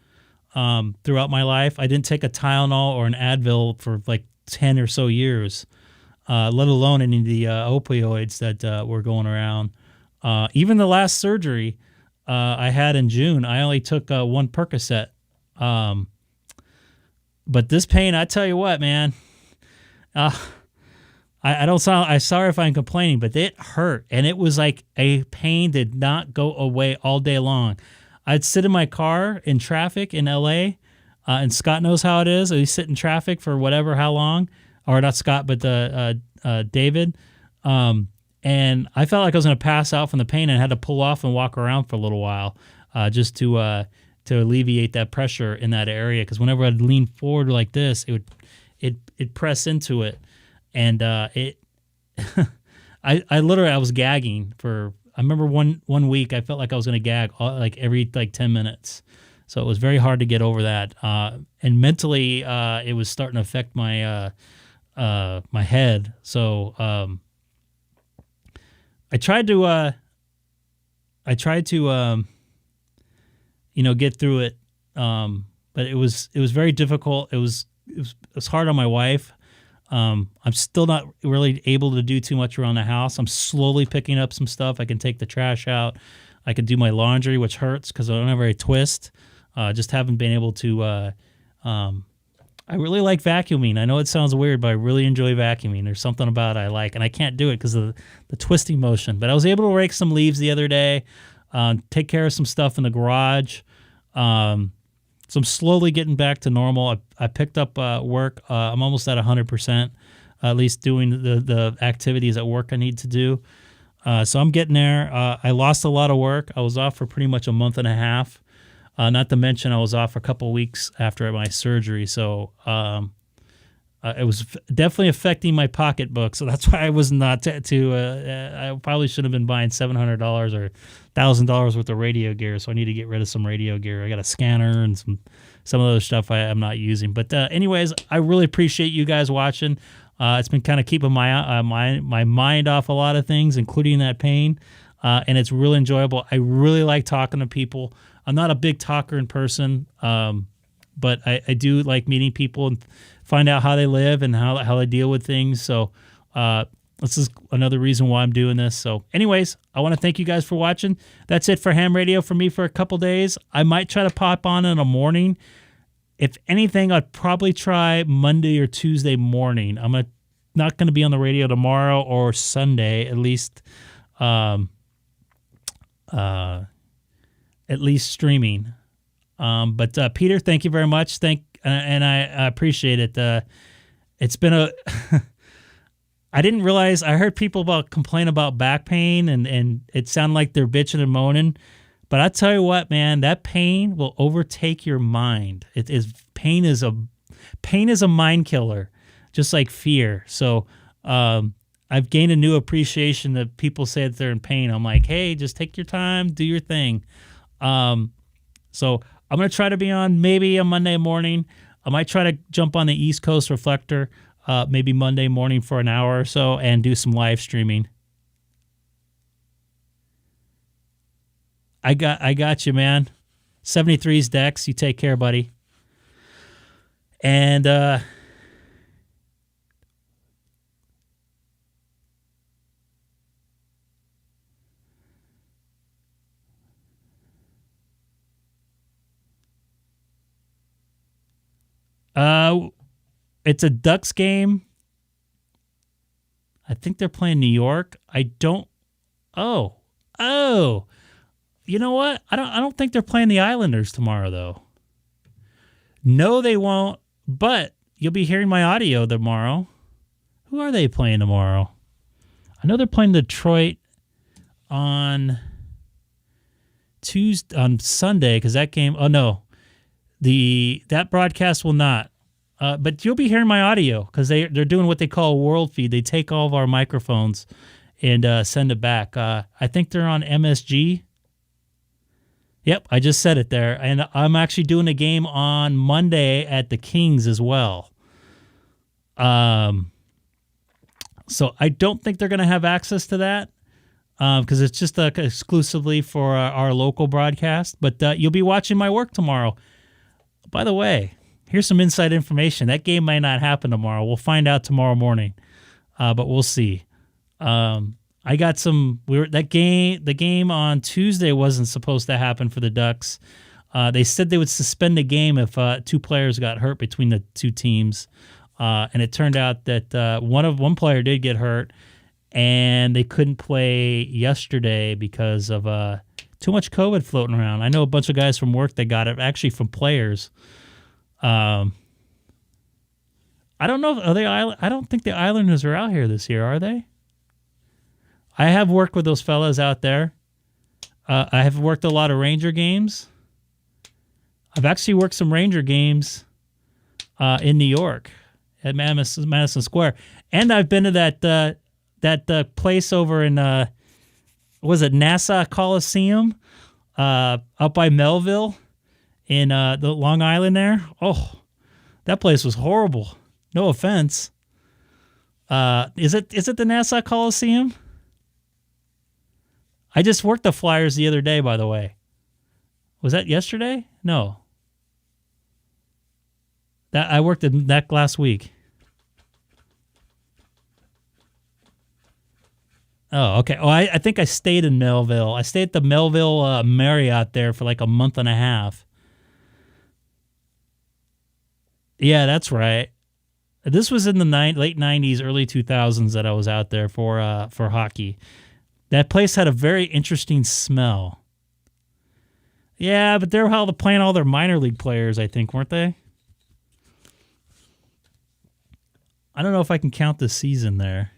throughout my life. I didn't take a Tylenol or an Advil for like 10 or so years, let alone any of the opioids that were going around. Even the last surgery, I had in June. I only took one Percocet. But this pain, I tell you what, man. I don't sound. I'm sorry if I'm complaining, but it hurt, and it was like a pain did not go away all day long. I'd sit in my car in traffic in L.A., and Scott knows how it is. I sit in traffic for how long, or not Scott, but David. And I felt like I was going to pass out from the pain, and I had to pull off and walk around for a little while, just to alleviate that pressure in that area. Because whenever I'd lean forward like this, it'd press into it. And I literally, I was gagging for, I remember one week I felt like I was going to gag every 10 minutes. So it was very hard to get over that. And mentally, it was starting to affect my head. So I tried to get through it. But it was very difficult. It was hard on my wife. I'm still not really able to do too much around the house. I'm slowly picking up some stuff. I can take the trash out. I can do my laundry, which hurts because whenever I twist, just haven't been able to. I really like vacuuming. I know it sounds weird, but I really enjoy vacuuming. There's something about it I like, and I can't do it because of the twisting motion. But I was able to rake some leaves the other day, take care of some stuff in the garage. So I'm slowly getting back to normal. I picked up work. I'm almost at 100%, at least doing the activities at work I need to do. So I'm getting there. I lost a lot of work. I was off for pretty much a month and a half. Not to mention I was off for a couple of weeks after my surgery. So it was definitely affecting my pocketbook. So that's why I was not I probably should have been buying $700 or $1,000 worth of radio gear. So I need to get rid of some radio gear. I got a scanner and some of those stuff I'm not using. But anyways, I really appreciate you guys watching. It's been kind of keeping my mind off a lot of things, including that pain. And it's really enjoyable. I really like talking to people. I'm not a big talker in person, but I do like meeting people and find out how they live and how they deal with things. So this is another reason why I'm doing this. So anyways, I want to thank you guys for watching. That's it for ham radio for me for a couple days. I might try to pop on in the morning. If anything, I'd probably try Monday or Tuesday morning. I'm not going to be on the radio tomorrow or Sunday, at least streaming. But Peter, thank you very much. And I appreciate it. It's been I didn't realize, I heard people complain about back pain and it sounded like they're bitching and moaning. But I tell you what, man, that pain will overtake your mind. Pain is a mind killer, just like fear. So I've gained a new appreciation that people say that they're in pain. I'm like, hey, just take your time, do your thing. So I'm going to try to be on maybe a Monday morning. I might try to jump on the East Coast Reflector maybe Monday morning for an hour or so and do some live streaming. I got you, man. 73's Dex. You take care, buddy. And it's a Ducks game. I think they're playing New York. Oh. You know what? I don't think they're playing the Islanders tomorrow though. No, they won't, but you'll be hearing my audio tomorrow. Who are they playing tomorrow? I know they're playing Detroit on Sunday because that game, oh no. That broadcast will not. But you'll be hearing my audio because they're doing what they call a world feed. They take all of our microphones and send it back. I think they're on MSG. Yep, I just said it there. And I'm actually doing a game on Monday at the Kings as well. So I don't think they're going to have access to that because it's just exclusively for our local broadcast. But you'll be watching my work tomorrow. By the way, here's some inside information. That game might not happen tomorrow. We'll find out tomorrow morning, but we'll see. I got some. The game on Tuesday wasn't supposed to happen for the Ducks. They said they would suspend the game if 2 players got hurt between the 2 teams, and it turned out that one player did get hurt, and they couldn't play yesterday because of too much COVID floating around. I know a bunch of guys from work that got it, actually from players. I don't know. I don't think the Islanders are out here this year, are they? I have worked with those fellas out there. I have worked a lot of Ranger games. I've actually worked some Ranger games in New York at Madison Square, and I've been to that place over in was it Nassau Coliseum up by Melville in the Long Island there. Oh, that place was horrible. No offense. Is it the Nassau Coliseum? I just worked the Flyers the other day, by the way. Was that yesterday? No. I worked that last week. Oh, okay. Oh, I think I stayed in Melville. I stayed at the Melville Marriott there for like a month and a half. Yeah, that's right. This was in the late 90s, early 2000s that I was out there for hockey. That place had a very interesting smell. Yeah, but they're playing all their minor league players, I think, weren't they? I don't know if I can count this season there.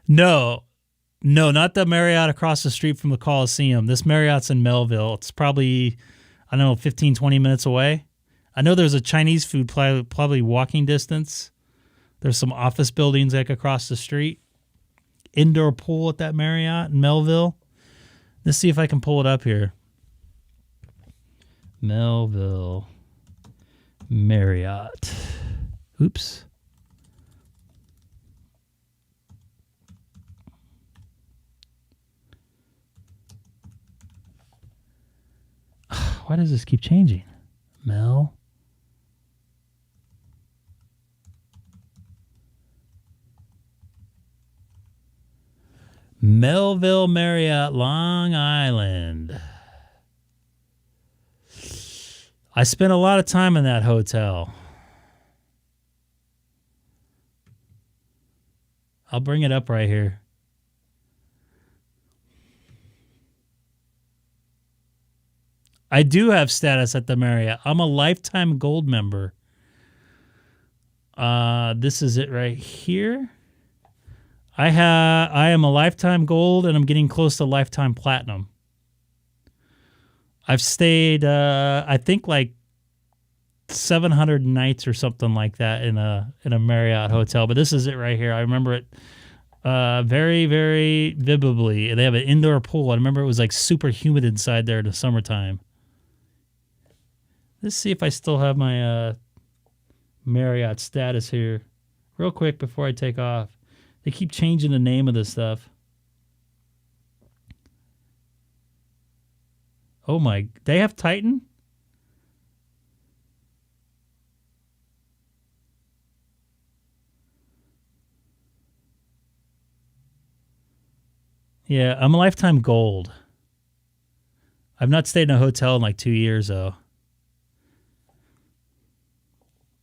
No, not the Marriott across the street from the Coliseum. This Marriott's in Melville. It's probably, I don't know, 15, 20 minutes away. I know there's a Chinese food probably walking distance. There's some office buildings like across the street. Indoor pool at that Marriott in Melville. Let's see if I can pull it up here. Melville Marriott. Oops. Why does this keep changing? Melville Marriott, Long Island. I spent a lot of time in that hotel. I'll bring it up right here. I do have status at the Marriott. I'm a lifetime gold member. This is it right here. I am a lifetime gold, and I'm getting close to lifetime platinum. I've stayed, I think, like 700 nights or something like that in a Marriott hotel. But this is it right here. I remember it very, very vividly. They have an indoor pool. I remember it was like super humid inside there in the summertime. Let's see if I still have my Marriott status here, real quick before I take off. They keep changing the name of this stuff. Oh my, they have Titan? Yeah, I'm a lifetime gold. I've not stayed in a hotel in like 2 years, though.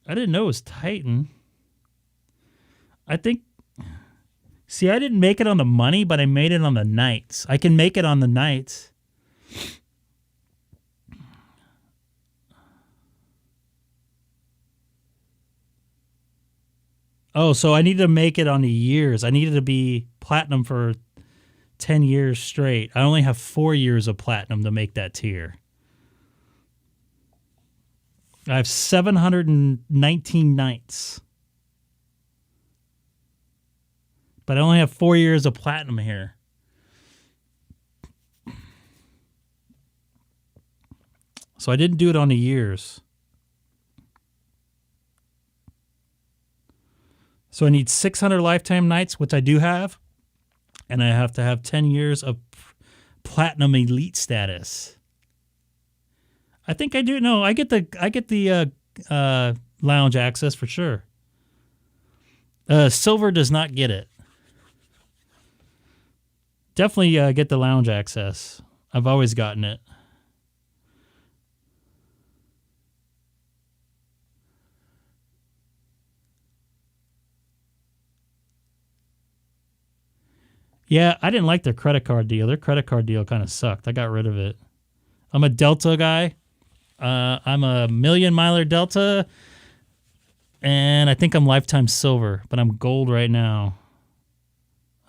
I didn't know it was Titan. I think... See, I didn't make it on the money, but I made it on the nights. I can make it on the nights. Oh, so I needed to make it on the years. I needed to be platinum for 10 years straight. I only have 4 years of platinum to make that tier. I have 719 nights. But I only have 4 years of platinum here. So I didn't do it on the years. So I need 600 lifetime nights, which I do have. And I have to have 10 years of platinum elite status. I think I do. No, I get the lounge access for sure. Silver does not get it. Definitely get the lounge access. I've always gotten it. Yeah, I didn't like their credit card deal. Their credit card deal kind of sucked. I got rid of it. I'm a Delta guy. I'm a million miler Delta, and I think I'm lifetime silver, but I'm gold right now.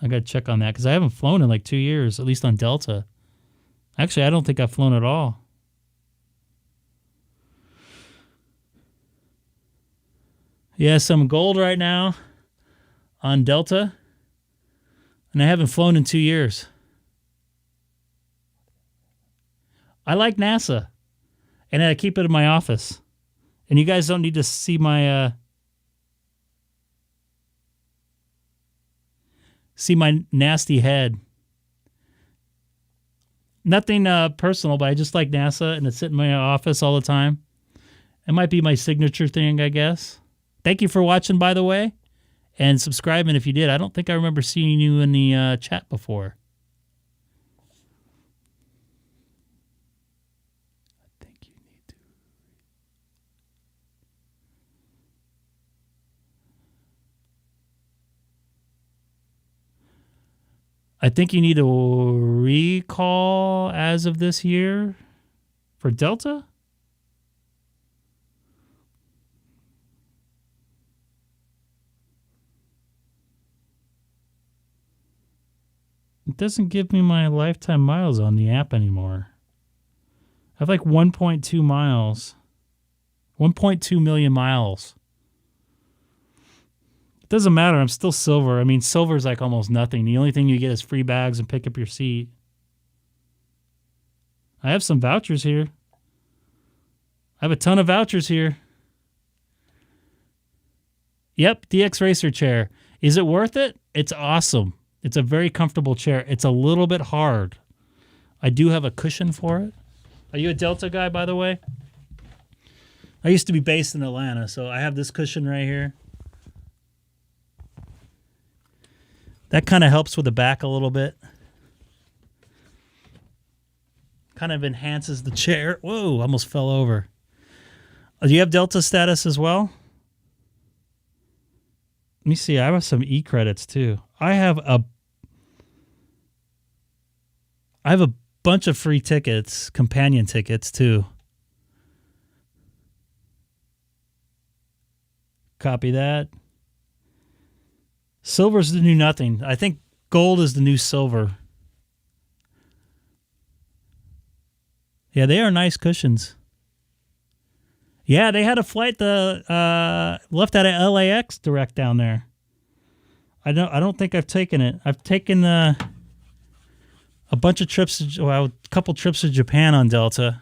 I got to check on that because I haven't flown in like 2 years, at least on Delta. Actually, I don't think I've flown at all. Yes, I'm gold right now on Delta, and I haven't flown in 2 years. I like NASA, and I keep it in my office. And you guys don't need to see my nasty head. Nothing personal, but I just like NASA, and it's sitting in my office all the time. It might be my signature thing, I guess. Thank you for watching, by the way, and subscribing if you did. I don't think I remember seeing you in the chat before. I think you need a recall as of this year for Delta. It doesn't give me my lifetime miles on the app anymore. I have like 1.2 miles. 1.2 million miles. Doesn't matter. I'm still silver. I mean, silver is like almost nothing. The only thing you get is free bags and pick up your seat. I have some vouchers here. I have a ton of vouchers here. Yep, DX Racer chair. Is it worth it? It's awesome. It's a very comfortable chair. It's a little bit hard. I do have a cushion for it. Are you a Delta guy, by the way? I used to be based in Atlanta, so I have this cushion right here. That kind of helps with the back a little bit. Kind of enhances the chair. Whoa, almost fell over. Do you have Delta status as well? Let me see. I have some e-credits too. I have a bunch of free tickets, companion tickets too. Copy that. Silver's the new nothing. I think gold is the new silver. Yeah, they are nice cushions. Yeah, they had a flight left out of LAX direct down there. I don't think I've taken it. I've taken a bunch of trips, a couple trips to Japan on Delta.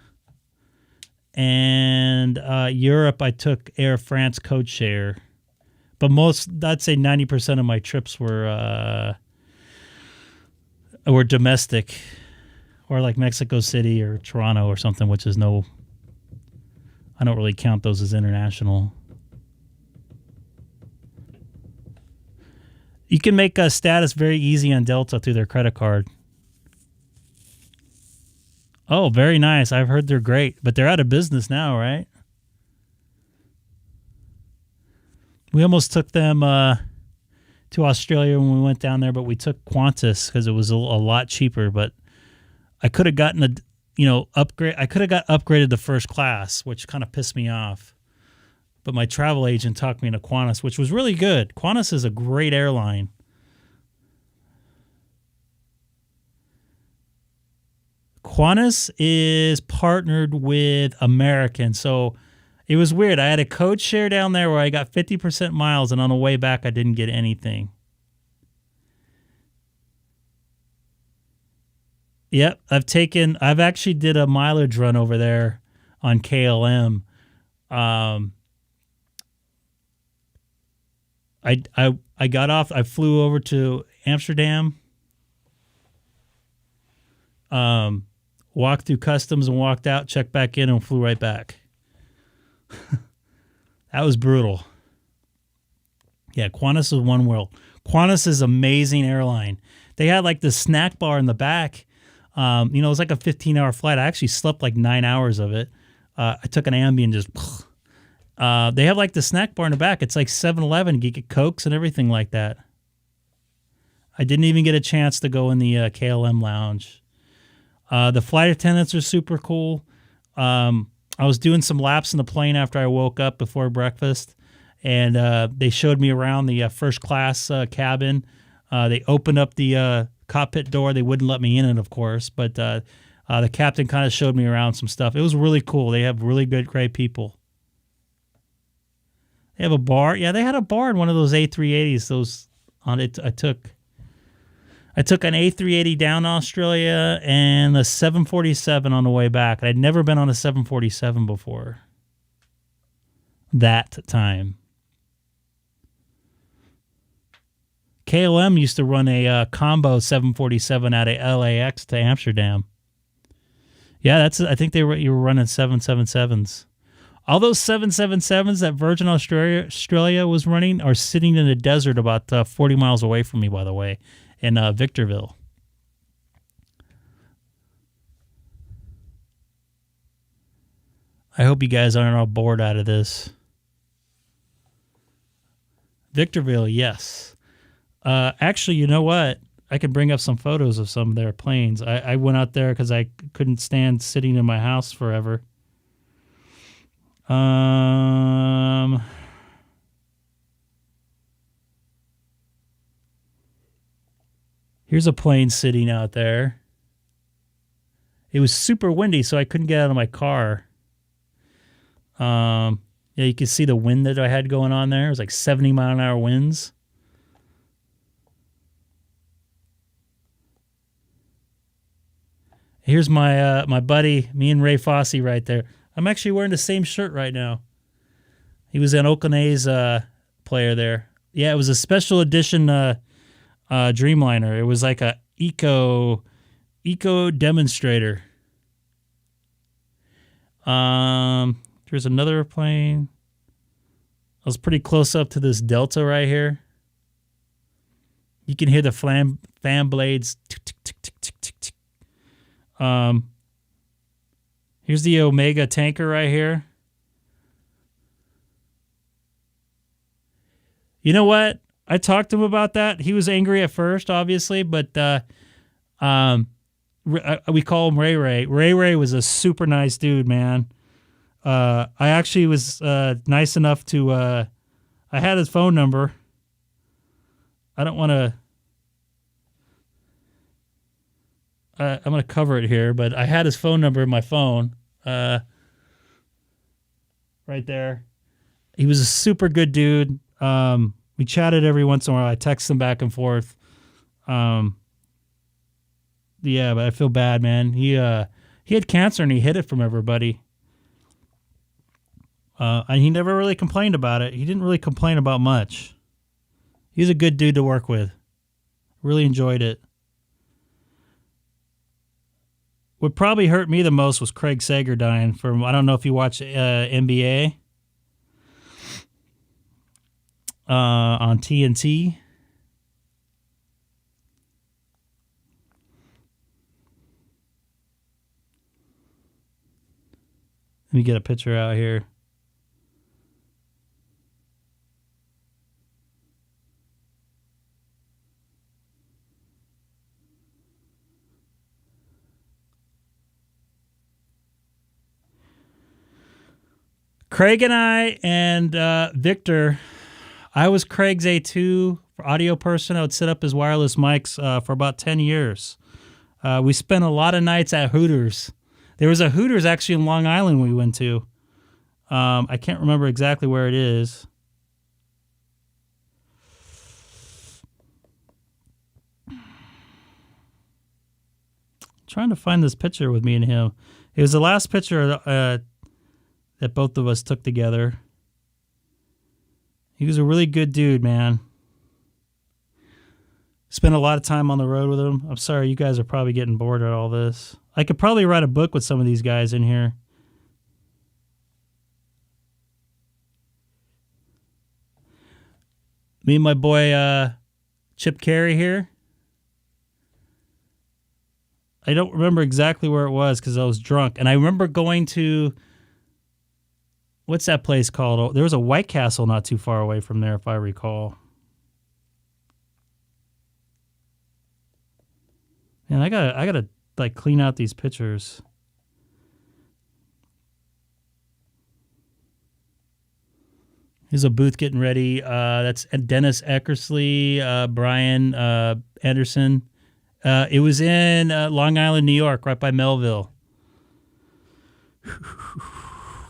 And Europe, I took Air France code share. But I'd say 90% of my trips were domestic, or like Mexico City or Toronto or something, which is I don't really count those as international. You can make a status very easy on Delta through their credit card. Oh, very nice. I've heard they're great, but they're out of business now, right? We almost took them to Australia when we went down there, but we took Qantas because it was a lot cheaper. But I could have gotten upgrade. I could have got upgraded to first class, which kind of pissed me off. But my travel agent talked me into Qantas, which was really good. Qantas is a great airline. Qantas is partnered with American, so it was weird. I had a code share down there where I got 50% miles, and on the way back, I didn't get anything. Yep, I've actually did a mileage run over there on KLM. I got off. I flew over to Amsterdam. Walked through customs and walked out. Checked back in and flew right back. That was brutal. Yeah, Qantas is one world. Qantas is an amazing airline. they had like this snack bar in the back. It was like a 15-hour flight. I actually slept like 9 hours of it. I took an Ambien, just. They have like the snack bar in the back. It's like 7-Eleven. You get Cokes and everything like that. I didn't even get a chance to go in the KLM lounge. The flight attendants are super cool. I was doing some laps in the plane after I woke up before breakfast, and they showed me around the first class cabin. They opened up the cockpit door. They wouldn't let me in it, of course, but the captain kind of showed me around some stuff. It was really cool. They have really great people. They have a bar. Yeah, they had a bar in one of those A380s. Those on it. I took an A380 down to Australia and a 747 on the way back. I'd never been on a 747 before. That time. KLM used to run a combo 747 out of LAX to Amsterdam. Yeah, I think you were running 777s. All those 777s that Virgin Australia was running are sitting in the desert about 40 miles away from me, by the way, in Victorville. I hope you guys aren't all bored out of this. Victorville, yes. Actually, you know what? I can bring up some photos of some of their planes. I went out there because I couldn't stand sitting in my house forever. Here's a plane sitting out there. It was super windy, so I couldn't get out of my car. Yeah, you can see the wind that I had going on there. It was like 70-mile-an-hour winds. Here's my buddy, me and Ray Fosse right there. I'm actually wearing the same shirt right now. He was an Oakland A's player there. Yeah, it was a special edition Dreamliner. It was like a eco demonstrator. There's another plane. I was pretty close up to this Delta right here. You can hear the fan blades. Tick, tick, tick, tick, tick, tick, tick. Here's the Omega tanker right here. You know what? I talked to him about that. He was angry at first, obviously, but we call him Ray Ray. Ray Ray was a super nice dude, man. I actually was nice enough to I had his phone number. I don't want to I'm going to cover it here, but I had his phone number in my phone. Right there. He was a super good dude. We chatted every once in a while. I text him back and forth. Yeah, but I feel bad, man. He had cancer and he hid it from everybody. And he never really complained about it. He didn't really complain about much. He's a good dude to work with. Really enjoyed it. What probably hurt me the most was Craig Sager dying from, I don't know if you watch NBA on TNT. Let me get a picture out here. Craig and I and Victor, I was Craig's A2 for audio person. I would set up his wireless mics for about 10 years. We spent a lot of nights at Hooters. There was a Hooters actually in Long Island we went to. I can't remember exactly where it is. Trying to find this picture with me and him. It was the last picture that both of us took together. He was a really good dude, man. Spent a lot of time on the road with him. I'm sorry, you guys are probably getting bored at all this. I could probably write a book with some of these guys in here. Me and my boy Chip Carey here. I don't remember exactly where it was because I was drunk. And I remember going to, what's that place called? There was a White Castle not too far away from there, if I recall. And I gotta like clean out these pictures. Here's a booth getting ready. That's Dennis Eckersley, Brian Anderson. It was in Long Island, New York, right by Melville.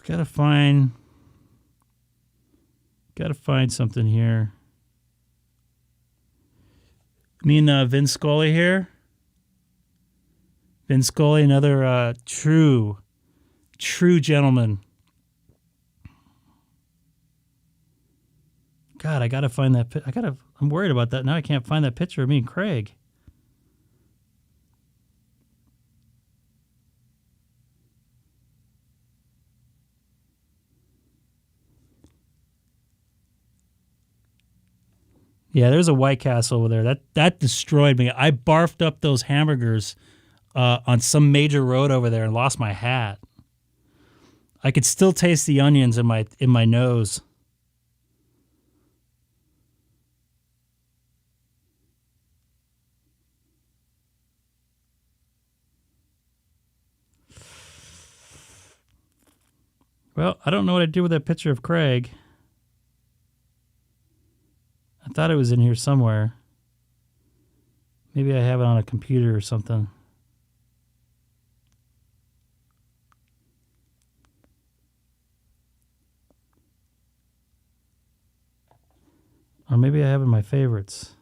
Gotta find something here. Me and Vin Scully here. Vin Scully, another true gentleman. God, I gotta find that. I'm worried about that now. I can't find that picture of me and Craig. Yeah, there's a White Castle over there. That destroyed me. I barfed up those hamburgers on some major road over there and lost my hat. I could still taste the onions in my nose. Well, I don't know what I did with that picture of Craig. I thought it was in here somewhere. Maybe I have it on a computer or something. Or maybe I have it in my favorites.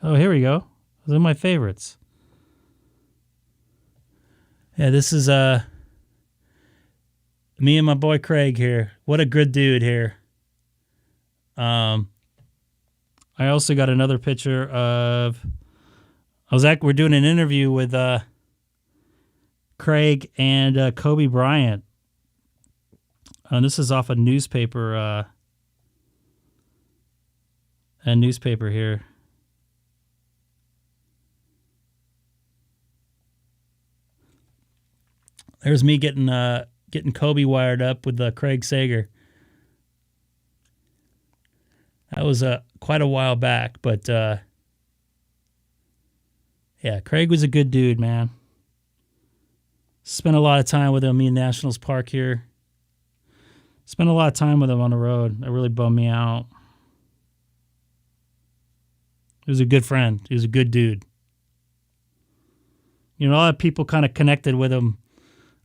Oh, here we go. It was in my favorites. Yeah, this is me and my boy Craig here. What a good dude here. I also got another picture of. We're doing an interview with Craig and Kobe Bryant. This is off a newspaper. A newspaper here. There's me getting Kobe wired up with Craig Sager. That was quite a while back, but yeah, Craig was a good dude, man. Spent a lot of time with him. Me in Nationals Park here. Spent a lot of time with him on the road. That really bummed me out. He was a good friend. He was a good dude. You know, a lot of people kind of connected with him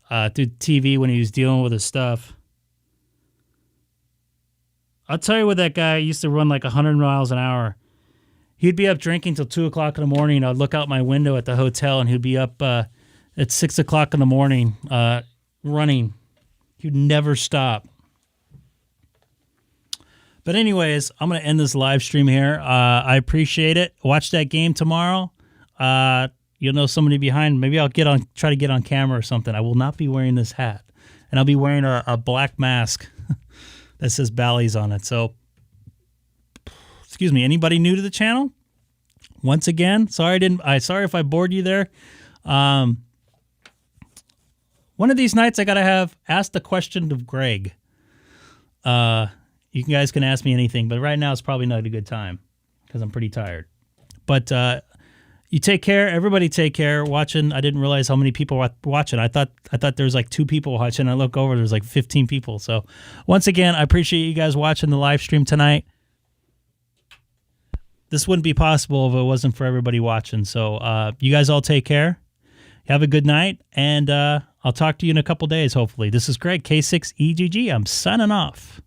through TV when he was dealing with his stuff. I'll tell you what, that guy used to run like 100 miles an hour. He'd be up drinking till 2 o'clock in the morning, and I'd look out my window at the hotel, and he'd be up at 6 o'clock in the morning running. He'd never stop. But anyways, I'm going to end this live stream here. I appreciate it. Watch that game tomorrow. You'll know somebody behind. Maybe I'll try to get on camera or something. I will not be wearing this hat, and I'll be wearing a black mask that says Bally's on it. So, excuse me, anybody new to the channel? Once again, sorry if I bored you there. One of these nights I gotta have ask the question of Greg. You guys can ask me anything, but right now it's probably not a good time because I'm pretty tired. But you take care. Everybody take care. Watching. I didn't realize how many people were watching. I thought there was like 2 people watching. I look over, there's like 15 people. So once again, I appreciate you guys watching the live stream tonight. This wouldn't be possible if it wasn't for everybody watching. So you guys all take care. Have a good night, and I'll talk to you in a couple days, hopefully. This is Greg, K6EGG. I'm signing off.